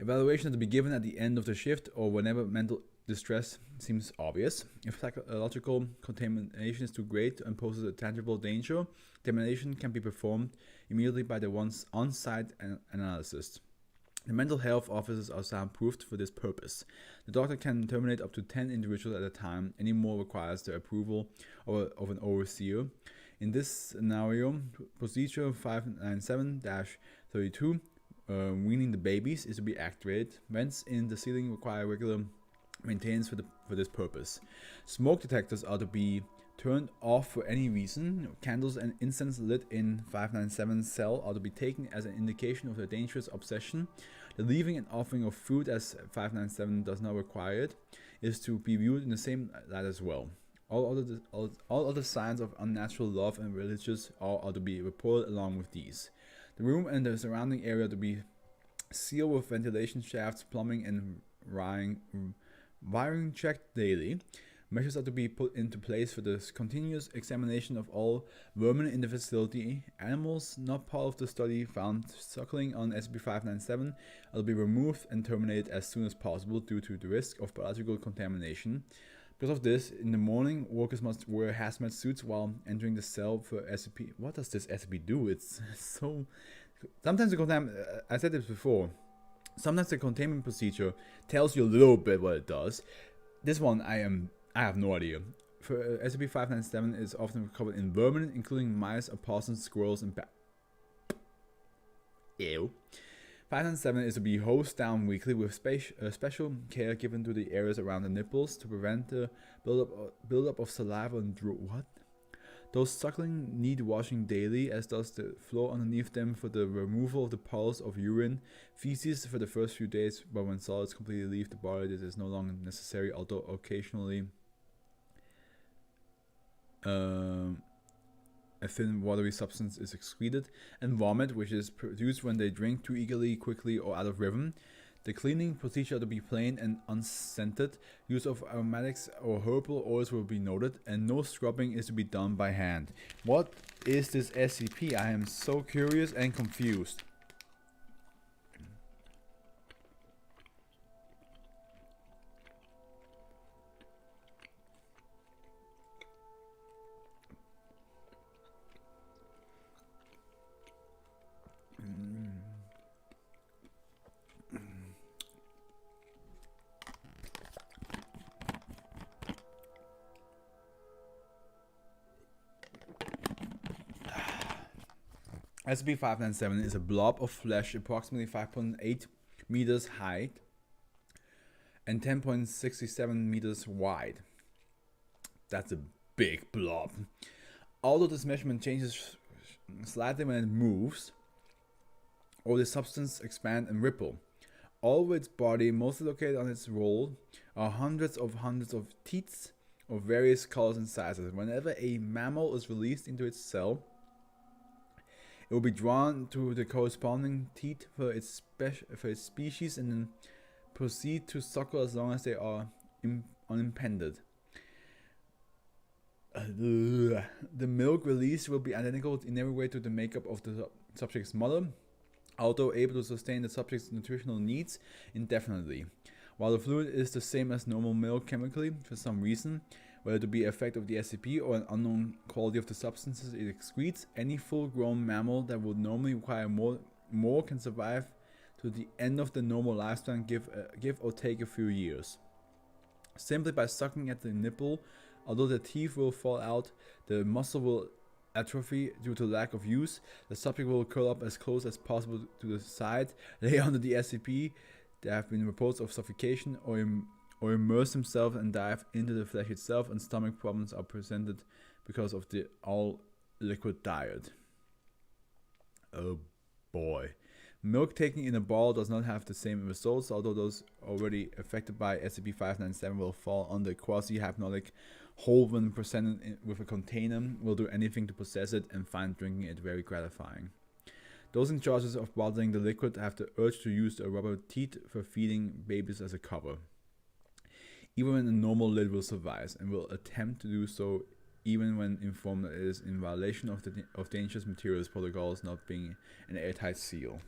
Evaluations are to be given at the end of the shift or whenever mental distress seems obvious. If psychological contamination is too great and poses a tangible danger, contamination can be performed immediately by the one's on-site analyst. The mental health officers are soundproofed for this purpose. The doctor can terminate up to 10 individuals at a time. Any more requires the approval of an overseer. In this scenario, procedure 597-32, weaning the babies, is to be activated. Vents in the ceiling require regular maintenance for this purpose. Smoke detectors are to be turned off for any reason. Candles and incense lit in 597's cell are to be taken as an indication of a dangerous obsession. The leaving and offering of food, as 597 does not require it, is to be viewed in the same light as well. All other signs of unnatural love and religious awe are to be reported along with these. The room and the surrounding area are to be sealed with ventilation shafts, plumbing, and wiring checked daily. Measures are to be put into place for the continuous examination of all vermin in the facility. Animals not part of the study found suckling on SCP-597 are to be removed and terminated as soon as possible due to the risk of biological contamination. Because of this, in the morning, workers must wear hazmat suits while entering the cell for SCP. What does this SCP do? It's so... Sometimes I said this before. Sometimes the containment procedure tells you a little bit what it does. This one, I have no idea. For SCP-597 is often covered in vermin, including mice, opossums, squirrels, and Ew. 597 is to be hosed down weekly with special care given to the areas around the nipples to prevent the buildup of saliva and drool. What? Those suckling need washing daily, as does the floor underneath them, for the removal of the puddles of urine, feces for the first few days, but when solids completely leave the body, this is no longer necessary, although occasionally a thin watery substance is excreted, and vomit, which is produced when they drink too eagerly, quickly, or out of rhythm. The cleaning procedure to be plain and unscented. Use of aromatics or herbal oils will be noted, and no scrubbing is to be done by hand. What is this SCP? I am so curious and confused. SCP-597 is a blob of flesh approximately 5.8 meters height and 10.67 meters wide. That's a big blob. Although this measurement changes slightly when it moves, or the substance expand and ripple. All of its body, mostly located on its roll, are hundreds of teats of various colors and sizes. Whenever a mammal is released into its cell, it will be drawn to the corresponding teat for its species and then proceed to suckle as long as they are unimpeded. The milk released will be identical in every way to the makeup of the subject's mother, although able to sustain the subject's nutritional needs indefinitely. While the fluid is the same as normal milk chemically, for some reason, whether to be effect of the SCP or an unknown quality of the substances it excretes, any full-grown mammal that would normally require more can survive to the end of the normal lifespan, give or take a few years. Simply by sucking at the nipple, although the teeth will fall out, the muscle will atrophy due to lack of use. The subject will curl up as close as possible to the side, lay under the SCP. There have been reports of suffocation or immerse himself and dive into the flesh itself, and stomach problems are presented because of the all-liquid diet. Oh boy. Milk taken in a bottle does not have the same results, although those already affected by SCP-597 will fall under quasi-hypnotic hold when presented with a container, will do anything to possess it, and find drinking it very gratifying. Those in charge of bottling the liquid have the urge to use a rubber teat for feeding babies as a cover, even when a normal lid will suffice, and will attempt to do so even when informed that it is in violation of dangerous materials protocols, not being an airtight seal.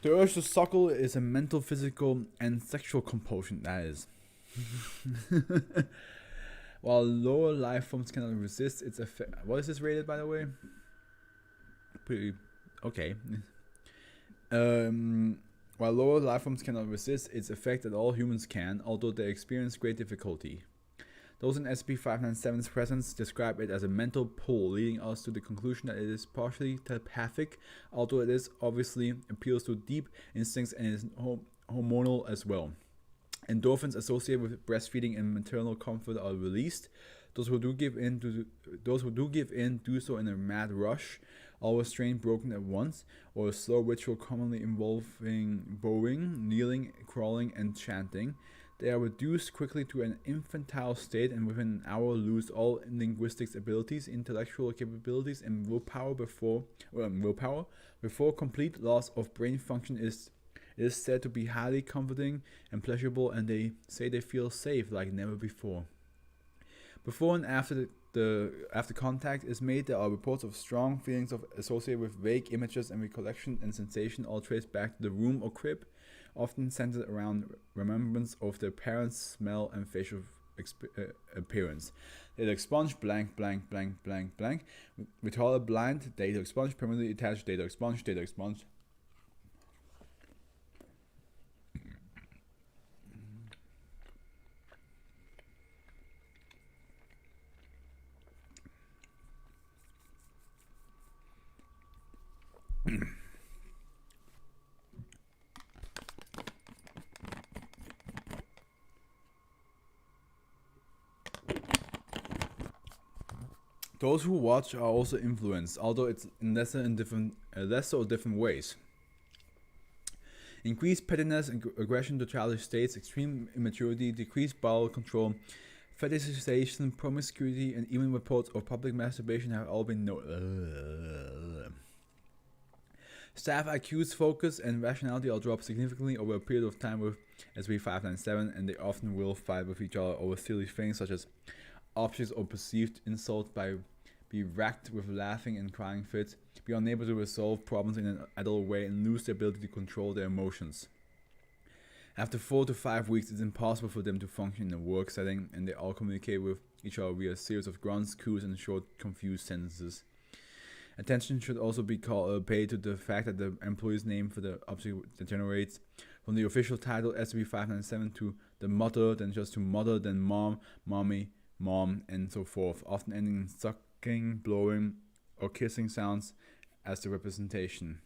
The urge to suckle is a mental, physical, and sexual compulsion, that is. While lower life forms cannot resist its effect. What is this rated, by the way? Pretty okay. While lower life forms cannot resist its effect that all humans can, although they experience great difficulty. Those in SCP-597's presence describe it as a mental pull, leading us to the conclusion that it is partially telepathic, although it is obviously appeals to deep instincts and is hormonal as well. Endorphins associated with breastfeeding and maternal comfort are released. Those who do give in do so in a mad rush, all restraint broken at once, or a slow ritual commonly involving bowing, kneeling, crawling, and chanting. They are reduced quickly to an infantile state, and within an hour lose all linguistic abilities, intellectual capabilities, and willpower before complete loss of brain function is said to be highly comforting and pleasurable, and they say they feel safe like never before. Before and after after contact is made, there are reports of strong feelings associated with vague images and recollection and sensation, all traced back to the room or crib, often centered around remembrance of their parents' smell and facial appearance. Data expunge, blank, blank, blank, blank, blank. Retarded blind, data expunge, permanently attached, data expunge, data expunge. Those who watch are also influenced, although it's in lesser or different ways. Increased pettiness and aggression to childish states, extreme immaturity, decreased bowel control, fetishization, promiscuity, and even reports of public masturbation have all been noted. Staff IQ's focus and rationality all drop significantly over a period of time with SCP-597, and they often will fight with each other over silly things such as objects or perceived insults, be racked with laughing and crying fits, be unable to resolve problems in an adult way, and lose the ability to control their emotions. After 4 to 5 weeks, it's impossible for them to function in a work setting, and they all communicate with each other via a series of grunts, coos, and short, confused sentences. Attention should also be paid to the fact that the employee's name for the object degenerates from the official title SCP-597 to the mother, then just to mother, then mom, mommy, mom, and so forth, often ending in sucking, blowing, or kissing sounds as the representation.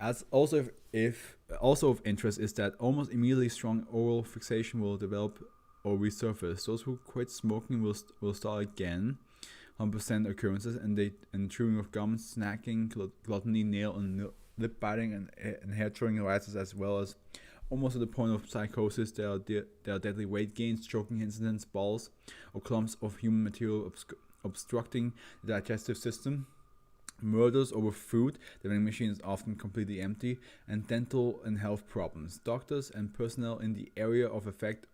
As also if also of interest is that almost immediately strong oral fixation will develop or resurface. Those who quit smoking will start again. 100% occurrences, and chewing of gum, snacking, gluttony, nail and lip biting, and hair chewing arises, as well as almost to the point of psychosis. There are deadly weight gains, choking incidents, balls or clumps of human material obstructing the digestive system, murders over food, the vending machine is often completely empty, and dental and health problems. Doctors and personnel in the area of effect,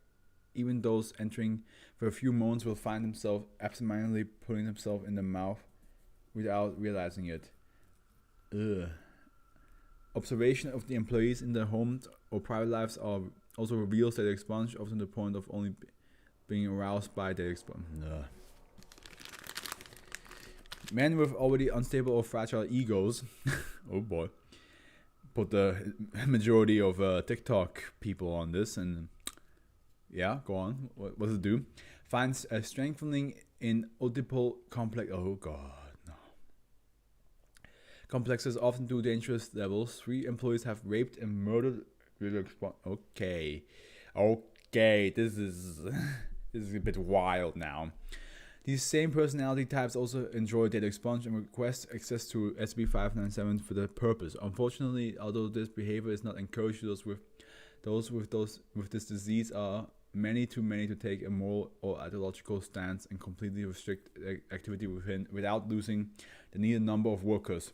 even those entering for a few moments, will find themselves absentmindedly putting themselves in the mouth without realizing it. Ugh. Observation of the employees in their homes or private lives also reveals that they expunge, often to the point of only being aroused by their expunge. Men with already unstable or fragile egos, oh boy, put the majority of TikTok people on this, and yeah, go on. What does it do? Finds a strengthening in oedipal complex. Oh god, no. Complexes often to dangerous levels. 3 employees have raped and murdered. Okay, this is a bit wild now. These same personality types also enjoy data expunge and request access to SB597 for that purpose. Unfortunately, although this behavior is not encouraged, those with this disease are many to take a moral or ideological stance and completely restrict activity without losing the needed number of workers.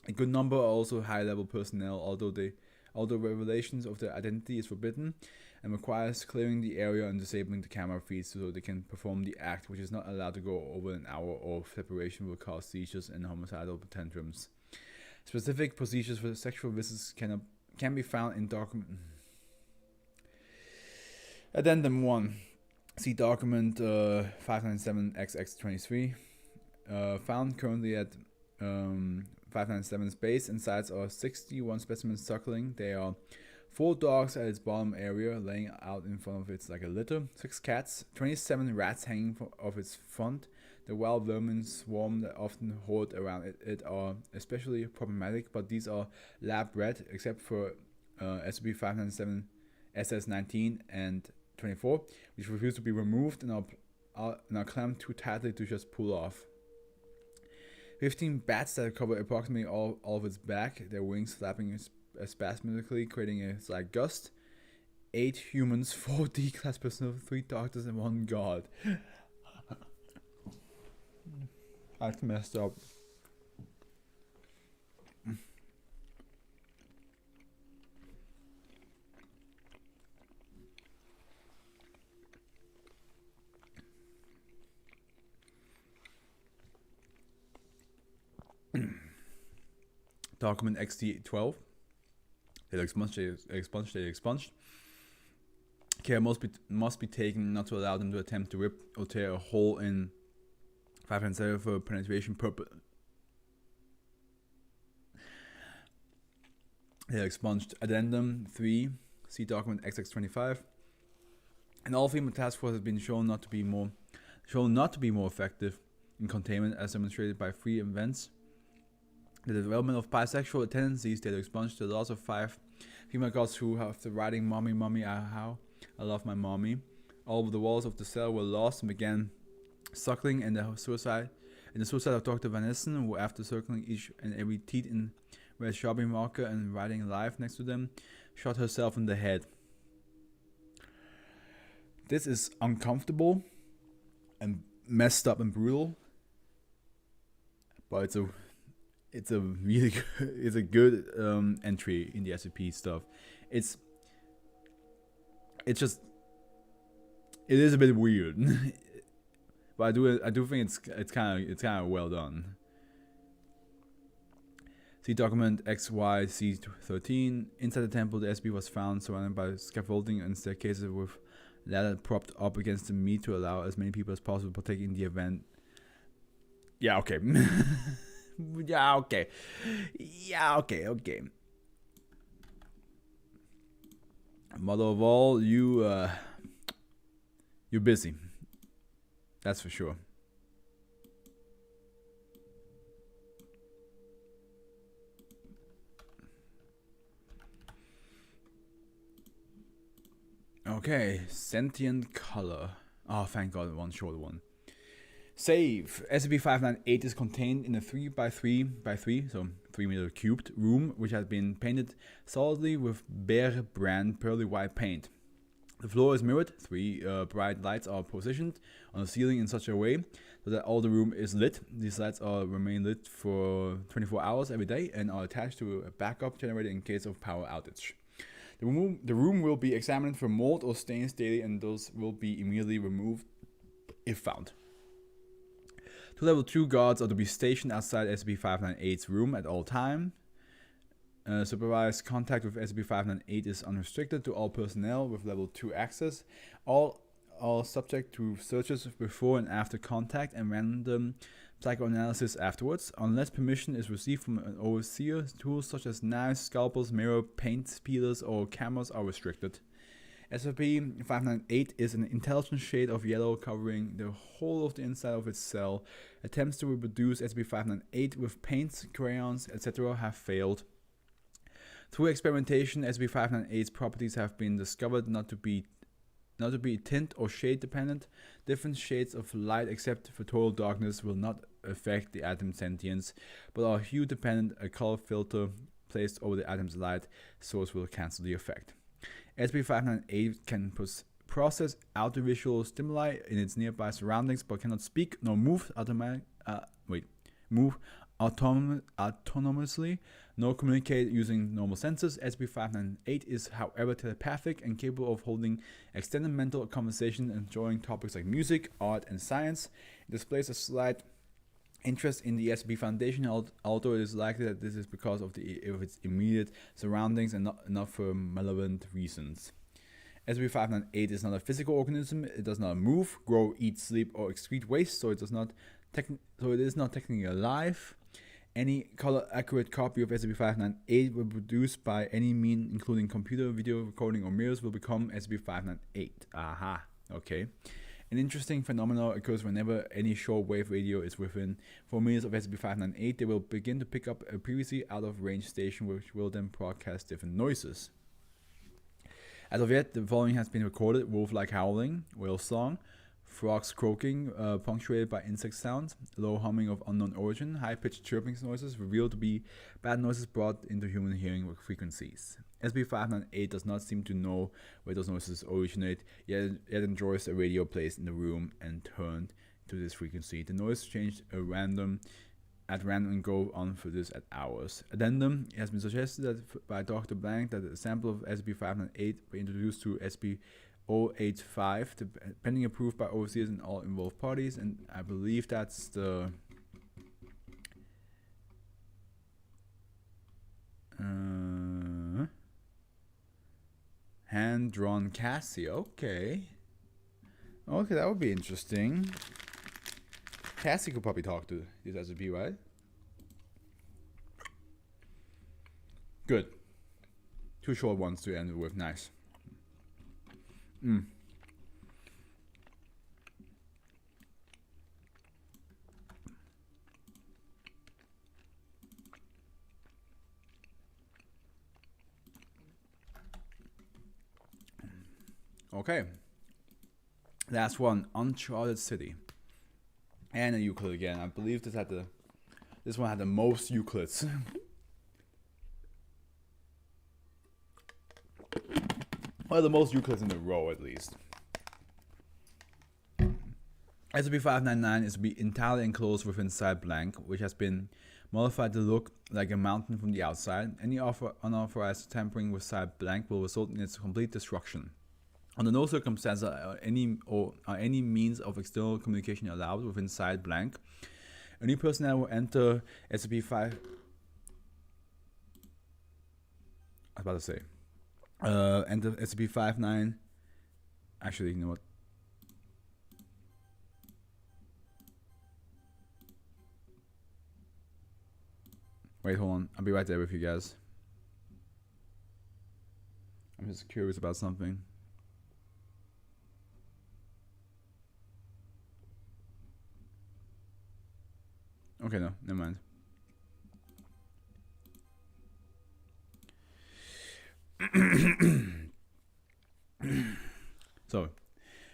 A good number are also high-level personnel, although revelations of their identity is forbidden and requires clearing the area and disabling the camera feeds so they can perform the act, which is not allowed to go over an hour, or separation will cause seizures and homicidal tantrums. Specific procedures for sexual visits can be found in document Addendum 1. See document 597XX23. Found currently at 597's base and sites are 61 specimens suckling. There are 4 dogs at its bottom area laying out in front of it like a litter, 6 cats, 27 rats hanging off its front. The wild vermin swarm that often hoard around it are especially problematic, but these are lab bred, except for SCP-597 SS19 and 24, which refuse to be removed and are clamped too tightly to just pull off. 15 bats that cover approximately all of its back, their wings flapping spasmodically, creating a slight gust. 8 humans, 4 D-class personnel, 3 doctors, and 1 guard. That's messed up. Document XT12. They expunged. Care must be taken not to allow them to attempt to rip or tear a hole in 507 for penetration purpose. They expunged. Addendum 3. See document XX25. An all-female task force has been shown not to be more effective in containment, as demonstrated by 3 events. The development of bisexual tendencies that expunged, the loss of 5 female gods who have the writing "Mommy, Mommy, how I love my mommy." All of the walls of the cell were lost and began suckling, and the suicide of Dr. Van Nissen, who, after circling each and every teeth in red Sharpie marker and writing "life" next to them, shot herself in the head. This is uncomfortable and messed up and brutal, but it's a really good entry in the SCP stuff. It is a bit weird, but I do think it's kind of well done. See document XYC13. Inside the temple, the SCP was found surrounded by scaffolding and staircases with ladder propped up against the meat to allow as many people as possible to partake in the event. Yeah, okay. Yeah, okay. Mother of all, you're busy. That's for sure. Okay, sentient color. Oh, thank God, one short one. Save. SCP-598 is contained in a 3x3x3, so 3-meter cubed room, which has been painted solidly with Bear brand pearly white paint. The floor is mirrored. 3 bright lights are positioned on the ceiling in such a way so that all the room is lit. These lights remain lit for 24 hours every day and are attached to a backup generator in case of power outage. The room will be examined for mold or stains daily, and those will be immediately removed if found. 2 level 2 guards are to be stationed outside SCP-598's room at all time. Supervised contact with SCP-598 is unrestricted to all personnel with level 2 access. All are subject to searches before and after contact and random psychoanalysis afterwards. Unless permission is received from an overseer, tools such as knives, scalpels, mirror, paint peelers, or cameras are restricted. SCP-598 is an intelligent shade of yellow covering the whole of the inside of its cell. Attempts to reproduce SCP-598 with paints, crayons, etc. have failed. Through experimentation, SCP-598's properties have been discovered not to be tint or shade dependent. Different shades of light except for total darkness will not affect the atom's sentience, but are hue dependent. A color filter placed over the atom's light source will cancel the effect. SCP-598 can process audiovisual stimuli in its nearby surroundings but cannot speak nor move autonomously, nor communicate using normal senses. SCP-598 is, however, telepathic and capable of holding extended mental conversation, enjoying topics like music, art, and science. It displays a slight interest in the SCP Foundation, although it is likely that this is because of its immediate surroundings and not for malevolent reasons. SCP-598 is not a physical organism. It does not move, grow, eat, sleep, or excrete waste, so it is not technically alive. Any color-accurate copy of SCP-598 produced by any means, including computer, video recording, or mirrors, will become SCP-598. Aha. Okay. An interesting phenomenon occurs whenever any shortwave radio is within 4 meters of SCP-598. They will begin to pick up a previously out-of-range station, which will then broadcast different noises. As of yet, the following has been recorded: wolf-like howling, whale song, frogs croaking, punctuated by insect sounds, low humming of unknown origin, high-pitched chirping noises revealed to be bad noises brought into human hearing with frequencies. SCP-598 does not seem to know where those noises originate, yet enjoys a radio placed in the room and turned to this frequency. The noise changed at random and go on for this at hours. Addendum: it has been suggested that by Dr. Blank that a sample of SCP-598 be introduced to SCP-085, pending approved by overseers and all involved parties, and I believe that's the hand-drawn Cassie. Okay, that would be interesting. Cassie could probably talk to this SCP, right? Good. 2 short ones to end with. Nice. Okay. Last one, Uncharted City. And a Euclid again. I believe this one had the most Euclids. Well, the most Euclids in a row at least. SCP-599 is to be entirely enclosed within Site Blank, which has been modified to look like a mountain from the outside. Any unauthorized tampering with Site Blank will result in its complete destruction. Under no circumstances are any means of external communication allowed within Site Blank. Any personnel will enter SCP-5. I was about to say. Enter SCP-59. Actually, you know what? Wait, hold on. I'll be right there with you guys. I'm just curious about something. Okay, no, never mind. So,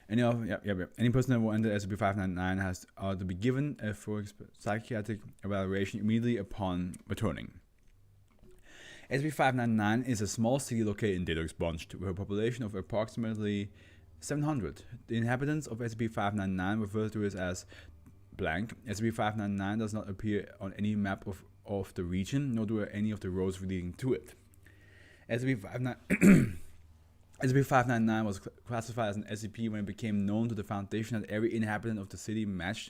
any person that will enter SCP-599 has to be given a full psychiatric evaluation immediately upon returning. SCP-599 is a small city located in Deluxe with a population of approximately 700. The inhabitants of SCP-599 refer to it as blank. SCP-599 does not appear on any map of the region, nor do any of the roads leading to it. SCP-599 was classified as an SCP when it became known to the Foundation that every inhabitant of the city matched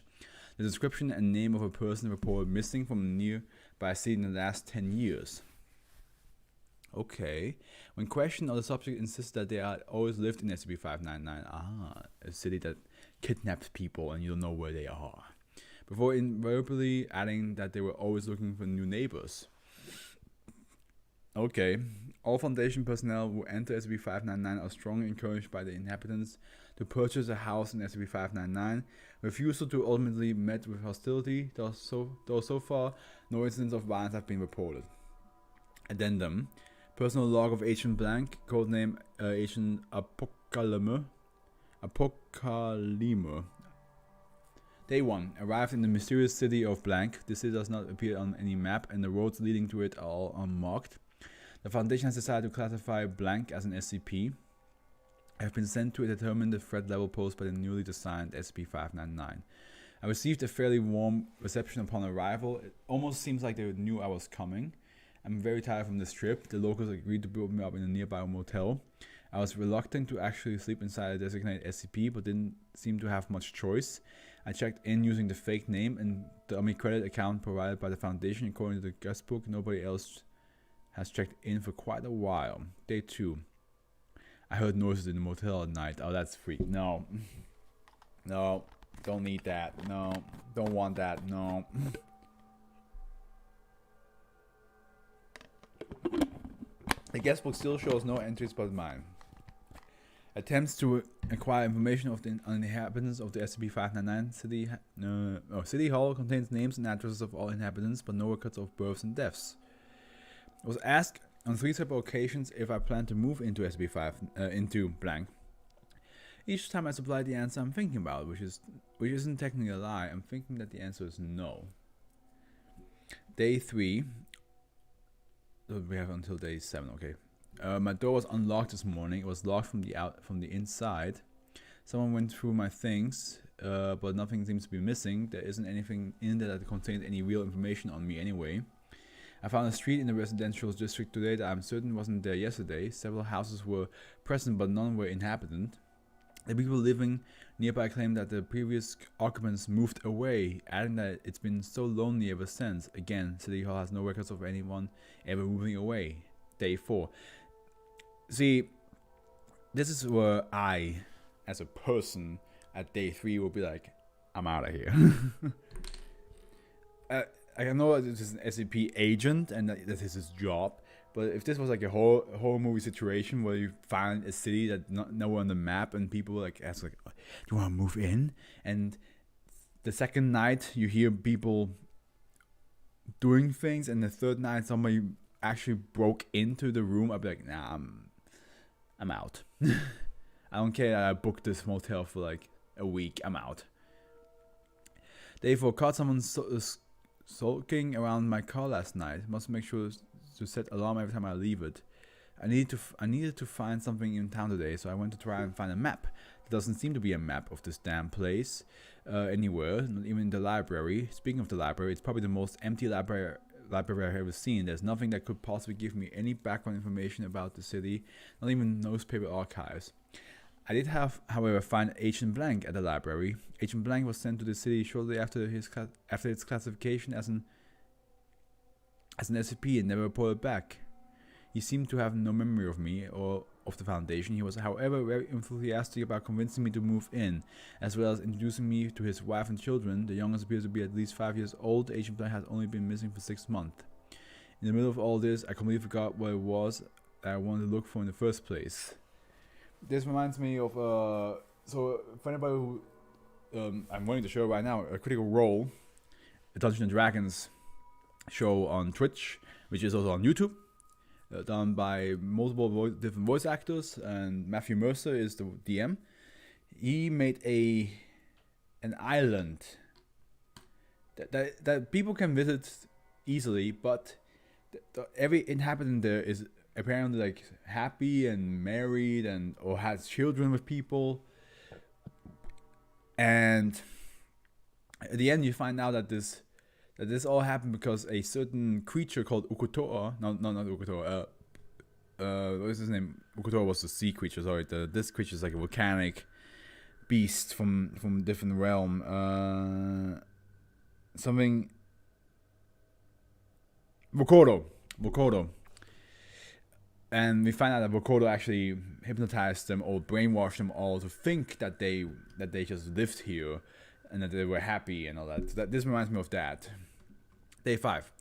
the description and name of a person reported missing from a nearby city in the last 10 years. Okay. When questioned, the subject insisted that they had always lived in SCP-599. A city that kidnaps people and you don't know where they are. Before invariably adding that they were always looking for new neighbors. Okay. All Foundation personnel who enter SCP-599 are strongly encouraged by the inhabitants to purchase a house in SCP-599. Refusal to ultimately met with hostility, though so far no incidents of violence have been reported. Addendum. Personal log of Agent Blank, codename Agent Apocalyme. Day 1. Arrived in the mysterious city of Blank. The city does not appear on any map and the roads leading to it are all unmarked. The Foundation has decided to classify Blank as an SCP. I have been sent to determine the threat level posed by the newly designed SCP-599. I received a fairly warm reception upon arrival. It almost seems like they knew I was coming. I'm very tired from this trip. The locals agreed to put me up in a nearby motel. I was reluctant to actually sleep inside a designated SCP, but didn't seem to have much choice. I checked in using the fake name and the dummy credit account provided by the Foundation. According to the guest book, nobody else has checked in for quite a while. Day 2. I heard noises in the motel at night. Oh, that's freak. No. No. Don't need that. No. Don't want that. No. The guest book still shows no entries but mine. Attempts to acquire information of the inhabitants of the SCP-599 City Hall contains names and addresses of all inhabitants, but no records of births and deaths. I was asked on 3 separate occasions if I plan to move into into blank. Each time I supplied the answer I'm thinking about, which isn't technically a lie. I'm thinking that the answer is no. Day 3. We have until day 7. Okay. My door was unlocked this morning. It was locked from the inside. Someone went through my things, but nothing seems to be missing. There isn't anything in there that contains any real information on me anyway. I found a street in the residential district today that I'm certain wasn't there yesterday. Several houses were present, but none were inhabited. The people living nearby claim that the previous occupants moved away, adding that it's been so lonely ever since. Again, City Hall has no records of anyone ever moving away. Day 4. See, this is where I, as a person, at day 3 will be like, I'm out of here. I know this is an SCP agent and that is his job, but if this was like a horror movie situation where you find a city that nowhere on the map and people like ask like, do you want to move in? And the second night you hear people doing things, and the third night somebody actually broke into the room, I'd be like, nah, I'm out. I don't care that I booked this motel for like a week. I'm out. They caught someone sulking around my car last night. Must make sure to set alarm every time I leave it. I needed to find something in town today, so I went to try and find a map. There doesn't seem to be a map of this damn place anywhere, not even in the library. Speaking of the library, it's probably the most empty library I've ever seen. There's nothing that could possibly give me any background information about the city, not even newspaper archives. I did however, find Agent Blank at the library. Agent Blank was sent to the city shortly after its classification as an SCP and never reported back. He seemed to have no memory of me or of the Foundation. He was, however, very enthusiastic about convincing me to move in, as well as introducing me to his wife and children. The youngest appears to be at least 5 years old. Agent Blank has only been missing for 6 months. In the middle of all this, I completely forgot what it was that I wanted to look for in the first place. This reminds me of, so for anybody who, I'm running the show right now, a Critical Role, a Dungeons & Dragons show on Twitch, which is also on YouTube, done by multiple different voice actors, and Matthew Mercer is the DM. he made an island that people can visit easily, but every inhabitant there is apparently like happy and married and or has children with people. And at the end, you find out that this all happened because a certain creature called Ukutoa, no, not Ukutoa. What is his name? Ukutoa was the sea creature. Sorry, this creature is like a volcanic beast from different realm. Something. Vokodo. And we find out that Vokodo actually hypnotized them or brainwashed them all to think that they just lived here and that they were happy and all that. So this reminds me of that. Day 5.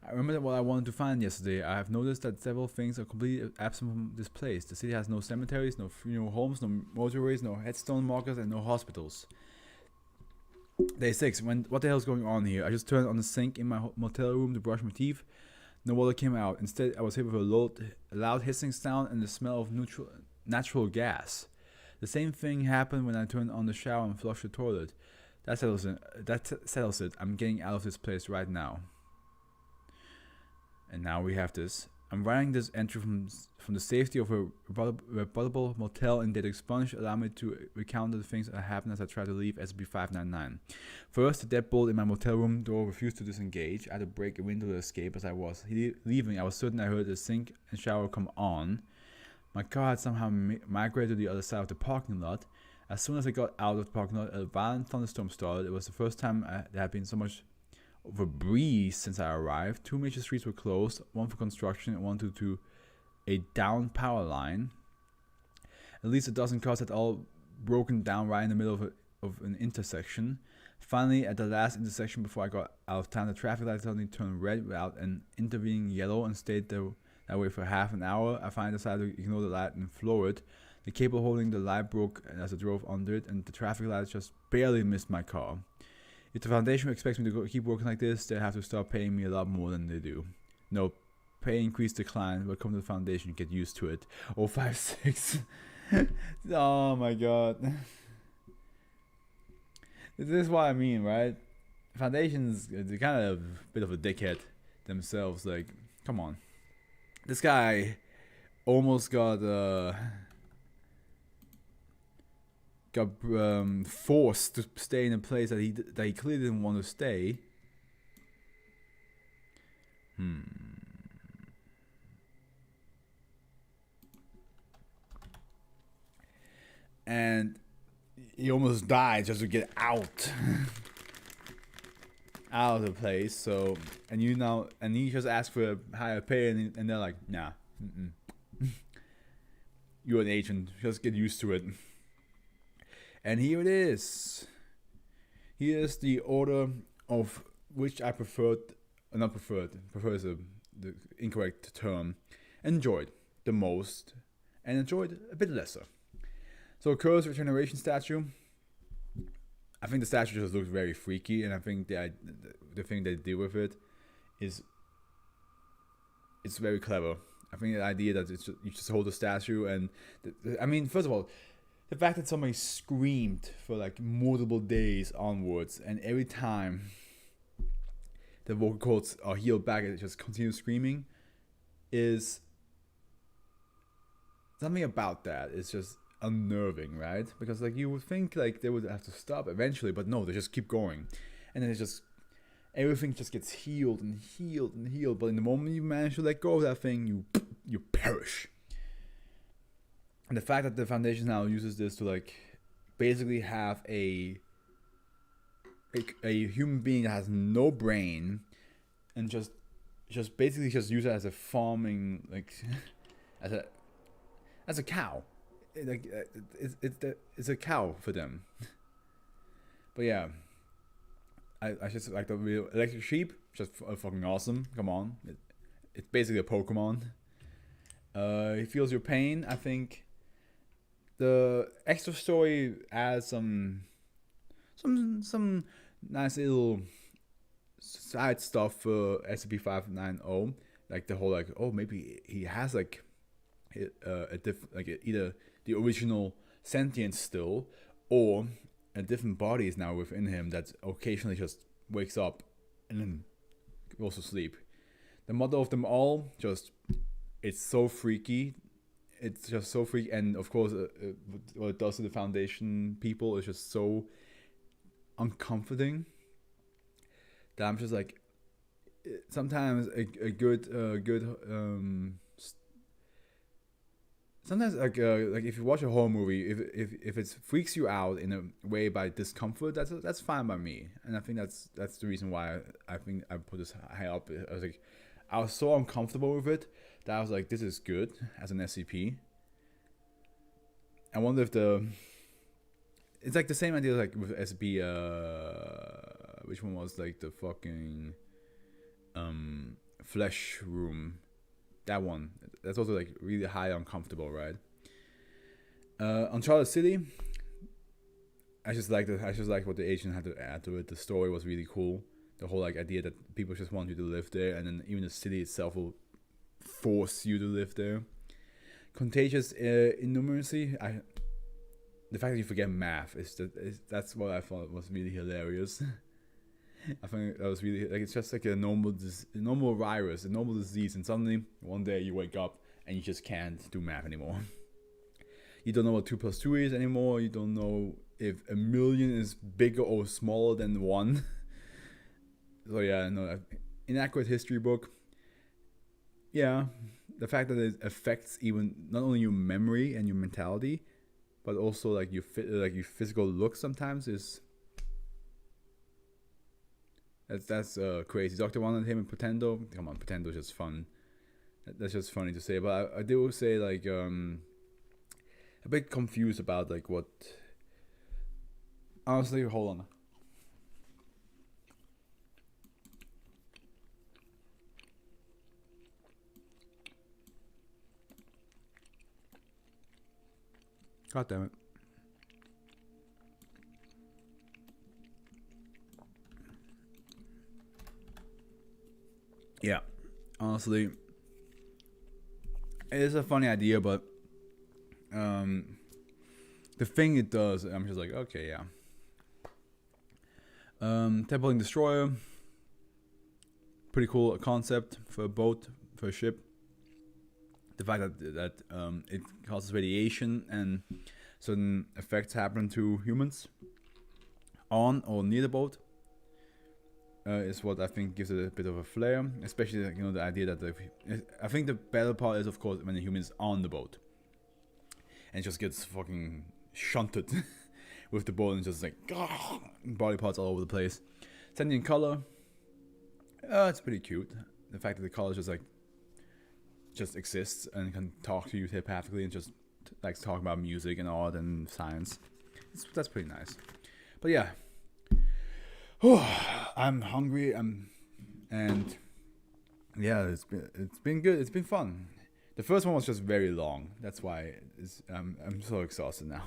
I remember what I wanted to find yesterday. I have noticed that several things are completely absent from this place. The city has no cemeteries, no funeral homes, no mortuaries, no headstone markers, and no hospitals. Day 6. What the hell is going on here? I just turned on the sink in my motel room to brush my teeth. No water came out. Instead, I was hit with a loud hissing sound and the smell of natural gas. The same thing happened when I turned on the shower and flushed the toilet. That settles it. I'm getting out of this place right now. And now we have this. I'm writing this entry from the safety of a rebuttable motel in Dead Expunge. Allow me to recount the things that happened as I try to leave SB599. First, the deadbolt in my motel room door refused to disengage. I had to break a window to escape. As I was leaving, I was certain I heard the sink and shower come on. My car had somehow migrated to the other side of the parking lot. As soon as I got out of the parking lot, a violent thunderstorm started. It was the first time there had been so much of a breeze since I arrived. 2 major streets were closed, one for construction and one to a down power line. At least a dozen cars had all broken down right in the middle of an intersection. Finally, at the last intersection before I got out of town, the traffic light suddenly turned red without an intervening yellow and stayed that way for half an hour. I finally decided to ignore the light and floor it. The cable holding the light broke as I drove under it, and the traffic lights just barely missed my car. If the foundation expects me to keep working like this, they have to start paying me a lot more than they do. No, pay increase decline. Welcome to the foundation. Get used to it. 056. Oh my god. This is what I mean, right? Foundations, they're kind of a bit of a dickhead themselves. Like, come on. This guy almost got forced to stay in a place that he clearly didn't want to stay. And he almost died just to get out out of the place. So and he just asked for a higher pay, and they're like, nah, you're an agent, just get used to it. And here it is. Here's the order of which I prefer is the incorrect term, enjoyed the most and enjoyed a bit lesser. So Curse Regeneration statue. I think the statue just looks very freaky, and I think the thing they did with it it's very clever. I think the idea that you just hold the statue and I mean, first of all, the fact that somebody screamed for like multiple days onwards, and every time the vocal cords are healed back, it just continues screaming, is something about that. It's just unnerving, right? Because like you would think like they would have to stop eventually, but no, they just keep going, and then everything just gets healed and healed and healed. But in the moment you manage to let go of that thing, you perish. And the fact that the Foundation now uses this to like basically have a human being that has no brain and just basically just use it as a farming, like as a cow. Like it's a cow for them. But yeah, I just like the real electric sheep, just fucking awesome. Come on, it's basically a Pokemon. He feels your pain. I think the extra story adds some nice little side stuff for SCP-590, like the whole like, oh, maybe he has like either the original sentience still, or a different body is now within him that occasionally just wakes up and then goes to sleep. The mother of them all, just, it's so freaky. It's just so freaky, and of course, what it does to the Foundation people is just so uncomforting that I'm just like, sometimes a good sometimes like if you watch a horror movie, if it freaks you out in a way by discomfort, that's fine by me, and I think that's the reason why I think I put this high up. I was so uncomfortable with it that I was like, this is good as an SCP. I wonder if it's like the same idea like with SCP. Which one was like the fucking flesh room? That one. That's also like really high uncomfortable, right? Uncharted City. I just like what the agent had to add to it. The story was really cool. The whole like idea that people just want you to live there, and then even the city itself will force you to live there. Contagious innumeracy. The fact that you forget math that's what I thought was really hilarious. I think that was really like, it's just like a normal virus, a normal disease, and suddenly one day you wake up and you just can't do math anymore. You don't know what 2 + 2 is anymore. You don't know if a million is bigger or smaller than 1. So yeah, no, inaccurate history book. Yeah, the fact that it affects even not only your memory and your mentality, but also like your physical look sometimes is. That's crazy. Dr. One and him and Pretendo. Come on, Pretendo's just fun. That's just funny to say. But I do say like a bit confused about like what. Honestly, hold on. God damn it. Yeah, honestly, it is a funny idea, but the thing it does, I'm just like, okay, yeah. Templing Destroyer, pretty cool concept for a boat, for a ship. The fact that it causes radiation and certain effects happen to humans on or near the boat. Is what I think gives it a bit of a flair, especially the idea that I think the better part is of course when the human is on the boat and it just gets fucking shunted with the boat and just like body parts all over the place. Sentient color, it's pretty cute. The fact that the color just exists and can talk to you telepathically and just likes to talk about music and art and science. That's pretty nice. But yeah. I'm hungry. And yeah, it's been good. It's been fun. The first one was just very long. That's why I'm so exhausted now.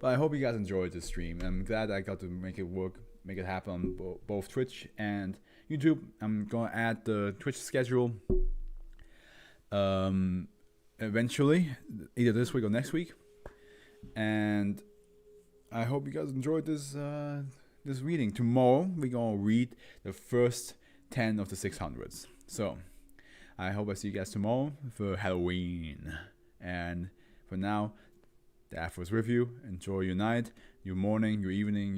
But I hope you guys enjoyed this stream. I'm glad I got to make it happen on both Twitch and YouTube. I'm gonna add the Twitch schedule eventually, either this week or next week. And I hope you guys enjoyed this reading. Tomorrow we're gonna read the first 10 of the 600s. So I hope I see you guys tomorrow for Halloween. And for now, the Afro's with you. Enjoy your night, your morning, your evening,